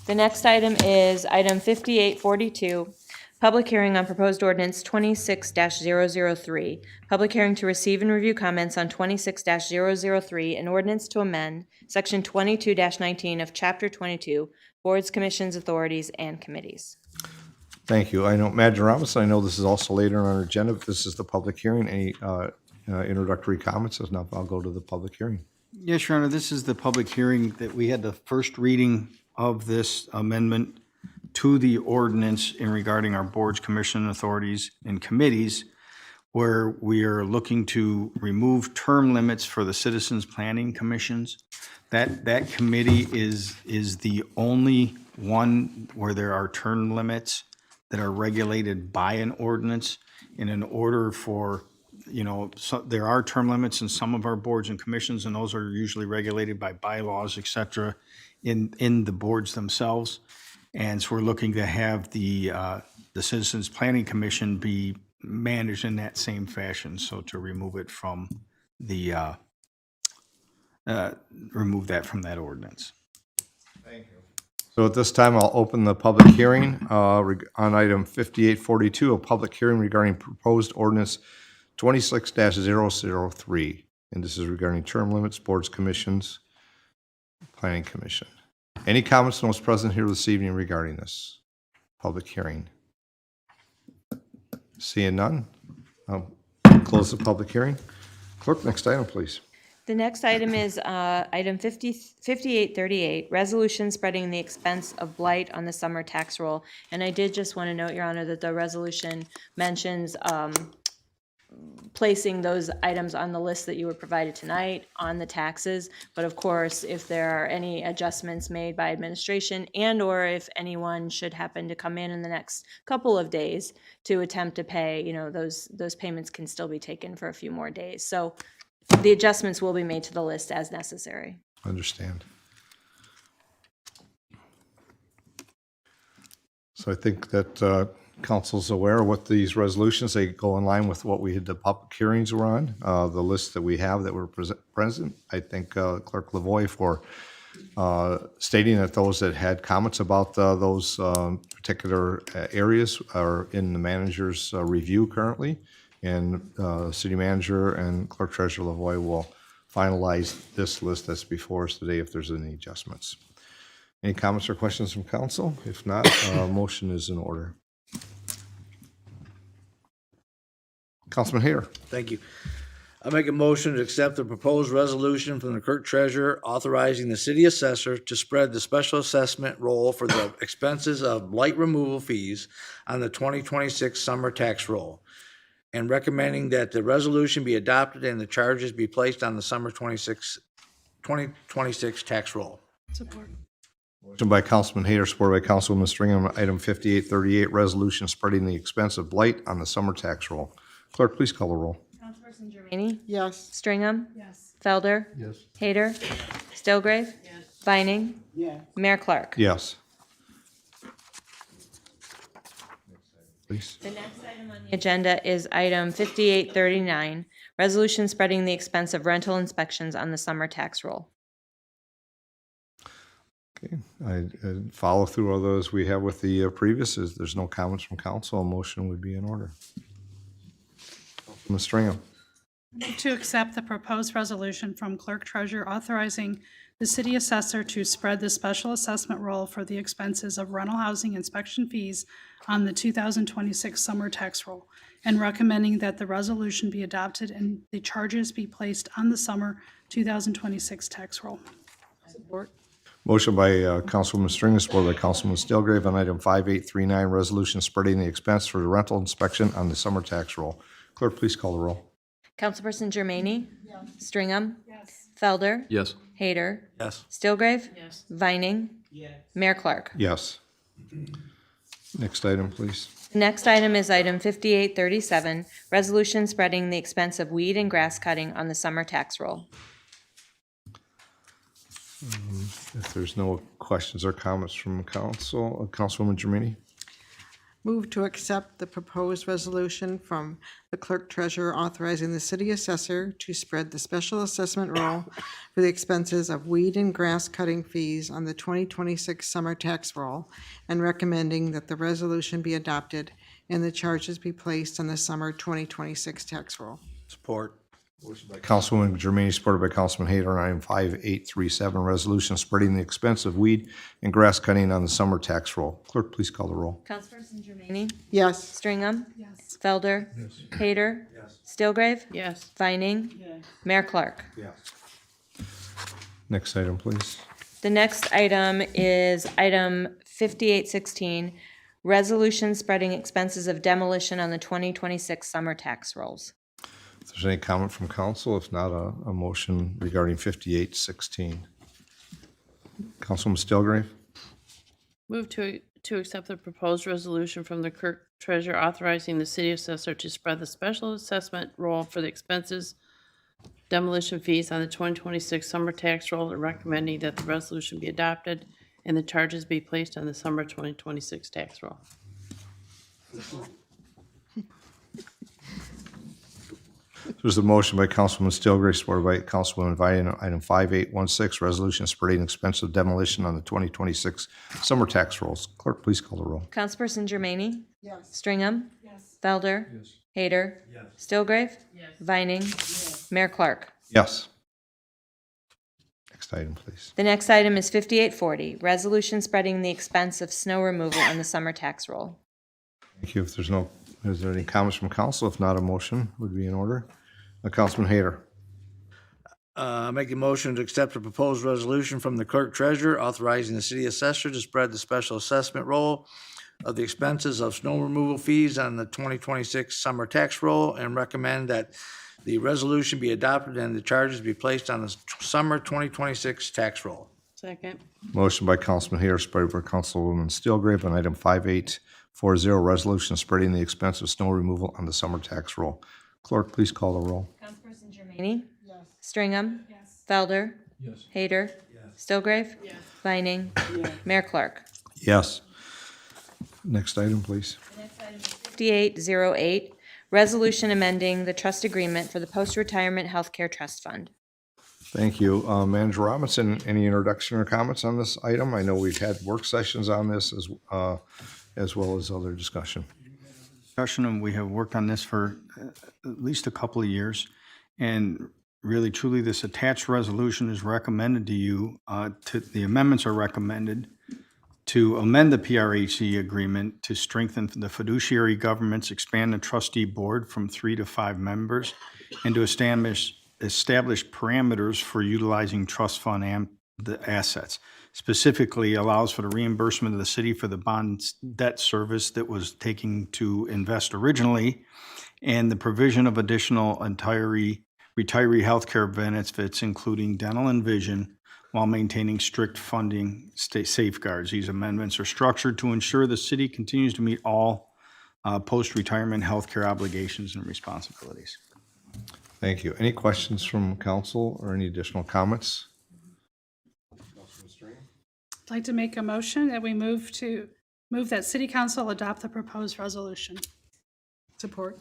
Speaker 2: The next item is item 5842, public hearing on proposed ordinance 26-003. Public hearing to receive and review comments on 26-003, an ordinance to amend section 22-19 of chapter 22, boards, commissions, authorities, and committees.
Speaker 1: Thank you. I know, Manager Robinson, I know this is also later on our agenda, but this is the public hearing. Any introductory comments? If not, I'll go to the public hearing.
Speaker 4: Yes, Your Honor, this is the public hearing that we had the first reading of this amendment to the ordinance in regarding our boards, commission, authorities, and committees, where we are looking to remove term limits for the citizens planning commissions. That committee is the only one where there are term limits that are regulated by an ordinance. And in order for, there are term limits in some of our boards and commissions, and those are usually regulated by bylaws, et cetera, in the boards themselves. And so we're looking to have the Citizens Planning Commission be managed in that same fashion. So to remove it from remove that from that ordinance.
Speaker 1: Thank you. So at this time, I'll open the public hearing on item 5842, a public hearing regarding proposed ordinance 26-003. And this is regarding term limits, boards, commissions, planning commission. Any comments from those present here this evening regarding this public hearing? Seeing none, I'll close the public hearing. Clerk, next item, please.
Speaker 2: The next item is item 5838, resolution spreading the expense of blight on the summer tax roll. And I did just want to note, Your Honor, that the resolution mentions placing those items on the list that you were provided tonight on the taxes. But of course, if there are any adjustments made by administration and/or if anyone should happen to come in the next couple of days to attempt to pay, you know, those payments can still be taken for a few more days. So the adjustments will be made to the list as necessary.
Speaker 1: Understand. So I think that council's aware of what these resolutions, they go in line with what we had, the public hearings were on, the list that we have that were present. I thank Clerk Lavoie for stating that those that had comments about those particular areas are in the manager's review currently. And city manager and clerk treasurer Lavoie will finalize this list that's before us today if there's any adjustments. Any comments or questions from council? If not, motion is in order. Councilman Hayter.
Speaker 17: Thank you. I make a motion to accept the proposed resolution from the clerk treasurer authorizing the city assessor to spread the special assessment roll for the expenses of blight removal fees on the 2026 summer tax roll, and recommending that the resolution be adopted and the charges be placed on the summer 2026 tax roll.
Speaker 5: Support.
Speaker 1: Motion by Councilman Hayter, supported by Councilwoman Stringham, item 5838, resolution spreading the expense of blight on the summer tax roll. Clerk, please call the roll.
Speaker 2: Councilperson Germaini?
Speaker 3: Yes.
Speaker 2: Stringham?
Speaker 5: Yes.
Speaker 2: Felder?
Speaker 7: Yes.
Speaker 2: Hayter? Stillgrave?
Speaker 6: Yes.
Speaker 2: Vining?
Speaker 9: Yes.
Speaker 2: Mayor Clark?
Speaker 1: Yes. Please.
Speaker 2: The next item on the agenda is item 5839, resolution spreading the expense of rental inspections on the summer tax roll.
Speaker 1: Okay, I follow through all those we have with the previous. There's no comments from council, a motion would be in order. Ms. Stringham.
Speaker 5: To accept the proposed resolution from clerk treasurer authorizing the city assessor to spread the special assessment roll for the expenses of rental housing inspection fees on the 2026 summer tax roll, and recommending that the resolution be adopted and the charges be placed on the summer 2026 tax roll.
Speaker 3: Support.
Speaker 1: Motion by Councilwoman Stringham, supported by Councilman Stillgrave on item 5839, resolution spreading the expense for the rental inspection on the summer tax roll. Clerk, please call the roll.
Speaker 2: Councilperson Germaini?
Speaker 3: Yes.
Speaker 2: Stringham?
Speaker 5: Yes.
Speaker 2: Felder?
Speaker 7: Yes.
Speaker 2: Hayter?
Speaker 17: Yes.
Speaker 2: Stillgrave?
Speaker 6: Yes.
Speaker 2: Vining?
Speaker 9: Yes.
Speaker 2: Mayor Clark?
Speaker 1: Yes. Next item, please.
Speaker 2: The next item is item 5837, resolution spreading the expense of weed and grass cutting on the summer tax roll.
Speaker 1: If there's no questions or comments from council, Councilwoman Germaini.
Speaker 3: Move to accept the proposed resolution from the clerk treasurer authorizing the city assessor to spread the special assessment roll for the expenses of weed and grass cutting fees on the 2026 summer tax roll, and recommending that the resolution be adopted and the charges be placed on the summer 2026 tax roll.
Speaker 17: Support.
Speaker 1: Councilwoman Germaini, supported by Councilman Hayter on item 5837, resolution spreading the expense of weed and grass cutting on the summer tax roll. Clerk, please call the roll.
Speaker 2: Councilperson Germaini?
Speaker 3: Yes.
Speaker 2: Stringham?
Speaker 5: Yes.
Speaker 2: Felder? Hayter? Stillgrave?
Speaker 6: Yes.
Speaker 2: Vining?
Speaker 9: Yes.
Speaker 2: Mayor Clark?
Speaker 1: Next item, please.
Speaker 2: The next item is item 5816, resolution spreading expenses of demolition on the 2026 summer tax rolls.
Speaker 1: If there's any comment from council, if not, a motion regarding 5816. Councilwoman Stillgrave.
Speaker 6: Move to accept the proposed resolution from the clerk treasurer authorizing the city assessor to spread the special assessment roll for the expenses demolition fees on the 2026 summer tax roll, and recommending that the resolution be adopted and the charges be placed on the summer 2026 tax roll.
Speaker 1: There's a motion by Councilwoman Stillgrave, supported by Councilwoman Vining, item 5816, resolution spreading expensive demolition on the 2026 summer tax rolls. Clerk, please call the roll.
Speaker 2: Councilperson Germaini?
Speaker 3: Yes.
Speaker 2: Stringham?
Speaker 5: Yes.
Speaker 2: Felder? Hayter? Stillgrave?
Speaker 6: Yes.
Speaker 2: Vining? Mayor Clark?
Speaker 1: Yes. Next item, please.
Speaker 2: The next item is 5840, resolution spreading the expense of snow removal on the summer tax roll.
Speaker 1: Thank you. If there's no, is there any comments from council? If not, a motion would be in order. Councilman Hayter.
Speaker 17: Make a motion to accept the proposed resolution from the clerk treasurer authorizing the city assessor to spread the special assessment roll of the expenses of snow removal fees on the 2026 summer tax roll and recommend that the resolution be adopted and the charges be placed on the summer 2026 tax roll.
Speaker 6: Second.
Speaker 1: Motion by Councilman Hayter, supported by Councilwoman Steelgrave on item 5840, resolution spreading the expense of snow removal on the summer tax roll. Clerk, please call the roll.
Speaker 2: Councilperson Germaini? Yes. Stringham? Yes. Felder? Yes. Hayter? Yes. Stillgrave? Yes. Vining? Yes. Mayor Clark?
Speaker 1: Yes. Next item, please.
Speaker 2: The next item is 5808, resolution amending the trust agreement for the post-retirement healthcare trust fund.
Speaker 1: Thank you. Manager Robinson, any introduction or comments on this item? I know we've had work sessions on this as well as other discussion.
Speaker 4: And we have worked on this for at least a couple of years. And really, truly, this attached resolution is recommended to you. The amendments are recommended to amend the PRHC agreement to strengthen the fiduciary governments, expand the trustee board from 3 to 5 members, and to establish parameters for utilizing trust fund and the assets. Specifically allows for the reimbursement of the city for the bond debt service that was taking to invest originally, and the provision of additional retiree healthcare benefits, including dental and vision, while maintaining strict funding safeguards. These amendments are structured to ensure the city continues to meet all post-retirement healthcare obligations and responsibilities.
Speaker 1: Thank you. Any questions from council or any additional comments?
Speaker 5: I'd like to make a motion that we move that city council adopt the proposed resolution.
Speaker 3: Support.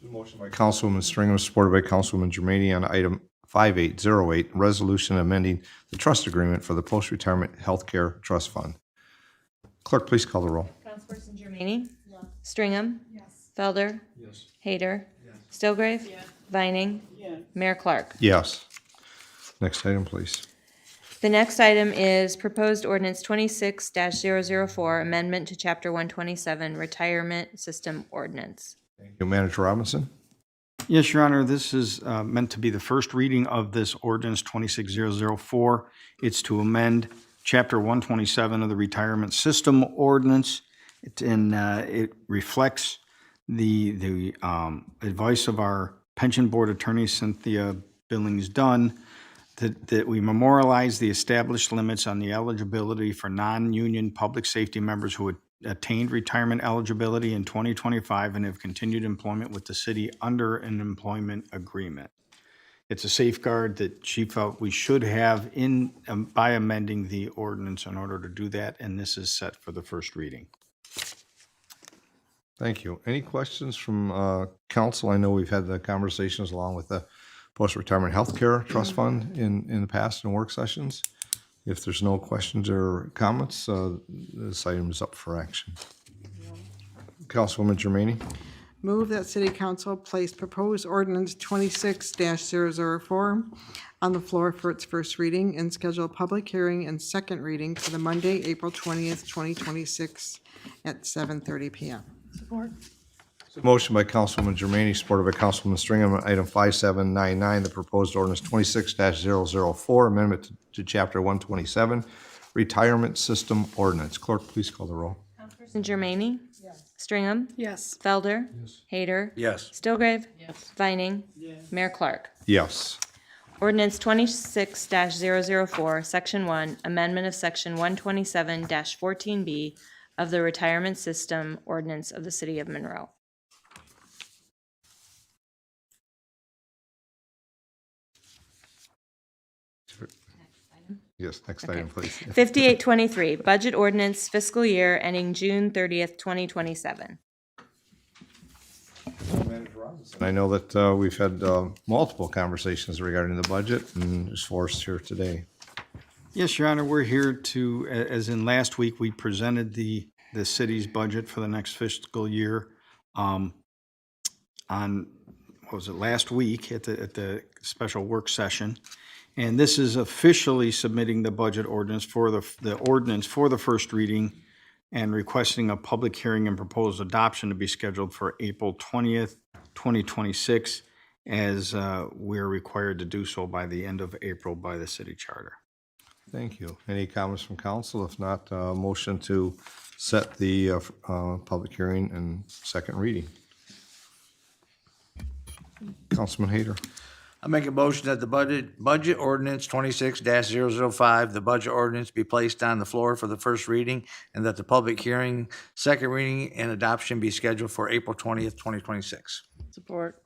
Speaker 1: Motion by Councilwoman Stringham, supported by Councilwoman Germaini on item 5808, resolution amending the trust agreement for the post-retirement healthcare trust fund. Clerk, please call the roll.
Speaker 2: Councilperson Germaini? Yes. Stringham? Yes. Felder? Yes. Hayter? Yes. Stillgrave? Yes. Vining? Yes. Mayor Clark?
Speaker 1: Yes. Next item, please.
Speaker 2: The next item is proposed ordinance 26-004, amendment to chapter 127, retirement system ordinance.
Speaker 1: Thank you. Manager Robinson?
Speaker 4: Yes, Your Honor, this is meant to be the first reading of this ordinance 26004. It's to amend Chapter 127 of the Retirement System Ordinance. It reflects the advice of our pension board attorney, Cynthia Billings-Dunn, that we memorialize the established limits on the eligibility for non-union public safety members who attained retirement eligibility in 2025 and have continued employment with the city under an employment agreement. It's a safeguard that she felt we should have by amending the ordinance in order to do that, and this is set for the first reading.
Speaker 1: Thank you. Any questions from council? I know we've had the conversations along with the Post-Retirement Healthcare Trust Fund in the past in work sessions. If there's no questions or comments, this item is up for action. Councilwoman Germaini?
Speaker 3: Move that city council place proposed ordinance 26-004 on the floor for its first reading and schedule a public hearing and second reading for the Monday, April 20th, 2026 at 7:30 p.m.
Speaker 5: Support.
Speaker 1: Motion by Councilwoman Germaini, supported by Councilwoman Stringham on item 5799, the proposed ordinance 26-004, amendment to chapter 127, retirement system ordinance. Clerk, please call the roll.
Speaker 2: Councilperson Germaini? Yes. Stringham?
Speaker 5: Yes.
Speaker 2: Felder? Yes. Hayter?
Speaker 17: Yes.
Speaker 2: Stillgrave?
Speaker 6: Yes.
Speaker 2: Vining? Yes. Mayor Clark?
Speaker 1: Yes.
Speaker 2: Ordinance 26-004, Section 1, amendment of Section 127-14B of the Retirement System Ordinance of the City of Monroe.
Speaker 1: Yes, next item, please.
Speaker 2: 5823, Budget Ordinance Fiscal Year ending June 30th, 2027.
Speaker 1: I know that we've had multiple conversations regarding the budget and is forced here today.
Speaker 4: Yes, Your Honor, we're here to, as in last week, we presented the city's budget for the next fiscal year on, what was it, last week at the special work session. And this is officially submitting the budget ordinance for the ordinance for the first reading and requesting a public hearing and proposed adoption to be scheduled for April 20th, 2026 as we're required to do so by the end of April by the city charter.
Speaker 1: Thank you. Any comments from council? If not, motion to set the public hearing and second reading. Councilman Hayter.
Speaker 17: I make a motion that the budget ordinance 26-005, the budget ordinance be placed on the floor for the first reading, and that the public hearing, second reading, and adoption be scheduled for April 20th, 2026.
Speaker 6: Support.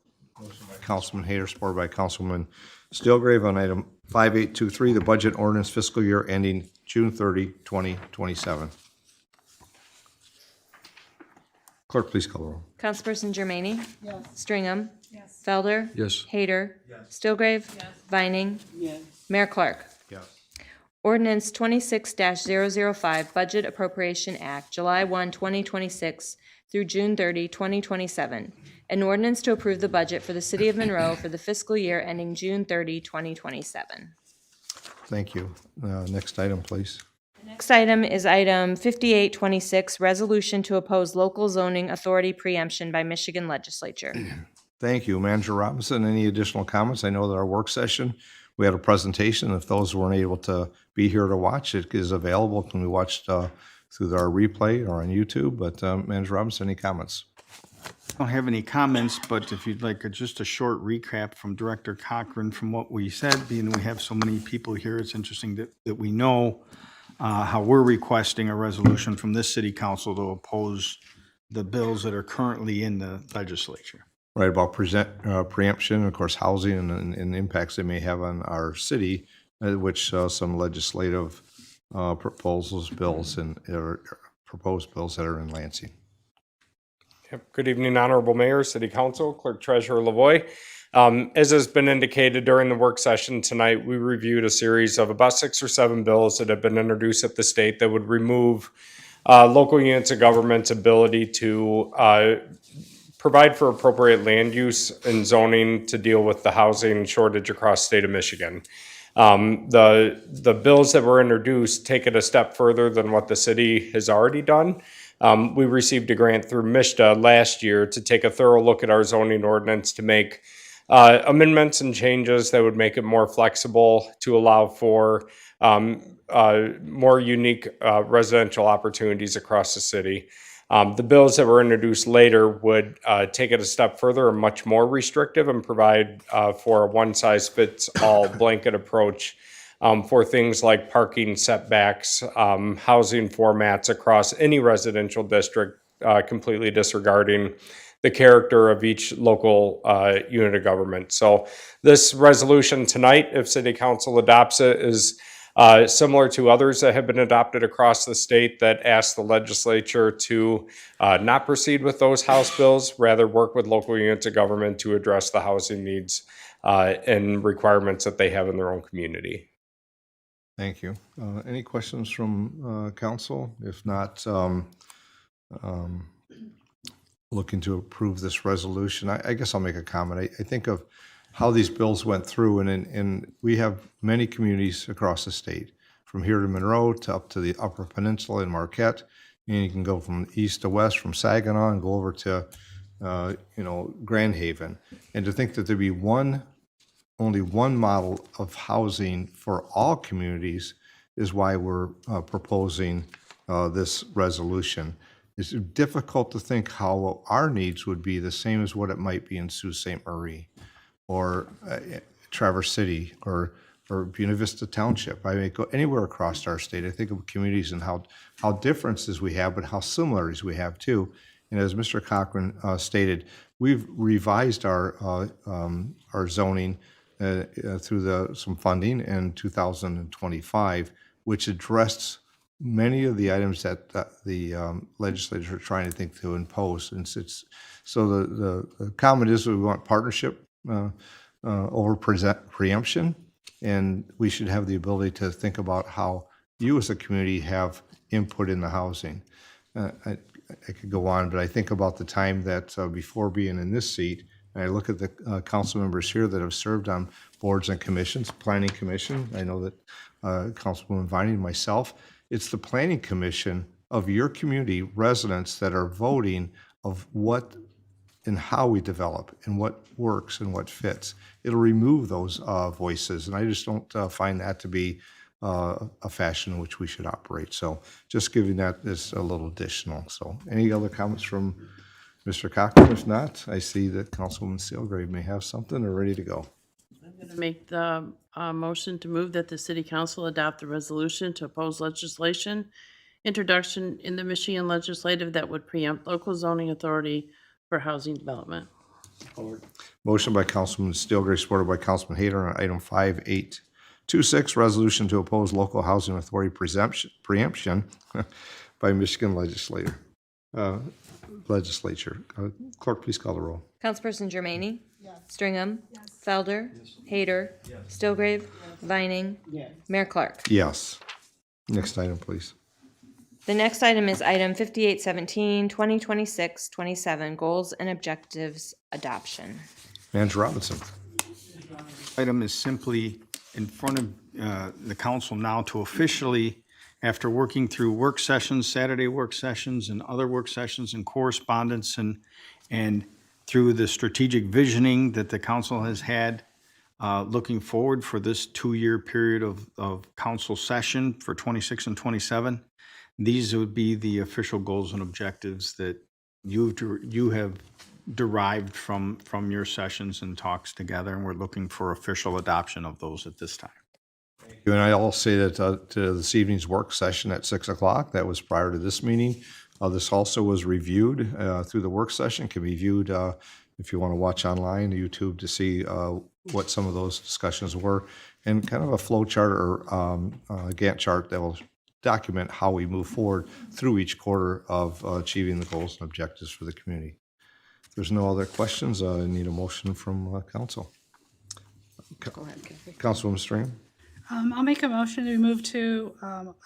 Speaker 1: Councilman Hayter, supported by Councilman Steelgrave on item 5823, the budget ordinance fiscal year ending June 30, 2027. Clerk, please call the roll.
Speaker 2: Councilperson Germaine?
Speaker 3: Yes.
Speaker 2: Stringham?
Speaker 5: Yes.
Speaker 2: Felder?
Speaker 7: Yes.
Speaker 2: Hayter? Steelgrave? Vining?
Speaker 9: Yes.
Speaker 2: Mayor Clark?
Speaker 1: Yes.
Speaker 2: Ordinance 26-005, Budget Appropriation Act, July 1, 2026 through June 30, 2027. An ordinance to approve the budget for the city of Monroe for the fiscal year ending June 30, 2027.
Speaker 1: Thank you. Next item, please.
Speaker 2: Next item is item 5826, resolution to oppose local zoning authority preemption by Michigan legislature.
Speaker 1: Thank you. Manager Robinson, any additional comments? I know that our work session, we had a presentation. If those weren't able to be here to watch, it is available. Can be watched through our replay or on YouTube. But Manager Robinson, any comments?
Speaker 4: I don't have any comments, but if you'd like just a short recap from Director Cochran from what we said, being we have so many people here, it's interesting that we know how we're requesting a resolution from this city council to oppose the bills that are currently in the legislature.
Speaker 1: Right, about preemption, of course, housing and the impacts they may have on our city, which some legislative bills and proposed bills that are in Lansing.
Speaker 8: Yep. Good evening, Honorable Mayor, City Council, Clerk Treasurer Lavoy. As has been indicated during the work session tonight, we reviewed a series of about 6 or 7 bills that have been introduced at the state that would remove local units of government's ability to provide for appropriate land use and zoning to deal with the housing shortage across the state of Michigan. The bills that were introduced take it a step further than what the city has already done. We received a grant through MISTA last year to take a thorough look at our zoning ordinance to make amendments and changes that would make it more flexible to allow for more unique residential opportunities across the city. The bills that were introduced later would take it a step further and much more restrictive and provide for a one-size-fits-all blanket approach for things like parking setbacks, housing formats across any residential district, completely disregarding the character of each local unit of government. So this resolution tonight, if City Council adopts it, is similar to others that have been adopted across the state that ask the legislature to not proceed with those House bills, rather work with local units of government to address the housing needs and requirements that they have in their own community.
Speaker 1: Thank you. Any questions from council? If not, looking to approve this resolution, I guess I'll make a comment. I think of how these bills went through, and we have many communities across the state, from here to Monroe to up to the Upper Peninsula in Marquette, and you can go from east to west, from Saginaw, and go over to Grand Haven. And to think that there'd be only one model of housing for all communities is why we're proposing this resolution. It's difficult to think how our needs would be the same as what it might be in Sault Ste. Marie or Traverse City or Buena Vista Township. I may go anywhere across our state. I think of communities and how differences we have, but how similarities we have too. And as Mr. Cochran stated, we've revised our zoning through some funding in 2025, which addressed many of the items that the legislature are trying to think to impose. And so the comment is we want partnership over preemption, and we should have the ability to think about how you as a community have input in the housing. I could go on, but I think about the time that before being in this seat, and I look at the council members here that have served on boards and commissions, planning commission. I know that Councilwoman Vining and myself, it's the planning commission of your community residents that are voting of what in how we develop and what works and what fits. It'll remove those voices, and I just don't find that to be a fashion in which we should operate. So just giving that as a little additional. So any other comments from Mr. Cochran? If not, I see that Councilwoman Steelgrave may have something or ready to go.
Speaker 6: I'm going to make the motion to move that the city council adopt the resolution to oppose legislation introduction in the Michigan legislative that would preempt local zoning authority for housing development.
Speaker 1: Motion by Councilman Steelgrave, supported by Councilman Hayter on item 5826, resolution to oppose local housing authority preemption by Michigan legislature. Clerk, please call the roll.
Speaker 2: Councilperson Germaine? Stringham? Felder? Hayter? Stillgrave? Vining? Mayor Clark?
Speaker 1: Yes. Next item, please.
Speaker 2: The next item is item 5817, 2026-27, Goals and Objectives Adoption.
Speaker 1: Manager Robinson.
Speaker 4: Item is simply in front of the council now to officially, after working through work sessions, Saturday work sessions, and other work sessions and correspondence, and through the strategic visioning that the council has had, looking forward for this 2-year period of council session for 26 and 27. These would be the official goals and objectives that you have derived from your sessions and talks together, and we're looking for official adoption of those at this time.
Speaker 1: And I'll say that to this evening's work session at 6 o'clock, that was prior to this meeting. This also was reviewed through the work session, can be viewed if you want to watch online, YouTube, to see what some of those discussions were, and kind of a flow chart or a Gantt chart that will document how we move forward through each quarter of achieving the goals and objectives for the community. If there's no other questions, I need a motion from council.
Speaker 2: Go ahead, Kathy.
Speaker 1: Councilwoman Stringham.
Speaker 5: I'll make a motion to move to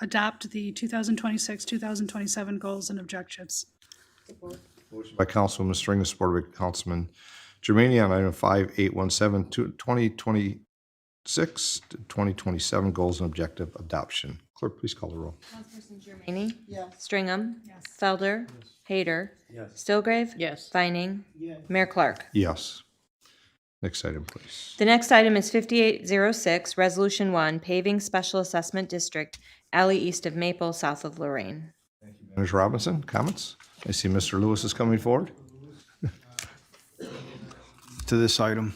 Speaker 5: adopt the 2026-2027 goals and objectives.
Speaker 1: Motion by Councilwoman Stringham, supported by Councilman Germaine on item 5817, 2026 to 2027 goals and objective adoption. Clerk, please call the roll.
Speaker 2: Councilperson Germaine? Stringham? Felder? Hayter? Stillgrave?
Speaker 6: Yes.
Speaker 2: Vining? Mayor Clark?
Speaker 1: Yes. Next item, please.
Speaker 2: The next item is 5806, Resolution 1, Paving Special Assessment District, alley east of Maple, south of Lorraine.
Speaker 1: Manager Robinson, comments? I see Mr. Lewis is coming forward.
Speaker 4: To this item.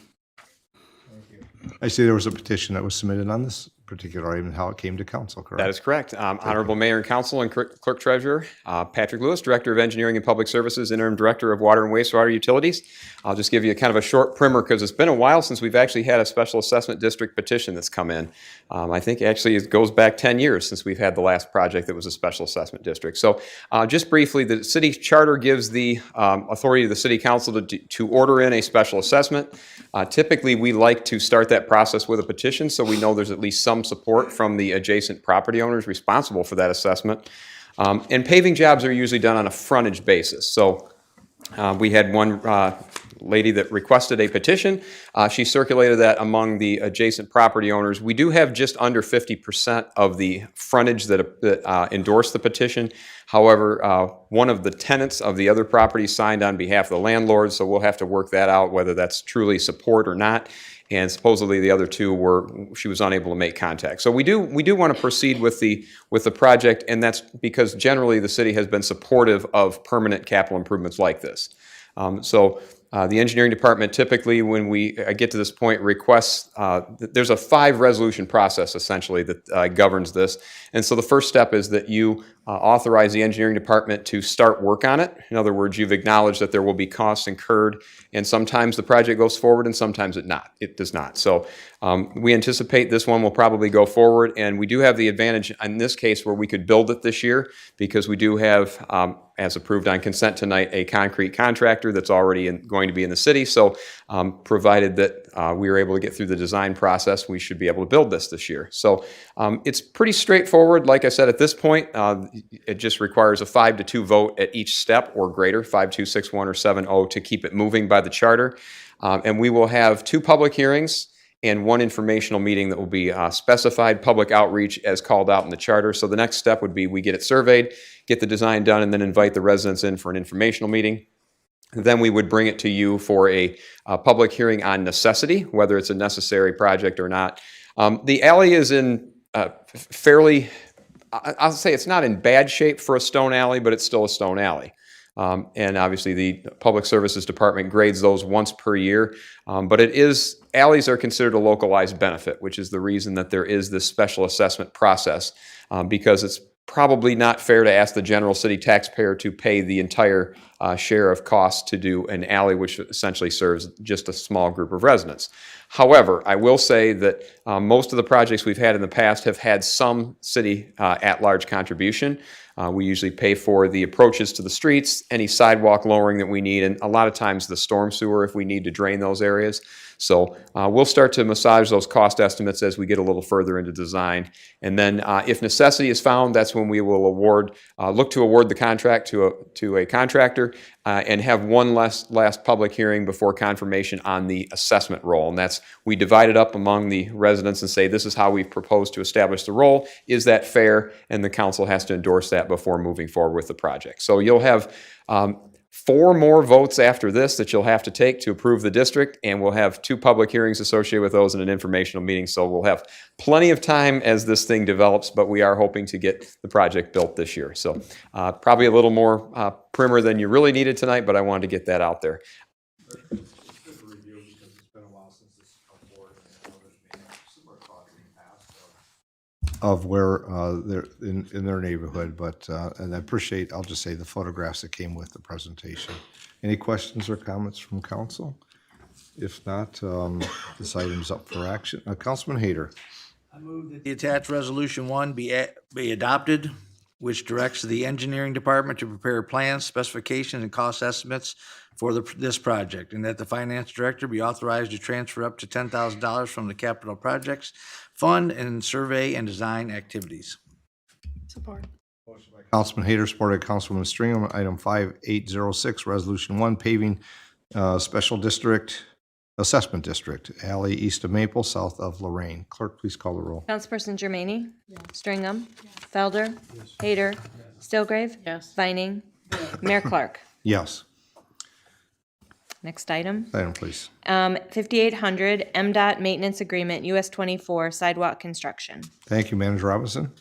Speaker 1: I see there was a petition that was submitted on this particular item and how it came to council, correct?
Speaker 18: That is correct. Honorable Mayor and Council and Clerk Treasurer, Patrick Lewis, Director of Engineering and Public Services, Interim Director of Water and Wastewater Utilities. I'll just give you kind of a short primer because it's been a while since we've actually had a special assessment district petition that's come in. I think actually it goes back 10 years since we've had the last project that was a special assessment district. So just briefly, the city charter gives the authority of the city council to order in a special assessment. Typically, we like to start that process with a petition so we know there's at least some support from the adjacent property owners responsible for that assessment. And paving jobs are usually done on a frontage basis. So we had one lady that requested a petition. She circulated that among the adjacent property owners. We do have just under 50% of the frontage that endorsed the petition. However, one of the tenants of the other property signed on behalf of the landlord, so we'll have to work that out, whether that's truly support or not. And supposedly the other two she was unable to make contact. So we do want to proceed with the project, and that's because generally the city has been supportive of permanent capital improvements like this. The engineering department typically, when we get to this point, requests, there's a 5-resolution process essentially that governs this. And so the first step is that you authorize the engineering department to start work on it. In other words, you've acknowledged that there will be costs incurred, and sometimes the project goes forward and sometimes it does not. So we anticipate this one will probably go forward, and we do have the advantage in this case where we could build it this year because we do have, as approved on consent tonight, a concrete contractor that's already going to be in the city. So provided that we are able to get through the design process, we should be able to build this year. So it's pretty straightforward. Like I said, at this point, it just requires a 5-2 vote at each step or greater, 5-2, 6-1, or 7-0 to keep it moving by the charter. And we will have 2 public hearings and 1 informational meeting that will be specified public outreach as called out in the charter. So the next step would be we get it surveyed, get the design done, and then invite the residents in for an informational meeting. Then we would bring it to you for a public hearing on necessity, whether it's a necessary project or not. The alley is in fairly, I'll say it's not in bad shape for a stone alley, but it's still a stone alley. And obviously the Public Services Department grades those once per year. But alleys are considered a localized benefit, which is the reason that there is this special assessment process, because it's probably not fair to ask the general city taxpayer to pay the entire share of costs to do an alley, which essentially serves just a small group of residents. However, I will say that most of the projects we've had in the past have had some city at-large contribution. We usually pay for the approaches to the streets, any sidewalk lowering that we need, and a lot of times the storm sewer if we need to drain those areas. So we'll start to massage those cost estimates as we get a little further into design. And then if necessity is found, that's when we will look to award the contract to a contractor and have one last public hearing before confirmation on the assessment roll. And that's, we divide it up among the residents and say, this is how we propose to establish the roll. Is that fair? And the council has to endorse that before moving forward with the project. So you'll have 4 more votes after this that you'll have to take to approve the district, and we'll have 2 public hearings associated with those and an informational meeting. So we'll have plenty of time as this thing develops, but we are hoping to get the project built this year. So probably a little more primer than you really needed tonight, but I wanted to get that out there.
Speaker 1: Of where they're in their neighborhood, but, and I appreciate, I'll just say, the photographs that came with the presentation. Any questions or comments from council? If not, this item's up for action. Councilman Hayter.
Speaker 17: I move that the attached resolution 1 be adopted, which directs the engineering department to prepare plans, specifications, and cost estimates for this project, and that the finance director be authorized to transfer up to $10,000 from the capital projects fund and survey and design activities.
Speaker 5: Support.
Speaker 1: Councilman Hayter, supported by Councilwoman Stringham. Item 5806, Resolution 1, Paving Special District, Assessment District, alley east of Maple, south of Lorraine. Clerk, please call the roll.
Speaker 2: Councilperson Germaine? Stringham? Felder? Hayter? Stillgrave?
Speaker 6: Yes.
Speaker 2: Vining? Mayor Clark?
Speaker 1: Yes.
Speaker 2: Next item.
Speaker 1: Item, please.
Speaker 2: 5800 MDOT Maintenance Agreement, US 24, Sidewalk Construction.
Speaker 1: Thank you, Manager Robinson.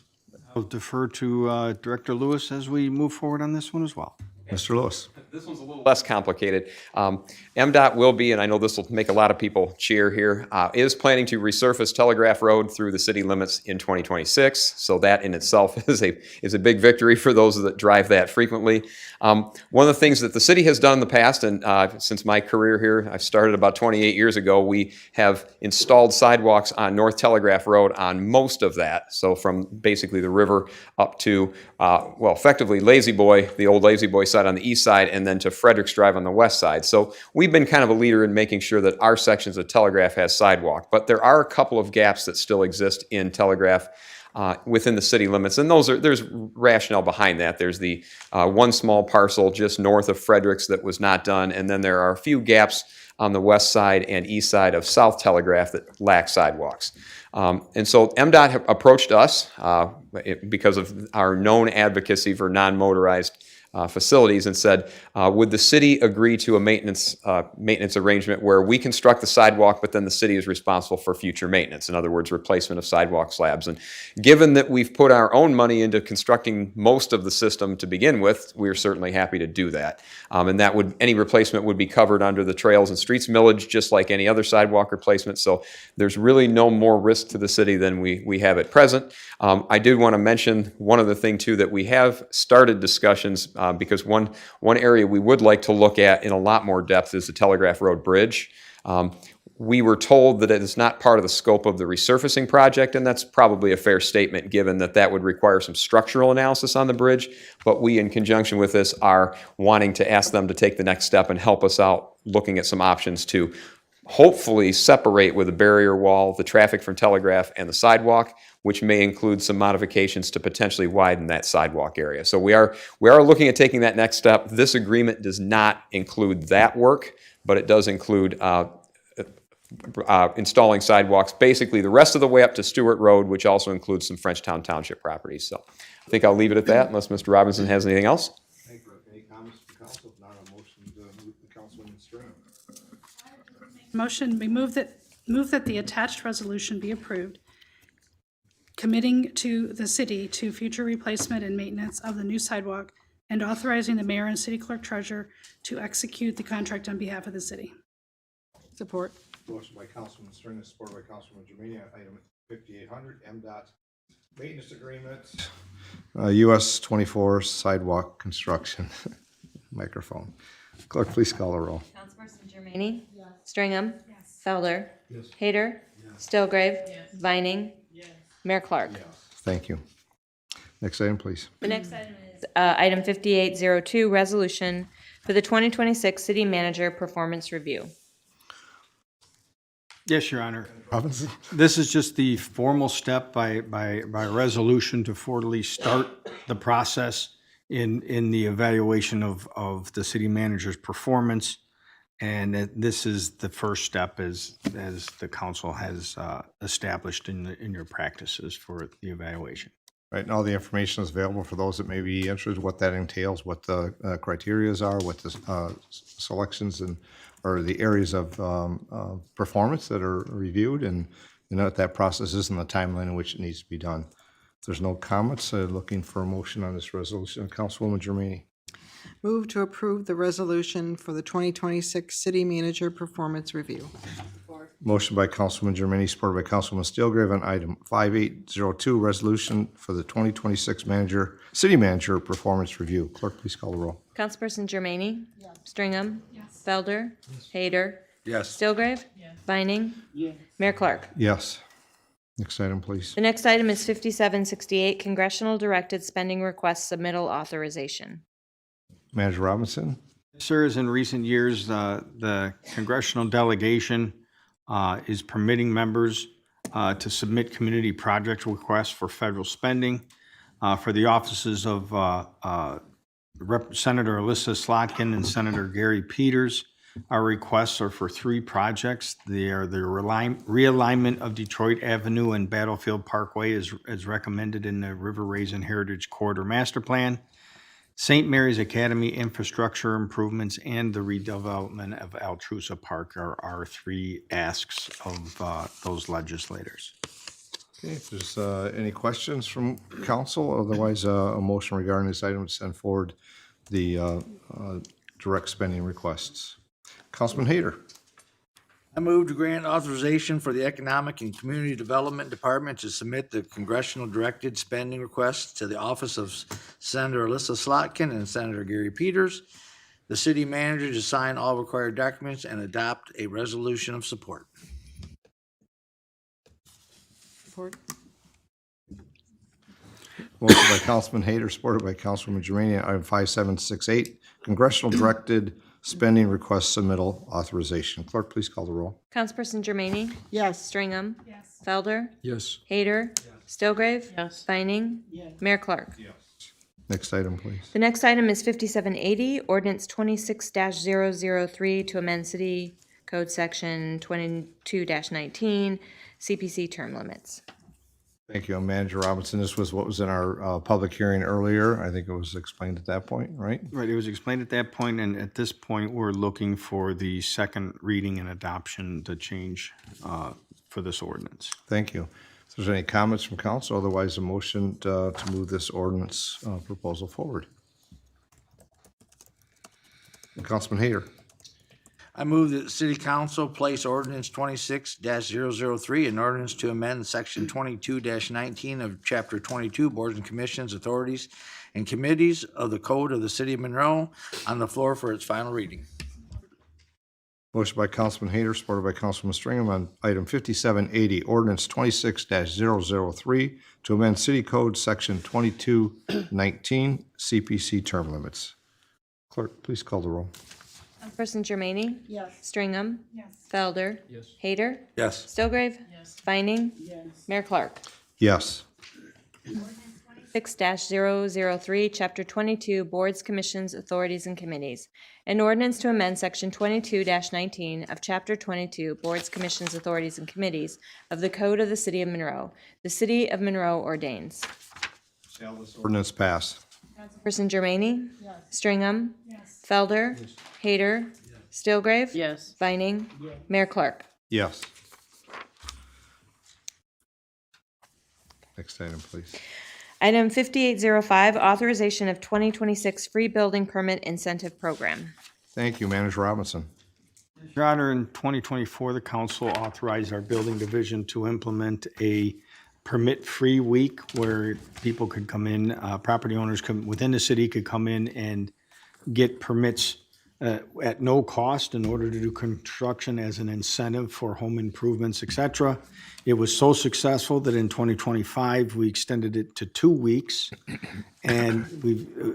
Speaker 4: I'll defer to Director Lewis as we move forward on this one as well.
Speaker 1: Mr. Lewis.
Speaker 18: This one's a little less complicated. MDOT will be, and I know this will make a lot of people cheer here, is planning to resurface Telegraph Road through the city limits in 2026. So that in itself is a big victory for those that drive that frequently. One of the things that the city has done in the past, and since my career here, I started about 28 years ago, we have installed sidewalks on North Telegraph Road on most of that. So from basically the river up to, well, effectively Lazy Boy, the old Lazy Boy side on the east side, and then to Fredericks Drive on the west side. So we've been kind of a leader in making sure that our sections of Telegraph has sidewalk, but there are a couple of gaps that still exist in Telegraph within the city limits, and there's rationale behind that. There's the one small parcel just north of Fredericks that was not done, and then there are a few gaps on the west side and east side of South Telegraph that lack sidewalks. And so MDOT have approached us because of our known advocacy for non-motorized facilities and said, would the city agree to a maintenance arrangement where we construct the sidewalk, but then the city is responsible for future maintenance? In other words, replacement of sidewalk slabs. And given that we've put our own money into constructing most of the system to begin with, we're certainly happy to do that. And that any replacement would be covered under the Trails and Streets millage, just like any other sidewalk replacement. So there's really no more risk to the city than we have at present. I did want to mention one other thing too, that we have started discussions because one area we would like to look at in a lot more depth is the Telegraph Road Bridge. We were told that it is not part of the scope of the resurfacing project, and that's probably a fair statement given that would require some structural analysis on the bridge. But we, in conjunction with this, are wanting to ask them to take the next step and help us out looking at some options to hopefully separate with a barrier wall the traffic from Telegraph and the sidewalk, which may include some modifications to potentially widen that sidewalk area. So we are looking at taking that next step. This agreement does not include that work, but it does include installing sidewalks basically the rest of the way up to Stewart Road, which also includes some Frenchtown Township properties. So I think I'll leave it at that unless Mr. Robinson has anything else.
Speaker 1: Any comments from council? If not, a motion to move the
Speaker 5: We move that the attached resolution be approved, committing to the city to future replacement and maintenance of the new sidewalk and authorizing the mayor and city clerk treasurer to execute the contract on behalf of the city.
Speaker 3: Support.
Speaker 1: Motion by Councilman Stringer, supported by Councilman Jermaine, on item 5800, MDOT maintenance agreement, US 24 sidewalk construction. Microphone. Clerk, please call the roll.
Speaker 2: Councilperson Jermaine? Stringham? Felder? Hader? Stillgrave? Vining? Mayor Clark?
Speaker 1: Thank you. Next item, please.
Speaker 2: The next item is item 5802, resolution for the 2026 city manager performance review.
Speaker 4: Yes, Your Honor.
Speaker 1: Robinson?
Speaker 4: This is just the formal step by resolution to formally start the process in the evaluation of the city manager's performance. And this is the first step as the council has established in your practices for the evaluation.
Speaker 1: Right, and all the information is available for those that may be interested, what that entails, what the criterias are, what the selections or the areas of performance that are reviewed, and what that process is and the timeline in which it needs to be done. If there's no comments, looking for a motion on this resolution. Councilwoman Jermaine.
Speaker 3: Move to approve the resolution for the 2026 city manager performance review.
Speaker 1: Motion by Councilman Jermaine, supported by Councilman Steelgrave on item 5802, resolution for the 2026 city manager performance review. Clerk, please call the roll.
Speaker 2: Councilperson Jermaine? Stringham? Felder? Hader?
Speaker 17: Yes.
Speaker 2: Stillgrave? Vining? Mayor Clark?
Speaker 1: Yes. Next item, please.
Speaker 2: The next item is 5768, congressional directed spending request submittal authorization.
Speaker 1: Manager Robinson.
Speaker 4: Sir, as in recent years, the congressional delegation is permitting members to submit community project requests for federal spending. For the offices of Senator Alyssa Slotkin and Senator Gary Peters, our requests are for 3 projects. They are the realignment of Detroit Avenue and Battlefield Parkway as recommended in the River Raisin Heritage Corridor Master Plan, St. Mary's Academy infrastructure improvements, and the redevelopment of Altrusa Park are our 3 asks of those legislators.
Speaker 1: Okay, if there's any questions from council, otherwise a motion regarding this item to send forward the direct spending requests. Councilman Hader.
Speaker 17: I move to grant authorization for the Economic and Community Development Department to submit the congressional directed spending request to the office of Senator Alyssa Slotkin and Senator Gary Peters, the city manager to sign all required documents and adopt a resolution of support.
Speaker 3: Support.
Speaker 1: Motion by Councilman Hader, supported by Councilwoman Jermaine, item 5768, congressional directed spending request submittal authorization. Clerk, please call the roll.
Speaker 2: Councilperson Jermaine? Stringham? Felder?
Speaker 7: Yes.
Speaker 2: Hader? Stillgrave? Vining? Mayor Clark?
Speaker 1: Next item, please.
Speaker 2: The next item is 5780, ordinance 26-003 to amend city code section 22-19, CPC term limits.
Speaker 1: Thank you, Manager Robinson. This was what was in our public hearing earlier. I think it was explained at that point, right?
Speaker 4: Right, it was explained at that point, and at this point, we're looking for the second reading and adoption to change for this ordinance.
Speaker 1: Thank you. If there's any comments from council, otherwise a motion to move this ordinance proposal forward. Councilman Hader.
Speaker 17: I move that the city council place ordinance 26-003, an ordinance to amend section 22-19 of chapter 22, boards and commissions, authorities, and committees of the code of the city of Monroe on the floor for its final reading.
Speaker 1: Motion by Councilman Hader, supported by Councilman Stringham on item 5780, ordinance 26-003 to amend city code section 2219, CPC term limits. Clerk, please call the roll.
Speaker 2: Councilperson Jermaine? Stringham? Felder? Hader?
Speaker 17: Yes.
Speaker 2: Stillgrave? Vining? Mayor Clark?
Speaker 1: Yes.
Speaker 2: 6-003, Chapter 22, Boards, Commissions, Authorities, and Committees. An ordinance to amend Section 22-19 of Chapter 22, Boards, Commissions, Authorities, and Committees of the Code of the City of Monroe. The City of Monroe ordains.
Speaker 1: Shall this ordinance pass?
Speaker 2: Councilperson Jermaine? Stringham? Felder? Hader? Stilgrave?
Speaker 6: Yes.
Speaker 2: Vining? Mayor Clark?
Speaker 1: Yes. Next item, please.
Speaker 2: Item 5805, authorization of 2026 free building permit incentive program.
Speaker 1: Thank you, Manager Robinson.
Speaker 4: Your Honor, in 2024, the council authorized our building division to implement a permit-free week where people could come in, property owners within the city could come in and get permits at no cost in order to do construction as an incentive for home improvements, et cetera. It was so successful that in 2025, we extended it to 2 weeks. And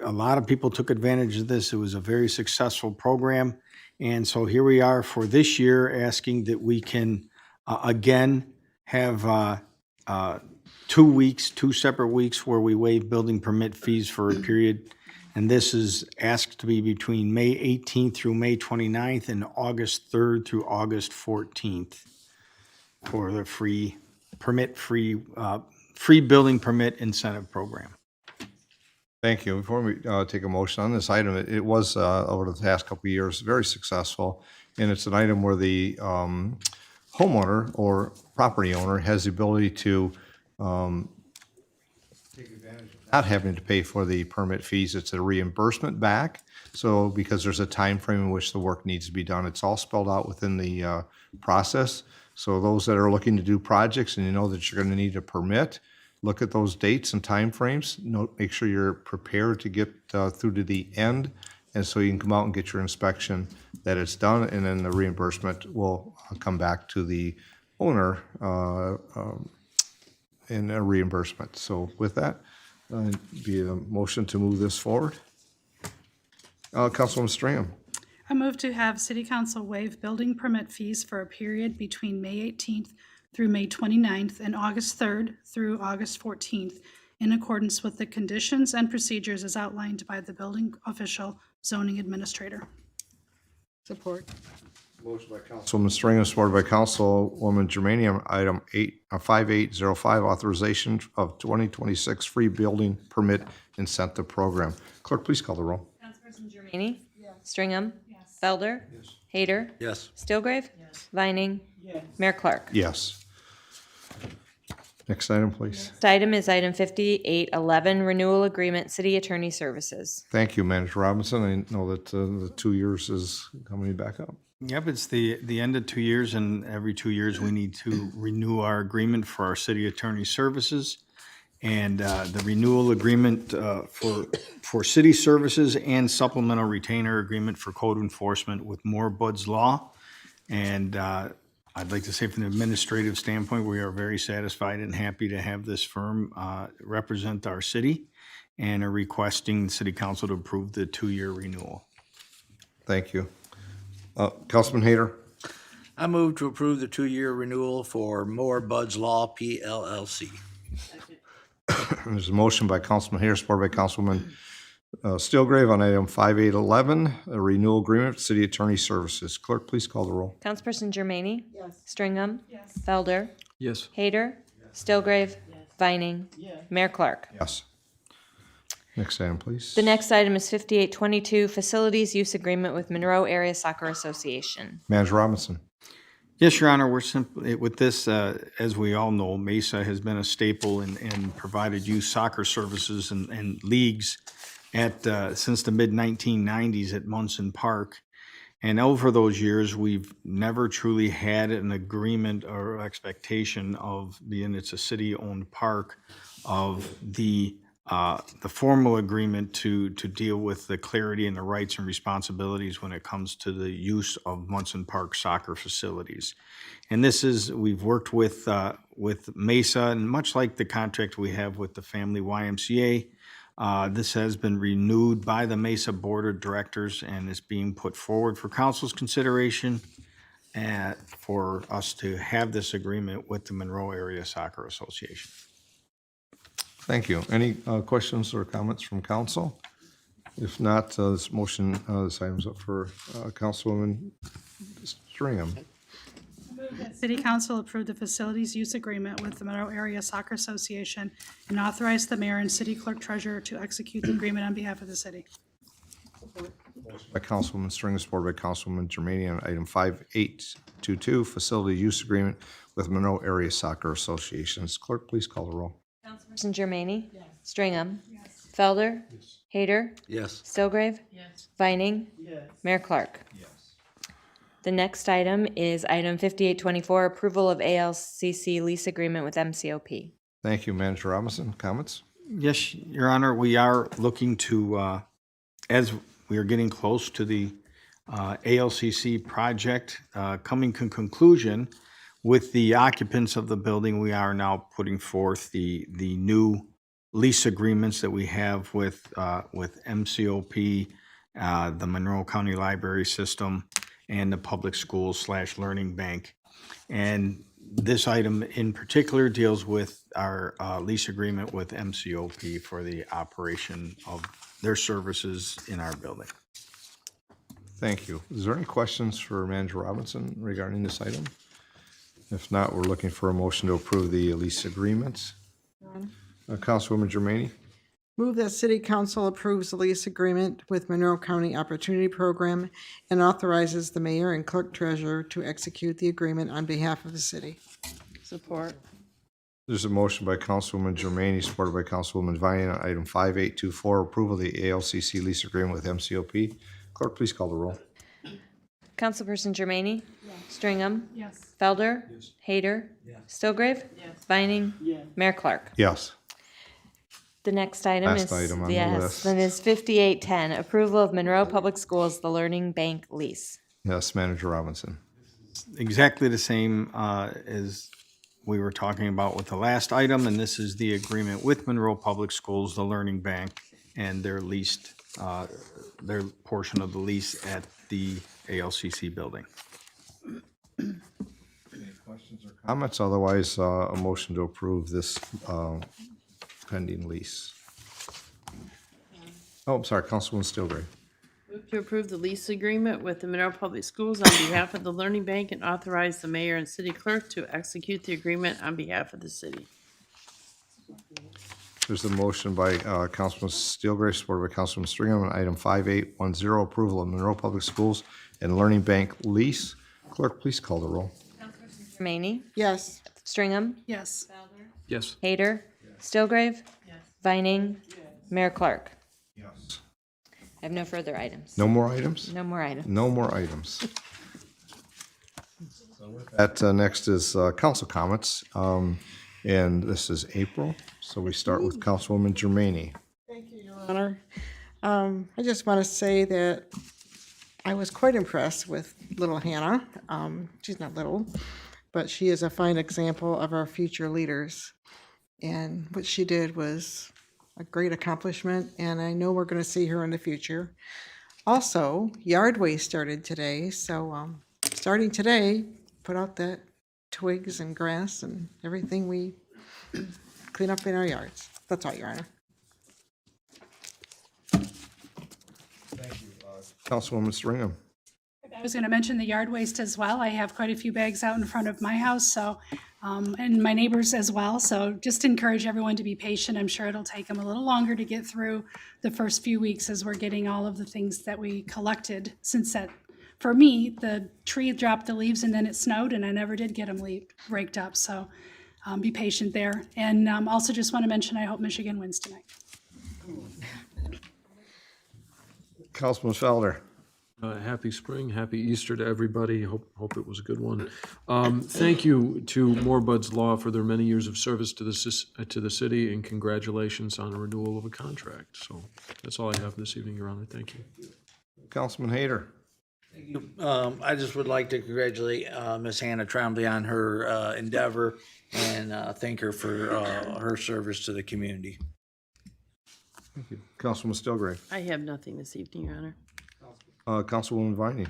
Speaker 4: a lot of people took advantage of this. It was a very successful program. And so here we are for this year, asking that we can, again, have 2 weeks, 2 separate weeks where we waive building permit fees for a period. And this is asked to be between May 18th through May 29th and August 3rd through August 14th for the free building permit incentive program.
Speaker 1: Thank you. Before we take a motion on this item, it was over the past couple of years very successful, and it's an item where the homeowner or property owner has the ability to take advantage of not having to pay for the permit fees. It's a reimbursement back. So because there's a time frame in which the work needs to be done, it's all spelled out within the process. So those that are looking to do projects and you know that you're going to need a permit, look at those dates and timeframes. Make sure you're prepared to get through to the end, and so you can come out and get your inspection, that it's done, and then the reimbursement will come back to the owner in a reimbursement. So with that, be a motion to move this forward. Councilwoman Stringham.
Speaker 5: I move to have City Council waive building permit fees for a period between May 18th through May 29th and August 3rd through August 14th in accordance with the conditions and procedures as outlined by the building official zoning administrator.
Speaker 3: Support.
Speaker 1: Motion by Councilwoman Stringham, supported by Councilwoman Germanium. Item 5805, authorization of 2026 free building permit incentive program. Clerk, please call the roll.
Speaker 2: Councilperson Germaine? Stringham? Felder? Hader?
Speaker 17: Yes.
Speaker 2: Stilgrave? Vining? Mayor Clark?
Speaker 1: Yes. Next item, please.
Speaker 2: Next item is item 5811, renewal agreement, city attorney services.
Speaker 1: Thank you, Manager Robinson. I know that the 2 years is coming back up.
Speaker 4: Yep, it's the end of 2 years, and every 2 years we need to renew our agreement for our city attorney services. And the renewal agreement for city services and supplemental retainer agreement for code enforcement with Moore Bud's Law. And I'd like to say from an administrative standpoint, we are very satisfied and happy to have this firm represent our city and are requesting the city council to approve the 2-year renewal.
Speaker 1: Thank you. Councilman Hader.
Speaker 17: I move to approve the 2-year renewal for Moore Bud's Law, PLLC.
Speaker 1: There's a motion by Councilman Hader, supported by Councilwoman Stilgrave on item 5811, a renewal agreement with city attorney services. Clerk, please call the roll.
Speaker 2: Councilperson Germaine? Stringham? Felder?
Speaker 7: Yes.
Speaker 2: Hader? Stilgrave? Vining? Mayor Clark?
Speaker 1: Yes. Next item, please.
Speaker 2: The next item is 5822, facilities use agreement with Monroe Area Soccer Association.
Speaker 1: Manager Robinson.
Speaker 4: Yes, Your Honor, we're simply, with this, as we all know, Mesa has been a staple and provided youth soccer services and leagues since the mid-1990s at Munson Park. And over those years, we've never truly had an agreement or expectation of, being it's a city-owned park, of the formal agreement to deal with the clarity and the rights and responsibilities when it comes to the use of Munson Park soccer facilities. And this is, we've worked with Mesa, and much like the contract we have with the Family YMCA, this has been renewed by the Mesa Board of Directors and is being put forward for council's consideration for us to have this agreement with the Monroe Area Soccer Association.
Speaker 1: Thank you. Any questions or comments from council? If not, this motion, this item's up for Councilwoman Stringham.
Speaker 5: City Council approve the facilities use agreement with the Monroe Area Soccer Association and authorize the mayor and city clerk treasurer to execute the agreement on behalf of the city.
Speaker 1: By Councilwoman Stringer, supported by Councilwoman Germaine on item 5822, facility use agreement with Monroe Area Soccer Associations. Clerk, please call the roll.
Speaker 2: Councilperson Germaine? Stringham? Felder? Hayter?
Speaker 17: Yes.
Speaker 2: Stillgrave? Vining? Mayor Clark? The next item is item 5824, approval of ALCC lease agreement with MCOP.
Speaker 1: Thank you. Manager Robinson, comments?
Speaker 4: Yes, Your Honor, we are looking to, as we are getting close to the ALCC project coming to conclusion with the occupants of the building, we are now putting forth the new lease agreements that we have with MCOP, the Monroe County Library System, and the public schools / learning bank. And this item in particular deals with our lease agreement with MCOP for the operation of their services in our building.
Speaker 1: Thank you. Is there any questions for Manager Robinson regarding this item? If not, we're looking for a motion to approve the lease agreements. Councilwoman Germaine?
Speaker 3: Move that City Council approves the lease agreement with Monroe County Opportunity Program and authorizes the mayor and clerk treasurer to execute the agreement on behalf of the city.
Speaker 6: Support.
Speaker 1: There's a motion by Councilwoman Germaine, supported by Councilwoman Vining on item 5824, approval of the ALCC lease agreement with MCOP. Clerk, please call the roll.
Speaker 2: Councilperson Germaine? Stringham?
Speaker 5: Yes.
Speaker 2: Felder? Hayter? Stillgrave? Vining? Mayor Clark?
Speaker 1: Yes.
Speaker 2: The next item
Speaker 1: Last
Speaker 2: is,
Speaker 1: item on the
Speaker 2: yes,
Speaker 1: list.
Speaker 2: that is 5810, approval of Monroe Public Schools, the Learning Bank lease.
Speaker 1: Yes, Manager Robinson.
Speaker 4: Exactly the same as we were talking about with the last item, and this is the agreement with Monroe Public Schools, the Learning Bank, and their leased, their portion of the lease at the ALCC building.
Speaker 1: Comments? Otherwise, a motion to approve this pending lease. Oh, I'm sorry, Councilwoman Stillgrave.
Speaker 6: Move to approve the lease agreement with the Monroe Public Schools on behalf of the Learning Bank and authorize the mayor and city clerk to execute the agreement on behalf of the city.
Speaker 1: There's a motion by Councilman Steelgrace, supported by Councilman Stringham on item 5810, approval of Monroe Public Schools and Learning Bank lease. Clerk, please call the roll.
Speaker 2: Germaine?
Speaker 3: Yes.
Speaker 2: Stringham?
Speaker 5: Yes.
Speaker 7: Yes.
Speaker 2: Hayter? Stillgrave? Vining? Mayor Clark?
Speaker 1: Yes.
Speaker 2: I have no further items.
Speaker 1: No more items?
Speaker 2: No more items.
Speaker 1: No more items. That next is council comments, and this is April. So we start with Councilwoman Germaine.
Speaker 3: Thank you, Your Honor. I just want to say that I was quite impressed with little Hannah. She's not little, but she is a fine example of our future leaders. And what she did was a great accomplishment, and I know we're going to see her in the future. Also, yard waste started today, so starting today, put out that twigs and grass and everything we clean up in our yards. That's all, Your Honor.
Speaker 1: Councilwoman Stringham.
Speaker 5: I was going to mention the yard waste as well. I have quite a few bags out in front of my house, so, and my neighbors as well. So just encourage everyone to be patient. I'm sure it'll take them a little longer to get through the first few weeks as we're getting all of the things that we collected since that, for me, the tree dropped the leaves and then it snowed and I never did get them raked up. So be patient there. And also just want to mention, I hope Michigan wins tonight.
Speaker 1: Councilman Felder.
Speaker 7: Happy spring, happy Easter to everybody. Hope it was a good one. Thank you to Moorbuds Law for their many years of service to the city, and congratulations on a renewal of a contract. So that's all I have this evening, Your Honor. Thank you.
Speaker 1: Councilman Hayter.
Speaker 17: Thank you. I just would like to congratulate Ms. Hannah Trombley on her endeavor and thank her for her service to the community.
Speaker 1: Thank you. Councilman Stillgrave.
Speaker 6: I have nothing this evening, Your Honor.
Speaker 1: Councilwoman Vining.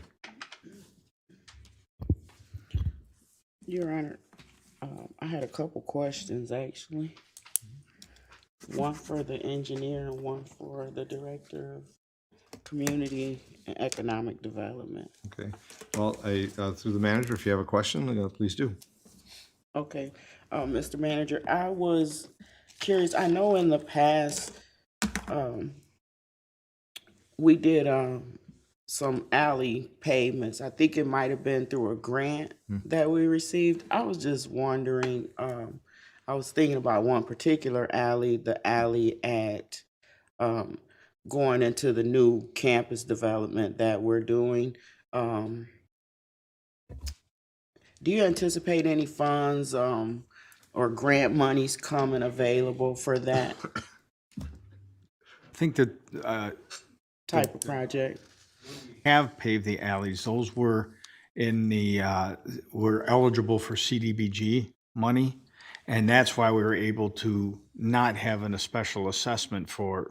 Speaker 9: Your Honor, I had a couple questions, actually. One for the engineer and one for the Director of Community and Economic Development.
Speaker 1: Okay. Well, through the manager, if you have a question, please do.
Speaker 9: Okay. Mr. Manager, I was curious. I know in the past, we did some alley pavements. I think it might have been through a grant that we received. I was just wondering, I was thinking about one particular alley, the alley at going into the new campus development that we're doing. Do you anticipate any funds or grant monies coming available for that
Speaker 4: I think that
Speaker 9: type of project?
Speaker 4: have paved the alleys. Those were in the, were eligible for CDBG money. And that's why we were able to not have a special assessment for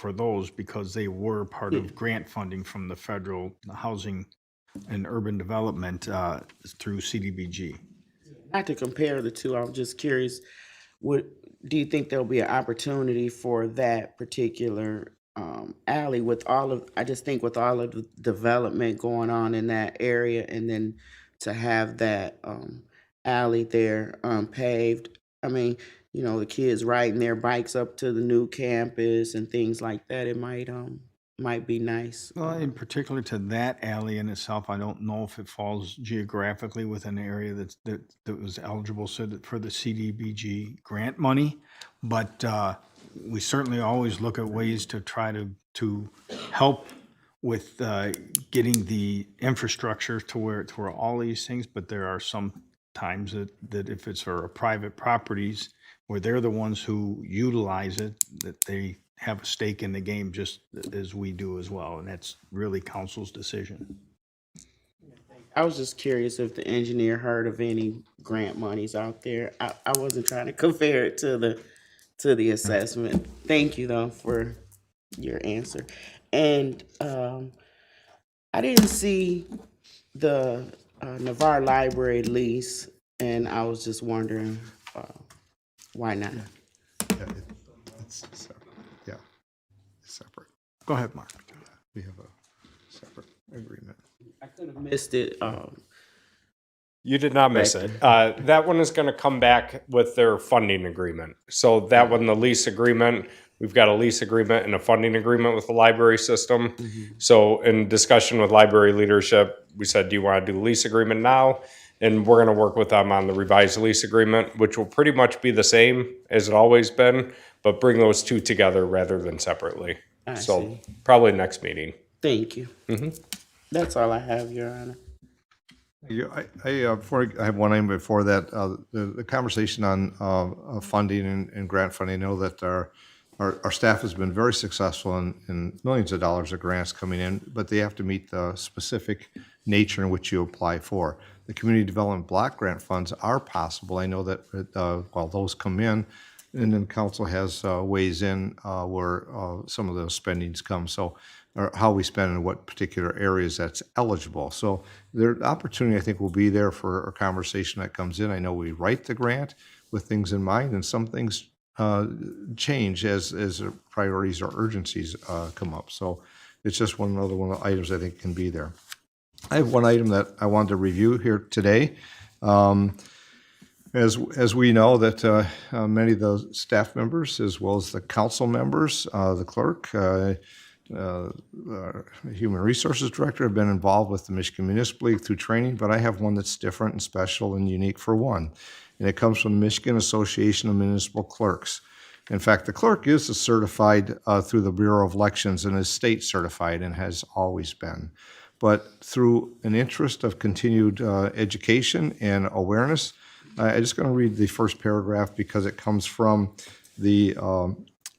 Speaker 4: those, because they were part of grant funding from the federal housing and urban development through CDBG.
Speaker 9: Not to compare the two, I'm just curious, do you think there'll be an opportunity for that particular alley with all of, I just think with all of the development going on in that area, and then to have that alley there paved? I mean, you know, the kids riding their bikes up to the new campus and things like that, it might be nice.
Speaker 4: Well, in particular to that alley in itself, I don't know if it falls geographically within an area that was eligible for the CDBG grant money, but we certainly always look at ways to try to help with getting the infrastructure to where all these things. But there are some times that if it's for private properties where they're the ones who utilize it, that they have a stake in the game just as we do as well, and that's really council's decision.
Speaker 9: I was just curious if the engineer heard of any grant monies out there. I wasn't trying to compare it to the assessment. Thank you though for your answer. And I didn't see the Navarre Library lease, and I was just wondering why not?
Speaker 1: Yeah, it's separate. Yeah, it's separate.
Speaker 4: Go ahead, Mark.
Speaker 1: We have a separate agreement.
Speaker 9: I could have missed it.
Speaker 8: You did not miss it. That one is going to come back with their funding agreement. So that one, the lease agreement, we've got a lease agreement and a funding agreement with the library system. So in discussion with library leadership, we said, do you want to do the lease agreement now? And we're going to work with them on the revised lease agreement, which will pretty much be the same as it always been, but bring those two together rather than separately.
Speaker 9: I
Speaker 8: So
Speaker 9: see.
Speaker 8: probably next meeting.
Speaker 9: Thank you. That's all I have, Your Honor.
Speaker 1: I have one item before that. The conversation on funding and grant funding. I know that our staff has been very successful in millions of dollars of grants coming in, but they have to meet the specific nature in which you apply for. The community development block grant funds are possible. I know that while those come in, and then council has ways in where some of those spendings come. So, or how we spend in what particular areas that's eligible. So the opportunity, I think, will be there for a conversation that comes in. I know we write the grant with things in mind, and some things change as priorities or urgencies come up. So it's just one of the items I think can be there. I have one item that I wanted to review here today. As we know that many of the staff members, as well as the council members, the clerk, Human Resources Director, have been involved with the Michigan Municipal League through training, but I have one that's different and special and unique for one. And it comes from the Michigan Association of Municipal Clerks. In fact, the clerk is certified through the Bureau of Elections and is state certified and has always been. But through an interest of continued education and awareness, I'm just going to read the first paragraph because it comes from the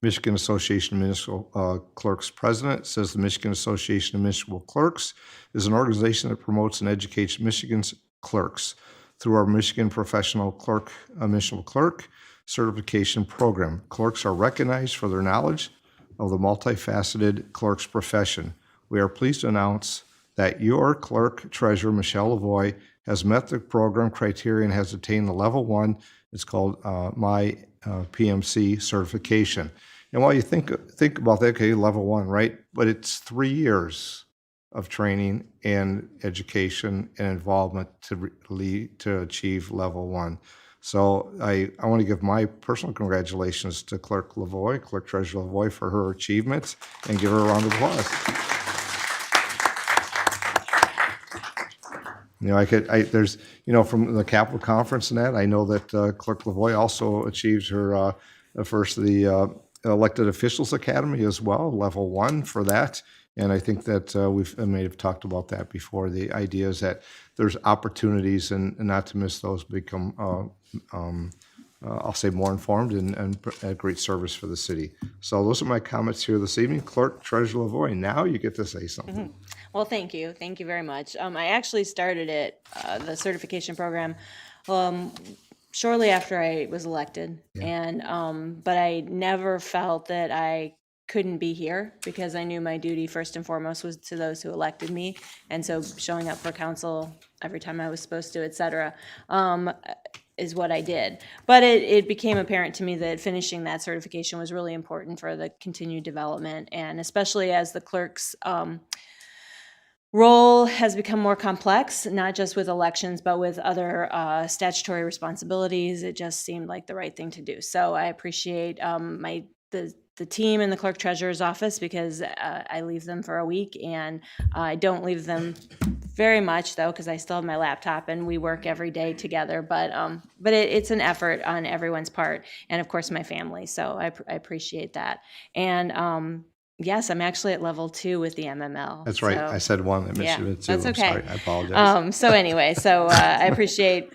Speaker 1: Michigan Association of Municipal Clerks president. It says the Michigan Association of Municipal Clerks is an organization that promotes and educates Michigan's clerks through our Michigan Professional Clerk, Municipal Clerk Certification Program. Clerks are recognized for their knowledge of the multifaceted clerk's profession. We are pleased to announce that your clerk treasurer, Michelle Lavoie, has met the program criteria and has attained the level 1. It's called my PMC certification. And while you think about that, okay, level 1, right? But it's 3 years of training and education and involvement to achieve level 1. So I want to give my personal congratulations to Clerk Lavoie, Clerk Treasurer Lavoie, for her achievements, and give her a round of applause. You know, there's, from the Capitol Conference and that, I know that Clerk Lavoie also achieved her first of the Elected Officials Academy as well, level 1 for that. And I think that I may have talked about that before. The idea is that there's opportunities and not to miss those, become, I'll say, more informed and a great service for the city. So those are my comments here this evening. Clerk Treasurer Lavoie, now you get to say something.
Speaker 2: Well, thank you. Thank you very much. I actually started the certification program shortly after I was elected. And but I never felt that I couldn't be here because I knew my duty first and foremost was to those who elected me. And so showing up for council every time I was supposed to, et cetera, is what I did. But it became apparent to me that finishing that certification was really important for the continued development, and especially as the clerk's role has become more complex, not just with elections, but with other statutory responsibilities. It just seemed like the right thing to do. So I appreciate the team in the clerk treasurer's office, because I leave them for a week, and I don't leave them very much though, because I still have my laptop and we work every day together. But it's an effort on everyone's part, and of course my family. So I appreciate that. And yes, I'm actually at level 2 with the MML.
Speaker 1: That's right.
Speaker 2: So,
Speaker 1: I said 1. I mentioned it too.
Speaker 2: That's okay.
Speaker 1: I'm sorry. I apologize.
Speaker 2: So anyway, I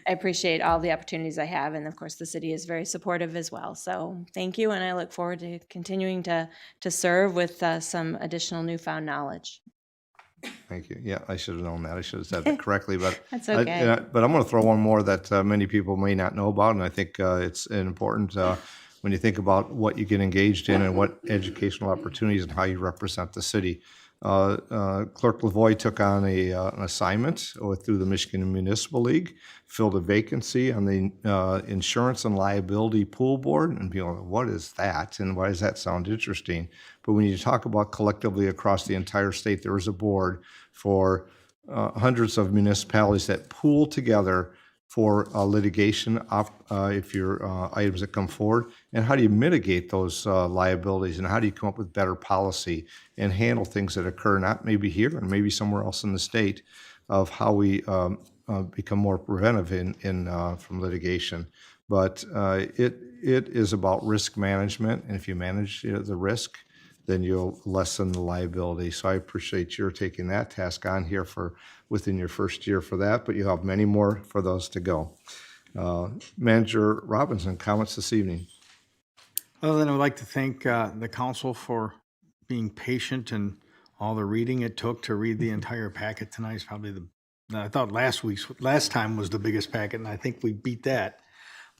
Speaker 2: appreciate all the opportunities I have, and of course the city is very supportive as well. So thank you, and I look forward to continuing to serve with some additional newfound knowledge.
Speaker 1: Thank you. Yeah, I should have known that. I should have said that correctly, but
Speaker 2: That's okay.
Speaker 1: But I'm going to throw one more that many people may not know about, and I think it's important when you think about what you get engaged in and what educational opportunities and how you represent the city. Clerk Lavoie took on an assignment through the Michigan Municipal League, filled a vacancy on the Insurance and Liability Pool Board, and people go, what is that, and why does that sound interesting? But when you talk about collectively across the entire state, there is a board for hundreds of municipalities that pool together for litigation if your items that come forward, and how do you mitigate those liabilities, and how do you come up with better policy and handle things that occur not maybe here and maybe somewhere else in the state, of how we become more preventive from litigation. But it is about risk management, and if you manage the risk, then you'll lessen the liability. So I appreciate your taking that task on here within your first year for that, but you have many more for those to go. Manager Robinson, comments this evening?
Speaker 4: Other than I would like to thank the council for being patient and all the reading it took to read the entire packet tonight. Is probably I thought last time was the biggest packet, and I think we beat that.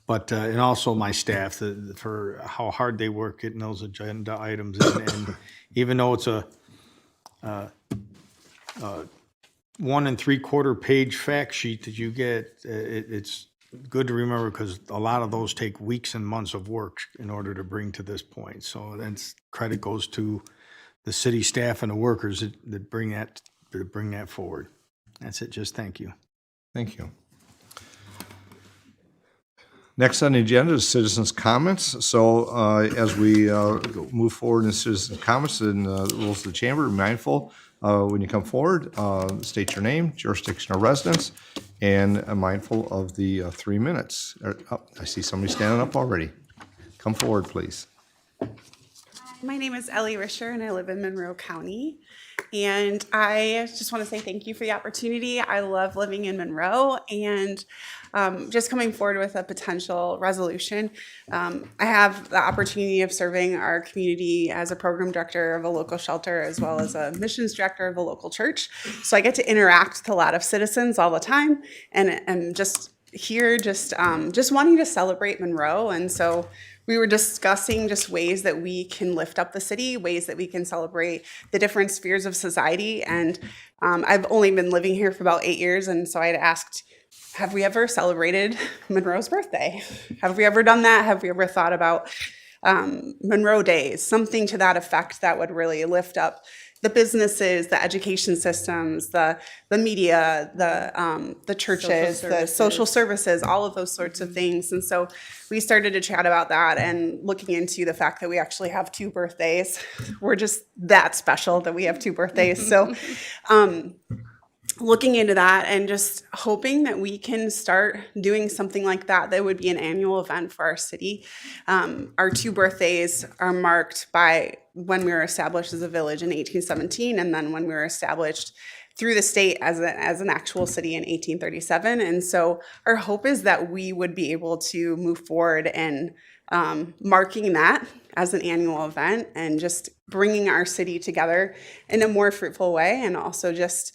Speaker 4: But and also my staff for how hard they work getting those agenda items in. And even though it's a 1 3/4 page fact sheet that you get, it's good to remember, because a lot of those take weeks and months of work in order to bring to this point. So that's credit goes to the city staff and the workers that bring that forward. That's it. Just thank you.
Speaker 1: Thank you. Next on the agenda is citizens' comments. So as we move forward in citizens' comments and the rules of the chamber, be mindful when you come forward, state your name, jurisdiction of residence, and mindful of the 3 minutes. I see somebody standing up already. Come forward, please.
Speaker 19: My name is Ellie Risher, and I live in Monroe County. And I just want to say thank you for the opportunity. I love living in Monroe, and just coming forward with a potential resolution. I have the opportunity of serving our community as a program director of a local shelter, as well as a missions director of a local church. So I get to interact with a lot of citizens all the time, and just here, just wanting to celebrate Monroe. And so we were discussing just ways that we can lift up the city, ways that we can celebrate the different spheres of society. And I've only been living here for about 8 years, and so I had asked, have we ever celebrated Monroe's birthday? Have we ever done that? Have we ever thought about Monroe Days, something to that effect that would really lift up the businesses, the education systems, the media, the churches, the social services, all of those sorts of things. And so we started to chat about that, and looking into the fact that we actually have 2 birthdays. We're just that special that we have 2 birthdays. So looking into that and just hoping that we can start doing something like that. That would be an annual event for our city. Our 2 birthdays are marked by when we were established as a village in 1817, and then when we were established through the state as an actual city in 1837. And so our hope is that we would be able to move forward and marking that as an annual event and just bringing our city together in a more fruitful way, and also just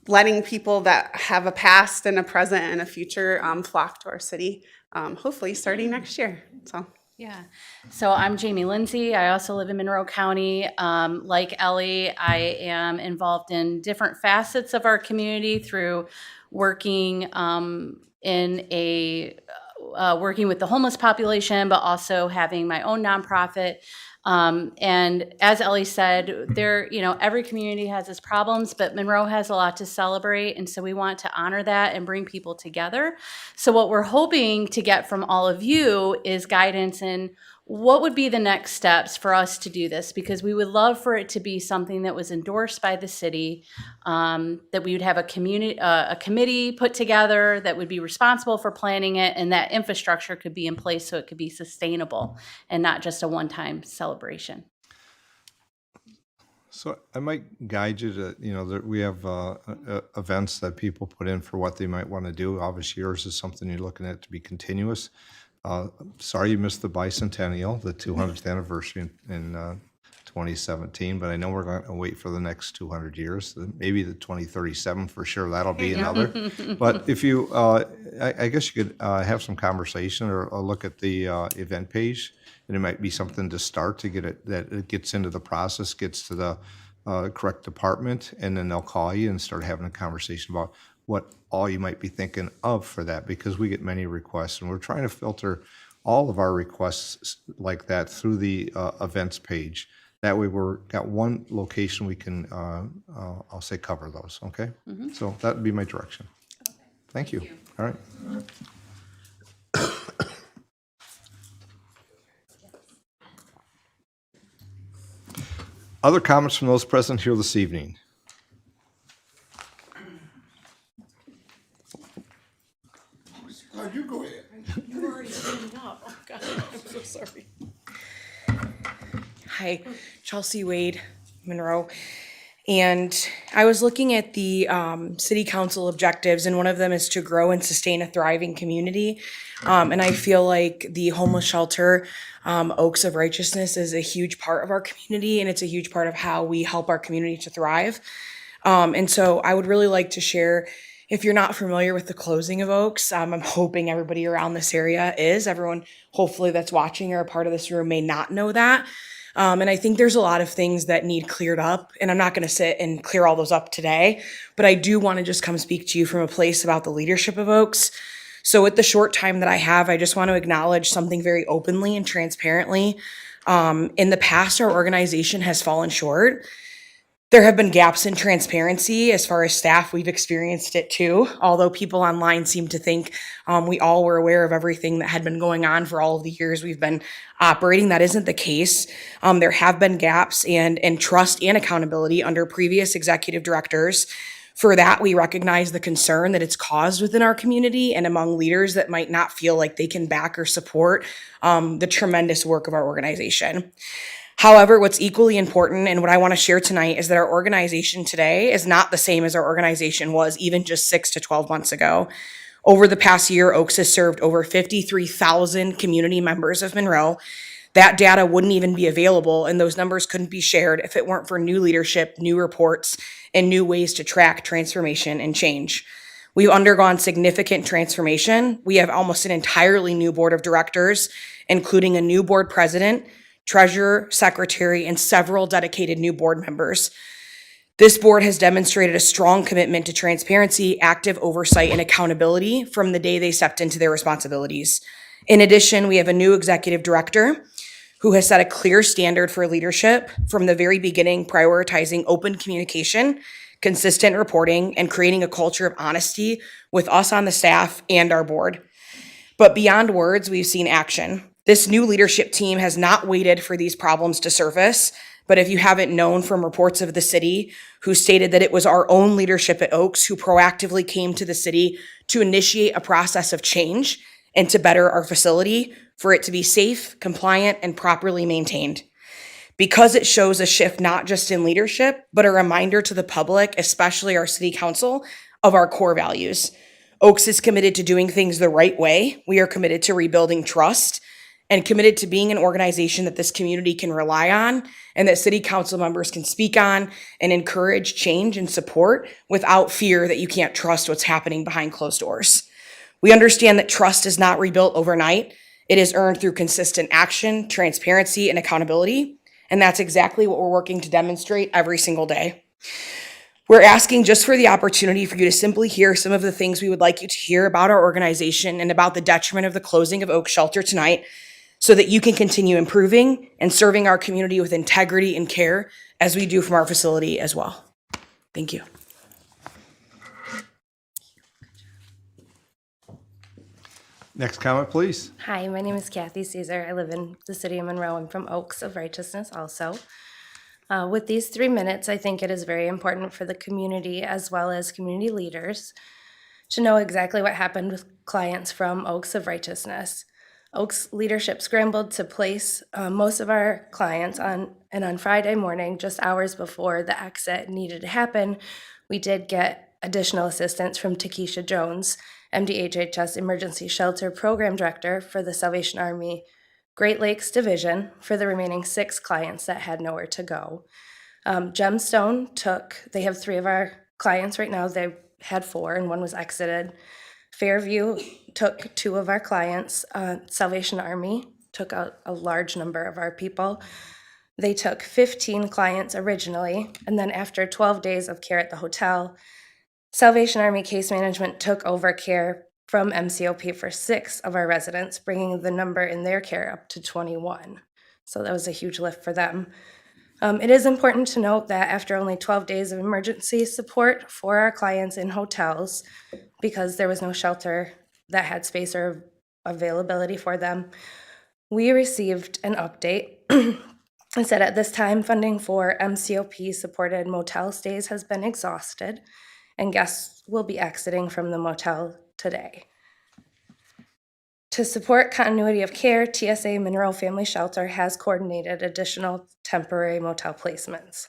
Speaker 19: letting people that have a past and a present and a future flock to our city, hopefully starting next year. So.
Speaker 20: Yeah. So I'm Jamie Lindsay. I also live in Monroe County. Like Ellie, I am involved in different facets of our community through working working with the homeless population, but also having my own nonprofit. And as Ellie said, every community has its problems, but Monroe has a lot to celebrate. And so we want to honor that and bring people together. So what we're hoping to get from all of you is guidance in what would be the next steps for us to do this, because we would love for it to be something that was endorsed by the city, that we would have a committee put together that would be responsible for planning it, and that infrastructure could be in place so it could be sustainable and not just a one-time celebration.
Speaker 1: So I might guide you to, we have events that people put in for what they might want to do. Obviously, yours is something you're looking at to be continuous. Sorry you missed the bicentennial, the 200th anniversary in 2017, but I know we're going to wait for the next 200 years, maybe the 2037 for sure. That'll be another. But if you, I guess you could have some conversation or look at the event page, and it might be something to start to get it, that it gets into the process, gets to the correct department, and then they'll call you and start having a conversation about what all you might be thinking of for that, because we get many requests, and we're trying to filter all of our requests like that through the events page. That way we're got one location we can, I'll say, cover those, okay? So that would be my direction. Thank you. All right. Other comments from those present here this evening?
Speaker 21: Oh, you go ahead.
Speaker 22: You already standing up. Oh, God, I'm so sorry. Hi, Chelsea Wade, Monroe. And I was looking at the city council objectives, and one of them is to grow and sustain a thriving community. And I feel like the homeless shelter, Oaks of Righteousness, is a huge part of our community, and it's a huge part of how we help our community to thrive. And so I would really like to share, if you're not familiar with the closing of Oaks, I'm hoping everybody around this area is. Everyone, hopefully, that's watching or a part of this room may not know that. And I think there's a lot of things that need cleared up, and I'm not going to sit and clear all those up today, but I do want to just come speak to you from a place about the leadership of Oaks. So with the short time that I have, I just want to acknowledge something very openly and transparently. In the past, our organization has fallen short. There have been gaps in transparency. As far as staff, we've experienced it too, although people online seem to think we all were aware of everything that had been going on for all of the years we've been operating. That isn't the case. There have been gaps and trust and accountability under previous executive directors. For that, we recognize the concern that it's caused within our community and among leaders that might not feel like they can back or support the tremendous work of our organization. However, what's equally important and what I want to share tonight is that our organization today is not the same as our organization was even just 6 to 12 months ago. Over the past year, Oaks has served over 53,000 community members of Monroe. That data wouldn't even be available, and those numbers couldn't be shared if it weren't for new leadership, new reports, and new ways to track transformation and change. We've undergone significant transformation. We have almost an entirely new board of directors, including a new board president, treasurer, secretary, and several dedicated new board members. This board has demonstrated a strong commitment to transparency, active oversight, and accountability from the day they stepped into their responsibilities. In addition, we have a new executive director who has set a clear standard for leadership from the very beginning, prioritizing open communication, consistent reporting, and creating a culture of honesty with us on the staff and our board. But beyond words, we've seen action. This new leadership team has not waited for these problems to surface. But if you haven't known from reports of the city who stated that it was our own leadership at Oaks who proactively came to the city to initiate a process of change and to better our facility for it to be safe, compliant, and properly maintained. Because it shows a shift not just in leadership, but a reminder to the public, especially our city council, of our core values. Oaks is committed to doing things the right way. We are committed to rebuilding trust and committed to being an organization that this community can rely on and that city council members can speak on and encourage change and support without fear that you can't trust what's happening behind closed doors. We understand that trust is not rebuilt overnight. It is earned through consistent action, transparency, and accountability. And that's exactly what we're working to demonstrate every single day. We're asking just for the opportunity for you to simply hear some of the things we would like you to hear about our organization and about the detriment of the closing of Oak Shelter tonight, so that you can continue improving and serving our community with integrity and care as we do from our facility as well. Thank you.
Speaker 1: Next comment, please.
Speaker 11: Hi, my name is Kathy Caesar. I live in the city of Monroe. I'm from Oaks of Righteousness also. With these 3 minutes, I think it is very important for the community as well as community leaders to know exactly what happened with clients from Oaks of Righteousness. Oaks leadership scrambled to place most of our clients on Friday morning, just hours before the exit needed to happen. We did get additional assistance from Takesha Jones, MDHHS Emergency Shelter Program Director for the Salvation Army Great Lakes Division, for the remaining 6 clients that had nowhere to go. Gemstone they have 3 of our clients right now. They had 4 and 1 was exited. Fairview took 2 of our clients. Salvation Army took a large number of our people. They took 15 clients originally, and then after 12 days of care at the hotel, Salvation Army Case Management took over care from MCOP for 6 of our residents, bringing the number in their care up to 21. So that was a huge lift for them. It is important to note that after only 12 days of emergency support for our clients in hotels, because there was no shelter that had space or availability for them, we received an update. It said at this time, funding for MCOP-supported motel stays has been exhausted, and guests will be exiting from the motel today. To support continuity of care, TSA Monroe Family Shelter has coordinated additional temporary motel placements.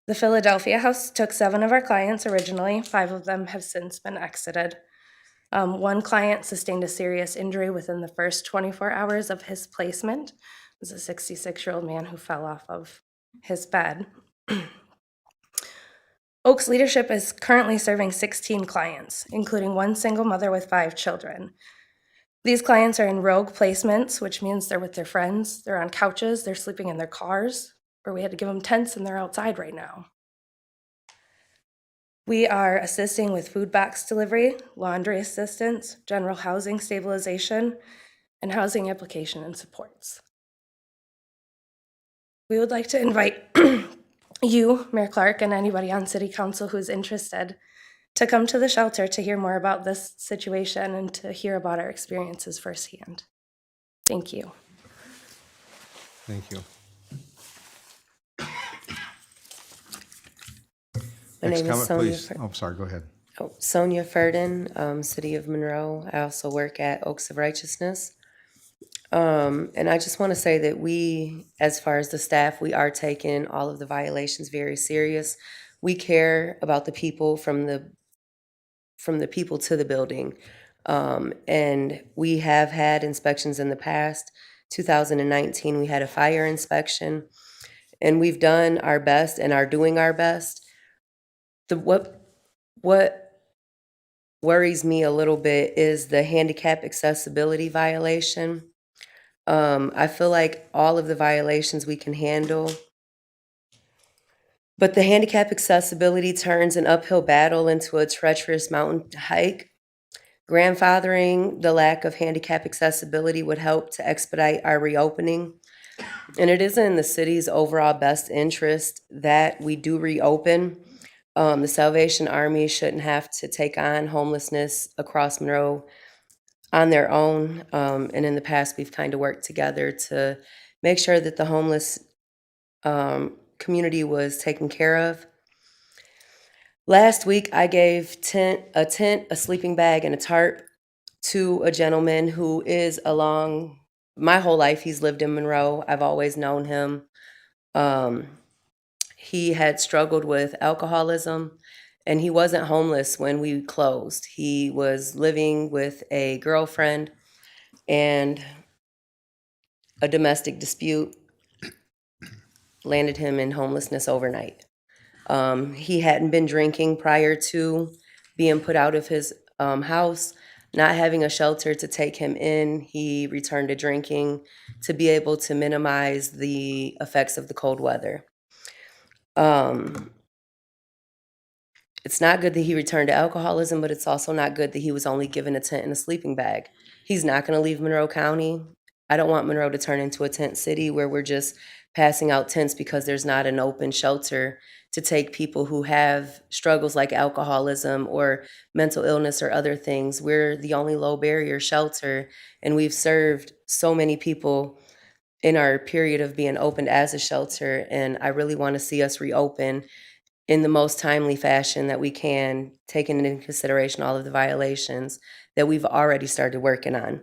Speaker 11: The Philadelphia House took 7 of our clients originally. 5 of them have since been exited. 1 client sustained a serious injury within the first 24 hours of his placement. It was a 66-year-old man who fell off of his bed. Oaks leadership is currently serving 16 clients, including 1 single mother with 5 children. These clients are in rogue placements, which means they're with their friends, they're on couches, they're sleeping in their cars, or we had to give them tents and they're outside right now. We are assisting with food box delivery, laundry assistance, general housing stabilization, and housing application and supports. We would like to invite you, Mayor Clark, and anybody on City Council who's interested to come to the shelter to hear more about this situation and to hear about our experiences firsthand. Thank you.
Speaker 1: Thank you.
Speaker 12: My
Speaker 1: Next
Speaker 12: name is
Speaker 1: comment,
Speaker 12: Sonia.
Speaker 1: please. Oh, sorry, go ahead.
Speaker 12: Sonia Ferdin, City of Monroe. I also work at Oaks of Righteousness. And I just want to say that we, as far as the staff, we are taking all of the violations very serious. We care about the people from the people to the building. And we have had inspections in the past. 2019, we had a fire inspection, and we've done our best and are doing our best. What worries me a little bit is the handicap accessibility violation. I feel like all of the violations we can handle, but the handicap accessibility turns an uphill battle into a treacherous mountain hike. Grandfathering the lack of handicap accessibility would help to expedite our reopening. And it is in the city's overall best interest that we do reopen. The Salvation Army shouldn't have to take on homelessness across Monroe on their own. And in the past, we've kind of worked together to make sure that the homeless community was taken care of. Last week, I gave a tent, a sleeping bag, and a tarp to a gentleman who is along my whole life. He's lived in Monroe. I've always known him. He had struggled with alcoholism, and he wasn't homeless when we closed. He was living with a girlfriend, and a domestic dispute landed him in homelessness overnight. He hadn't been drinking prior to being put out of his house. Not having a shelter to take him in, he returned to drinking to be able to minimize the effects of the cold weather. It's not good that he returned to alcoholism, but it's also not good that he was only given a tent and a sleeping bag. He's not going to leave Monroe County. I don't want Monroe to turn into a tent city where we're just passing out tents because there's not an open shelter to take people who have struggles like alcoholism or mental illness or other things. We're the only low barrier shelter, and we've served so many people in our period of being opened as a shelter, and I really want to see us reopen in the most timely fashion that we can, taking into consideration all of the violations that we've already started working on.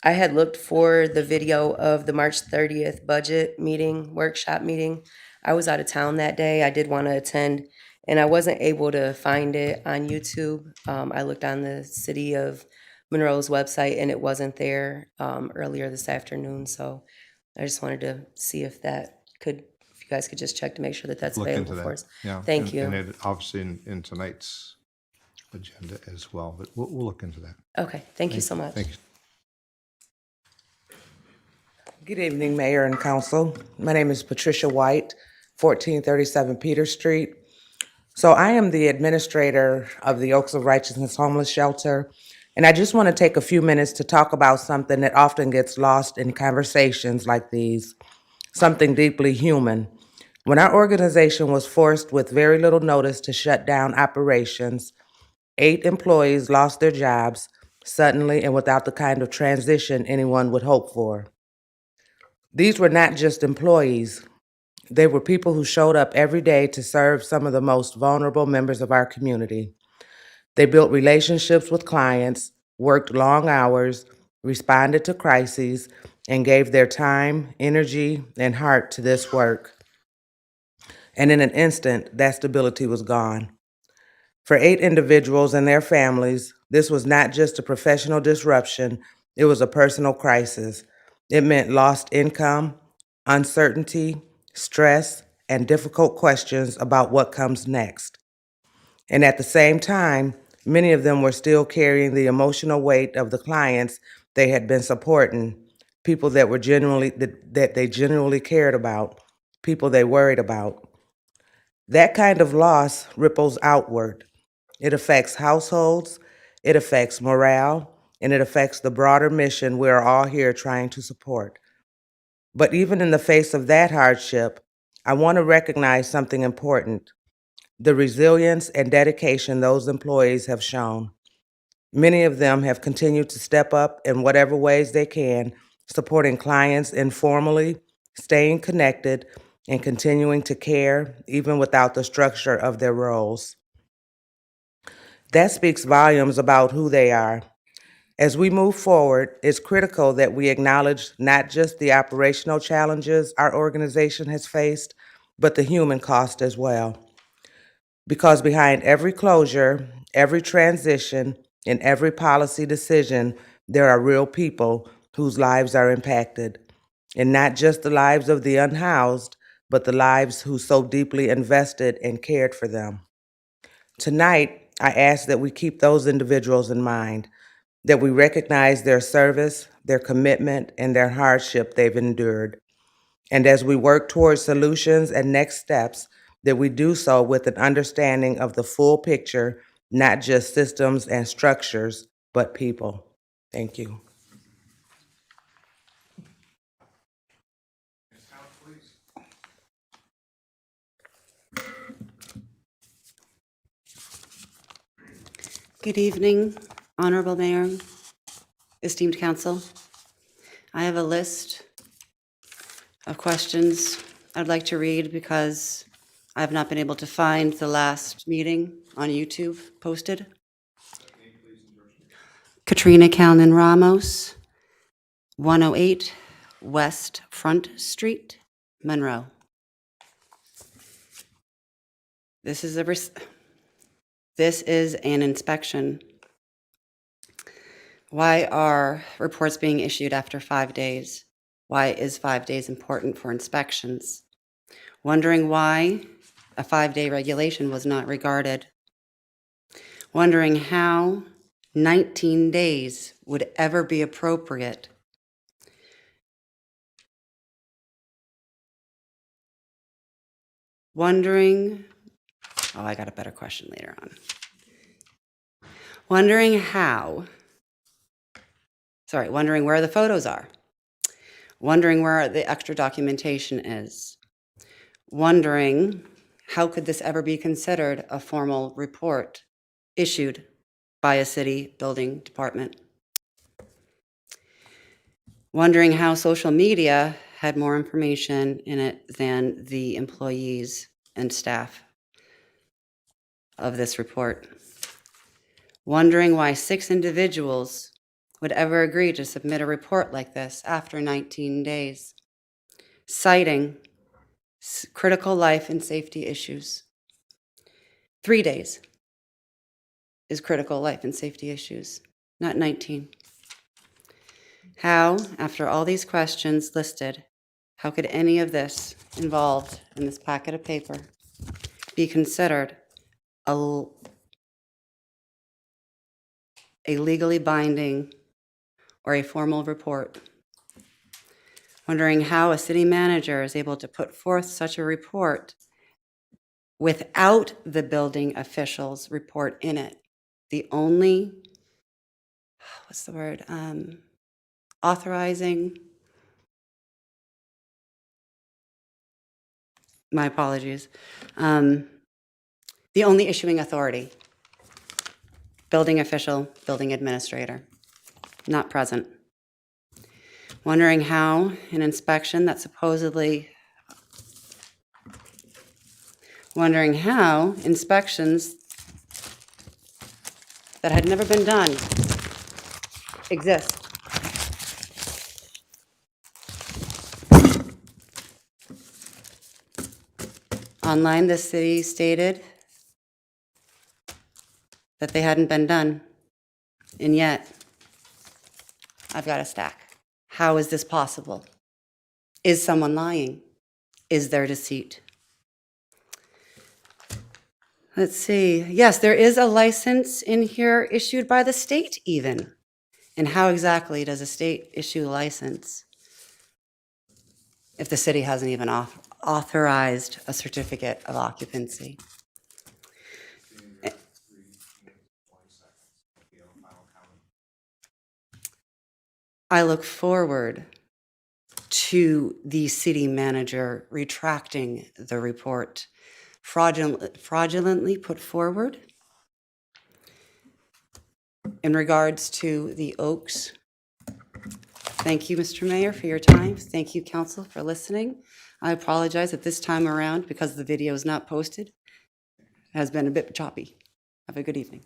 Speaker 12: I had looked for the video of the March 30th budget meeting, workshop meeting. I was out of town that day. I did want to attend, and I wasn't able to find it on YouTube. I looked on the City of Monroe's website, and it wasn't there earlier this afternoon. So I just wanted to see if that could, if you guys could just check to make sure that that's
Speaker 1: Look
Speaker 12: available
Speaker 1: into
Speaker 12: for
Speaker 1: that.
Speaker 12: us.
Speaker 1: Yeah.
Speaker 12: Thank you.
Speaker 1: And it obviously in tonight's agenda as well, but we'll look into that.
Speaker 12: Okay, thank you so much.
Speaker 1: Thank you.
Speaker 10: Good evening, Mayor and Council. My name is Patricia White, 1437 Peter Street. So I am the administrator of the Oaks of Righteousness Homeless Shelter, and I just want to take a few minutes to talk about something that often gets lost in conversations like these, something deeply human. When our organization was forced with very little notice to shut down operations, 8 employees lost their jobs suddenly and without the kind of transition anyone would hope for. These were not just employees. They were people who showed up every day to serve some of the most vulnerable members of our community. They built relationships with clients, worked long hours, responded to crises, and gave their time, energy, and heart to this work. And in an instant, that stability was gone. For 8 individuals and their families, this was not just a professional disruption, it was a personal crisis. It meant lost income, uncertainty, stress, and difficult questions about what comes next. And at the same time, many of them were still carrying the emotional weight of the clients they had been supporting, people that they genuinely cared about, people they worried about. That kind of loss ripples outward. It affects households, it affects morale, and it affects the broader mission we're all here trying to support. But even in the face of that hardship, I want to recognize something important: the resilience and dedication those employees have shown. Many of them have continued to step up in whatever ways they can, supporting clients informally, staying connected, and continuing to care even without the structure of their roles. That speaks volumes about who they are. As we move forward, it's critical that we acknowledge not just the operational challenges our organization has faced, but the human cost as well. Because behind every closure, every transition, and every policy decision, there are real people whose lives are impacted. And not just the lives of the unhoused, but the lives who so deeply invested and cared for them. Tonight, I ask that we keep those individuals in mind, that we recognize their service, their commitment, and their hardship they've endured. And as we work towards solutions and next steps, that we do so with an understanding of the full picture, not just systems and structures, but people. Thank you.
Speaker 13: Good evening, Honorable Mayor, esteemed council. I have a list of questions I'd like to read because I have not been able to find the last meeting on YouTube posted. Katrina Calnan Ramos, 108 West Front Street, Monroe. This is an inspection. Why are reports being issued after 5 days? Why is 5 days important for inspections? Wondering why a 5-day regulation was not regarded. Wondering how 19 days would ever be appropriate. Wondering, oh, I got a better question later on. Wondering where the photos are. Wondering where the extra documentation is. Wondering how could this ever be considered a formal report issued by a city building department. Wondering how social media had more information in it than the employees and staff of this report. Wondering why 6 individuals would ever agree to submit a report like this after 19 days, citing critical life and safety issues. 3 days is critical life and safety issues, not 19. How, after all these questions listed, how could any of this involved in this packet of paper be considered a legally binding or a formal report? Wondering how a city manager is able to put forth such a report without the building official's report in it. The only, authorizing, my apologies, the only issuing authority, building official, building administrator, not present. Wondering how an inspection that supposedly, wondering how inspections that had never been done exist. Online, the city stated that they hadn't been done, and yet I've got a stack. How is this possible? Is someone lying? Is there deceit? Let's see. Yes, there is a license in here issued by the state even. And how exactly does a state issue a license if the city hasn't even authorized a certificate of occupancy? I look forward to the city manager retracting the report fraudulently put forward in regards to the Oaks. Thank you, Mr. Mayor, for your time. Thank you, council, for listening. I apologize that this time around, because the video is not posted, it has been a bit choppy. Have a good evening.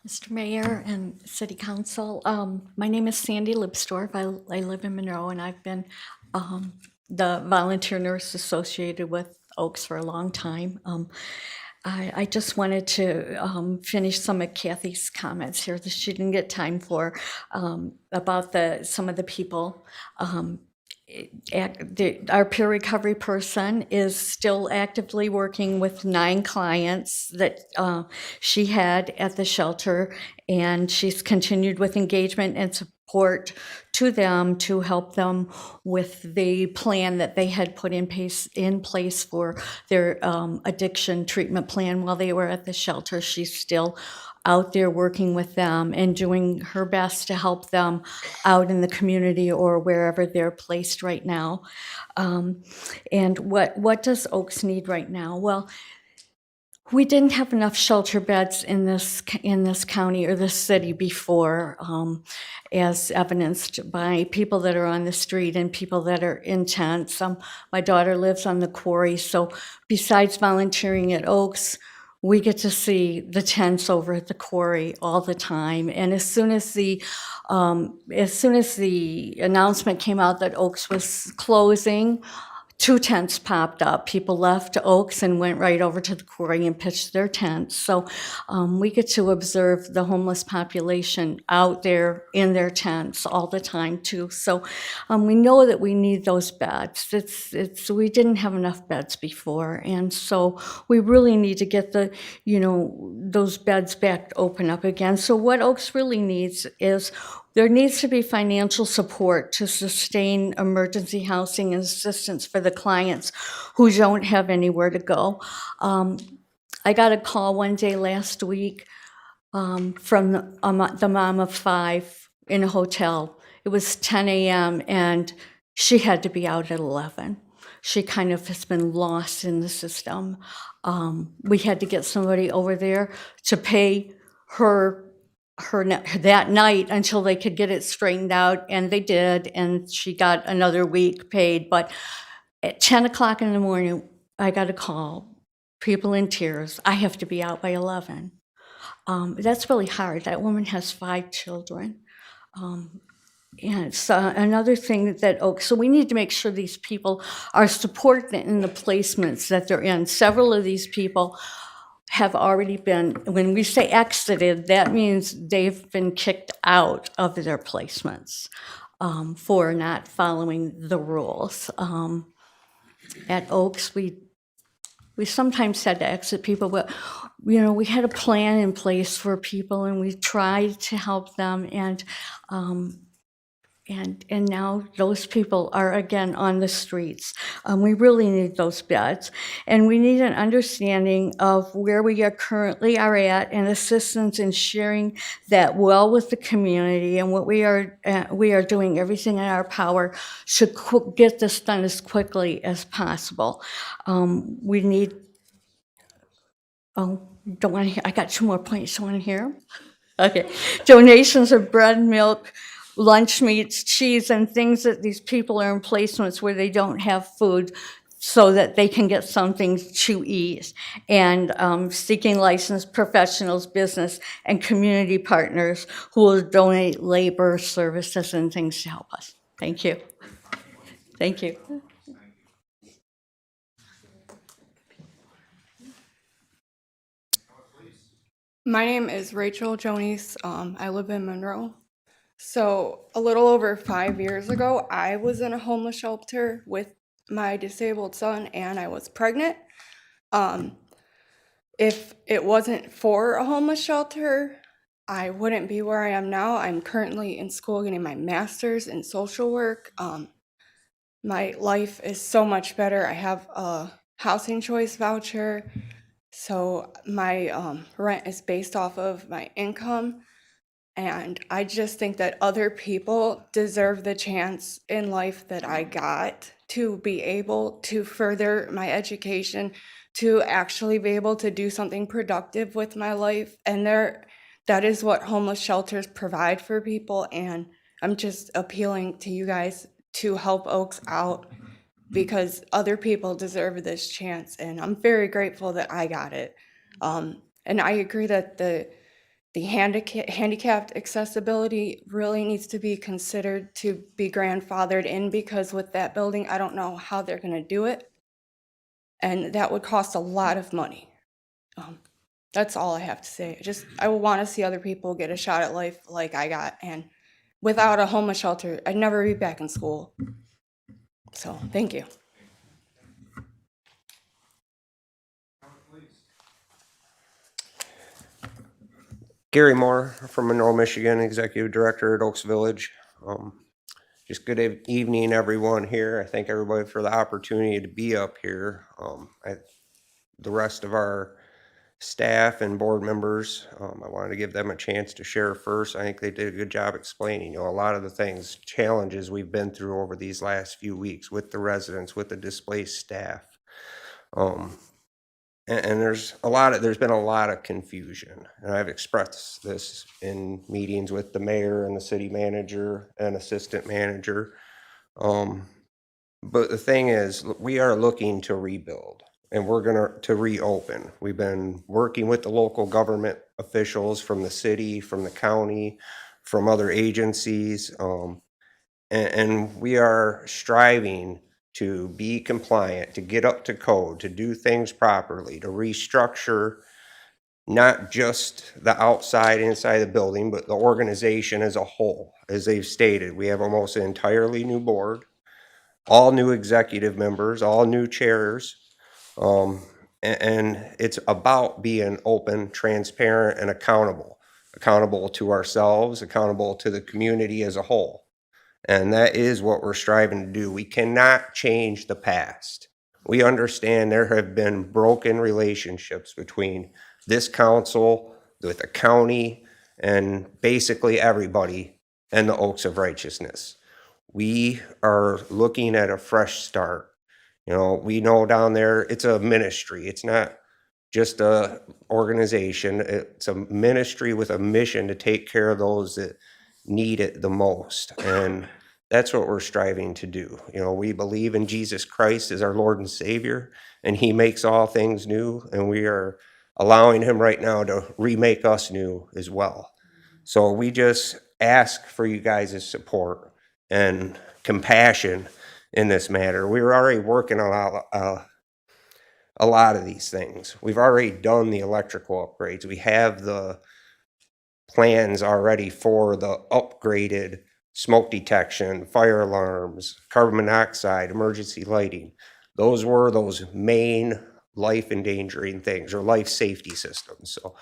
Speaker 14: Mr. Mayor and City Council, my name is Sandy Lipsdorf. I live in Monroe, and I've been the volunteer nurse associated with Oaks for a long time. I just wanted to finish some of Kathy's comments here that she didn't get time for about some of the people. Our peer recovery person is still actively working with 9 clients that she had at the shelter, and she's continued with engagement and support to them to help them with the plan that they had put in place for their addiction treatment plan while they were at the shelter. She's still out there working with them and doing her best to help them out in the community or wherever they're placed right now. And what does Oaks need right now? Well, we didn't have enough shelter beds in this county or this city before, as evidenced by people that are on the street and people that are in tents. My daughter lives on the quarry, so besides volunteering at Oaks, we get to see the tents over at the quarry all the time. And as soon as the announcement came out that Oaks was closing, 2 tents popped up. People left Oaks and went right over to the quarry and pitched their tents. So we get to observe the homeless population out there in their tents all the time too. So we know that we need those beds. We didn't have enough beds before, and so we really need to get those beds back open up again. So what Oaks really needs is there needs to be financial support to sustain emergency housing and assistance for the clients who don't have anywhere to go. I got a call one day last week from the mom of 5 in a hotel. It was 10 a.m. and she had to be out at 11. She kind of has been lost in the system. We had to get somebody over there to pay her that night until they could get it straightened out, and they did, and she got another week paid. But at 10 o'clock in the morning, I got a call, people in tears. I have to be out by 11. That's really hard. That woman has 5 children. And it's another thing that Oaks, so we need to make sure these people are supported in the placements that they're in. Several of these people have already been, when we say exited, that means they've been kicked out of their placements for not following the rules. At Oaks, we sometimes had to exit people, but we had a plan in place for people, and we tried to help them, and now those people are again on the streets. We really need those beds, and we need an understanding of where we are currently at, and assistance in sharing that well with the community. And what we are doing everything in our power to get this done as quickly as possible. We need. Oh, don't want to hear. I got 2 more points. You want to hear? Okay. Donations of bread, milk, lunch meats, cheese, and things that these people are in placements where they don't have food, so that they can get something to eat. And seeking licensed professionals, business, and community partners who will donate labor, services, and things to help us. Thank you. Thank you.
Speaker 15: My name is Rachel Jones. I live in Monroe. So a little over 5 years ago, I was in a homeless shelter with my disabled son, and I was pregnant. If it wasn't for a homeless shelter, I wouldn't be where I am now. I'm currently in school getting my master's in social work. My life is so much better. I have a housing choice voucher. So my rent is based off of my income. And I just think that other people deserve the chance in life that I got to be able to further my education, to actually be able to do something productive with my life. And that is what homeless shelters provide for people. And I'm just appealing to you guys to help Oaks out, because other people deserve this chance. And I'm very grateful that I got it. And I agree that the handicapped accessibility really needs to be considered to be grandfathered in, because with that building, I don't know how they're going to do it. And that would cost a lot of money. That's all I have to say. I want to see other people get a shot at life like I got. And without a homeless shelter, I'd never be back in school. So thank you.
Speaker 16: Gary Moore from Monroe, Michigan, Executive Director at Oaks Village. Just good evening, everyone here. I thank everybody for the opportunity to be up here. The rest of our staff and board members, I wanted to give them a chance to share first. I think they did a good job explaining, a lot of the challenges we've been through over these last few weeks with the residents, with the displaced staff. and there's been a lot of confusion. And I've expressed this in meetings with the mayor and the city manager and assistant manager. But the thing is, we are looking to rebuild and we're to reopen. We've been working with the local government officials from the city, from the county, from other agencies. And we are striving to be compliant, to get up to code, to do things properly, to restructure not just the outside, inside the building, but the organization as a whole. As they've stated, we have almost an entirely new board, all new executive members, all new chairs. And it's about being open, transparent, and accountable to ourselves, accountable to the community as a whole. And that is what we're striving to do. We cannot change the past. We understand there have been broken relationships between this council, with the county, and basically everybody and the Oaks of Righteousness. We are looking at a fresh start. You know, we know down there it's a ministry. It's not just a organization. It's a ministry with a mission to take care of those that need it the most. And that's what we're striving to do. You know, we believe in Jesus Christ as our Lord and Savior, and he makes all things new, and we are allowing him right now to remake us new as well. So we just ask for you guys' support and compassion in this matter. We were already working on a lot of these things. We've already done the electrical upgrades. We have the plans already for the upgraded smoke detection, fire alarms, carbon monoxide, emergency lighting. Those were those main life endangering things, or life safety systems. So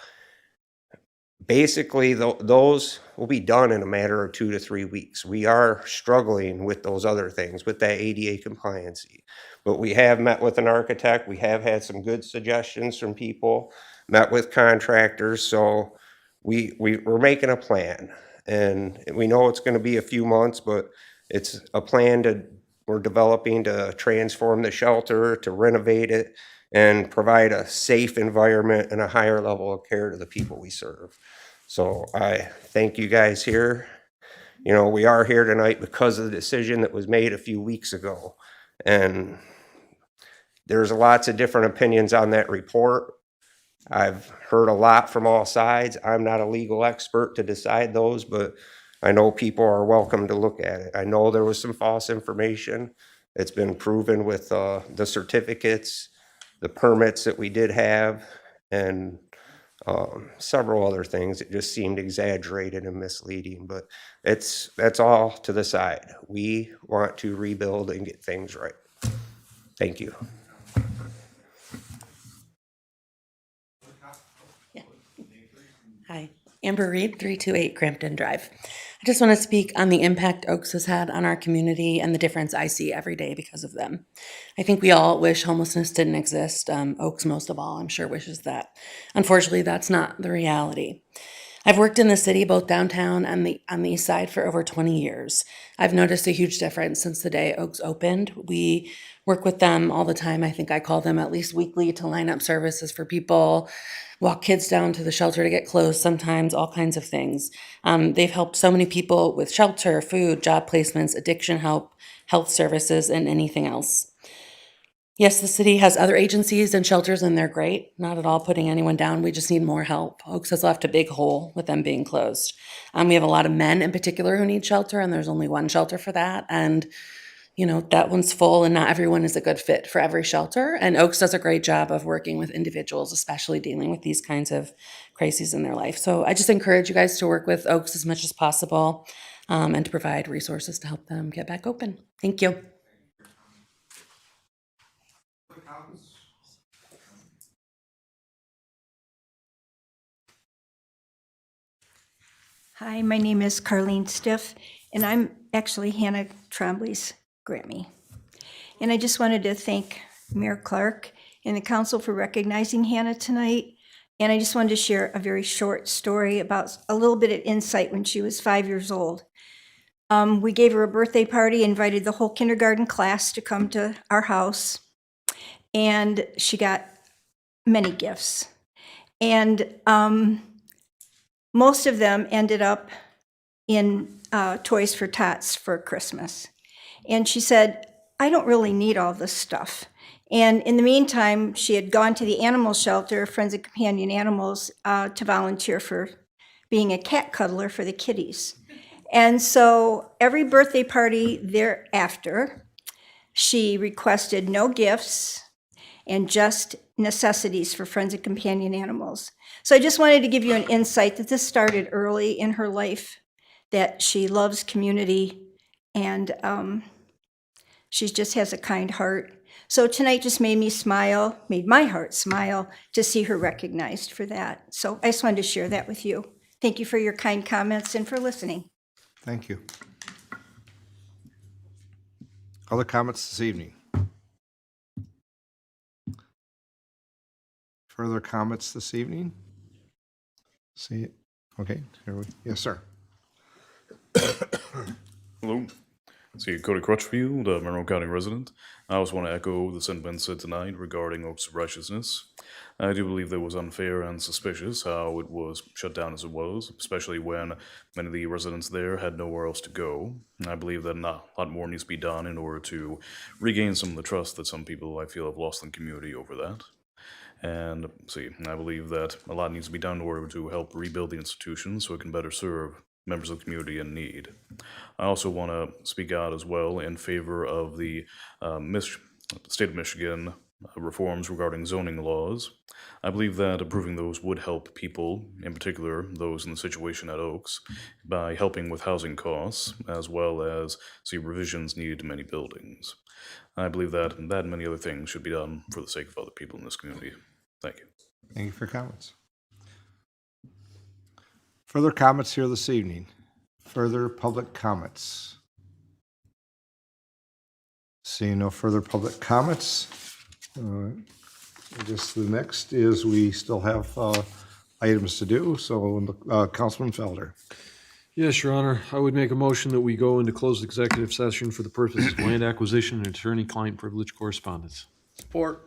Speaker 16: basically those will be done in a matter of 2 to 3 weeks. We are struggling with those other things, with that ADA compliancy. But we have met with an architect. We have had some good suggestions from people, met with contractors. So we're making a plan. And we know it's going to be a few months, but it's a plan we're developing to transform the shelter, to renovate it, and provide a safe environment and a higher level of care to the people we serve. So I thank you guys here. You know, we are here tonight because of the decision that was made a few weeks ago. And there's lots of different opinions on that report. I've heard a lot from all sides. I'm not a legal expert to decide those, but I know people are welcome to look at it. I know there was some false information. It's been proven with the certificates, the permits that we did have, and several other things that just seemed exaggerated and misleading. But that's all to the side. We want to rebuild and get things right. Thank you.
Speaker 3: Hi, Amber Reed, 328 Crampton Drive. I just want to speak on the impact Oaks has had on our community and the difference I see every day because of them. I think we all wish homelessness didn't exist. Oaks, most of all, I'm sure wishes that. Unfortunately, that's not the reality. I've worked in the city, both downtown and on the east side, for over 20 years. I've noticed a huge difference since the day Oaks opened. We work with them all the time. I think I call them at least weekly to line up services for people, walk kids down to the shelter to get clothes, sometimes all kinds of things. They've helped so many people with shelter, food, job placements, addiction help, health services, and anything else. Yes, the city has other agencies and shelters, and they're great. Not at all putting anyone down. We just need more help. Oaks has left a big hole with them being closed. We have a lot of men in particular who need shelter, and there's only one shelter for that. And, you know, that one's full, and not everyone is a good fit for every shelter. And Oaks does a great job of working with individuals, especially dealing with these kinds of crises in their life. So I just encourage you guys to work with Oaks as much as possible, and to provide resources to help them get back open. Thank you.
Speaker 18: Hi, my name is Carlene Stiff, and I'm actually Hannah Trombley's Grammy. And I just wanted to thank Mayor Clark and the council for recognizing Hannah tonight. And I just wanted to share a very short story about a little bit of insight when she was 5 years old. We gave her a birthday party, invited the whole kindergarten class to come to our house. And she got many gifts. And most of them ended up in Toys for Tots for Christmas. And she said, I don't really need all this stuff. And in the meantime, she had gone to the animal shelter, Friends of Companion Animals, to volunteer for being a cat cuddler for the kitties. And so every birthday party thereafter, she requested no gifts and just necessities for Friends of Companion Animals. So I just wanted to give you an insight that this started early in her life, that she loves community, and she just has a kind heart. So tonight just made me smile, made my heart smile to see her recognized for that. So I just wanted to share that with you. Thank you for your kind comments and for listening.
Speaker 1: Thank you. Other comments this evening? Further comments this evening? See it? Okay, here we, yes, sir.
Speaker 5: Hello. See, Cody Crutchfield, a Monroe County resident. I also want to echo the sentiments said tonight regarding Oaks of Righteousness. I do believe that was unfair and suspicious how it was shut down as it was, especially when many of the residents there had nowhere else to go. I believe that a lot more needs to be done in order to regain some of the trust that some people I feel have lost in the community over that. And see, I believe that a lot needs to be done in order to help rebuild the institution so it can better serve members of the community in need. I also want to speak out as well in favor of the state of Michigan reforms regarding zoning laws. I believe that approving those would help people, in particular those in the situation at Oaks, by helping with housing costs, as well as revisions needed to many buildings. I believe that and many other things should be done for the sake of other people in this community. Thank you.
Speaker 1: Thank you for your comments. Further comments here this evening? Further public comments? Seeing no further public comments, I guess the next is we still have items to do. So, Councilman Felder.
Speaker 7: Yes, Your Honor. I would make a motion that we go into closed executive session for the purpose of land acquisition and attorney-client privilege correspondence.
Speaker 17: Support.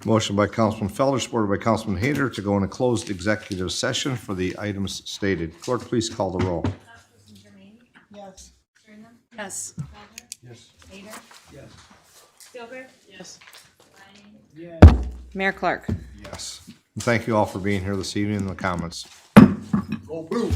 Speaker 1: Motion by Councilman Felder, supported by Councilman Hayter to go into closed executive session for the items stated. Clerk, please call the roll.
Speaker 9: Yes.
Speaker 6: Yes.
Speaker 17: Yes.
Speaker 9: Yes.
Speaker 6: Gilbert? Yes.
Speaker 9: Yes.
Speaker 2: Mayor Clark.
Speaker 1: Yes. And thank you all for being here this evening in the comments.
Speaker 21: Go blue.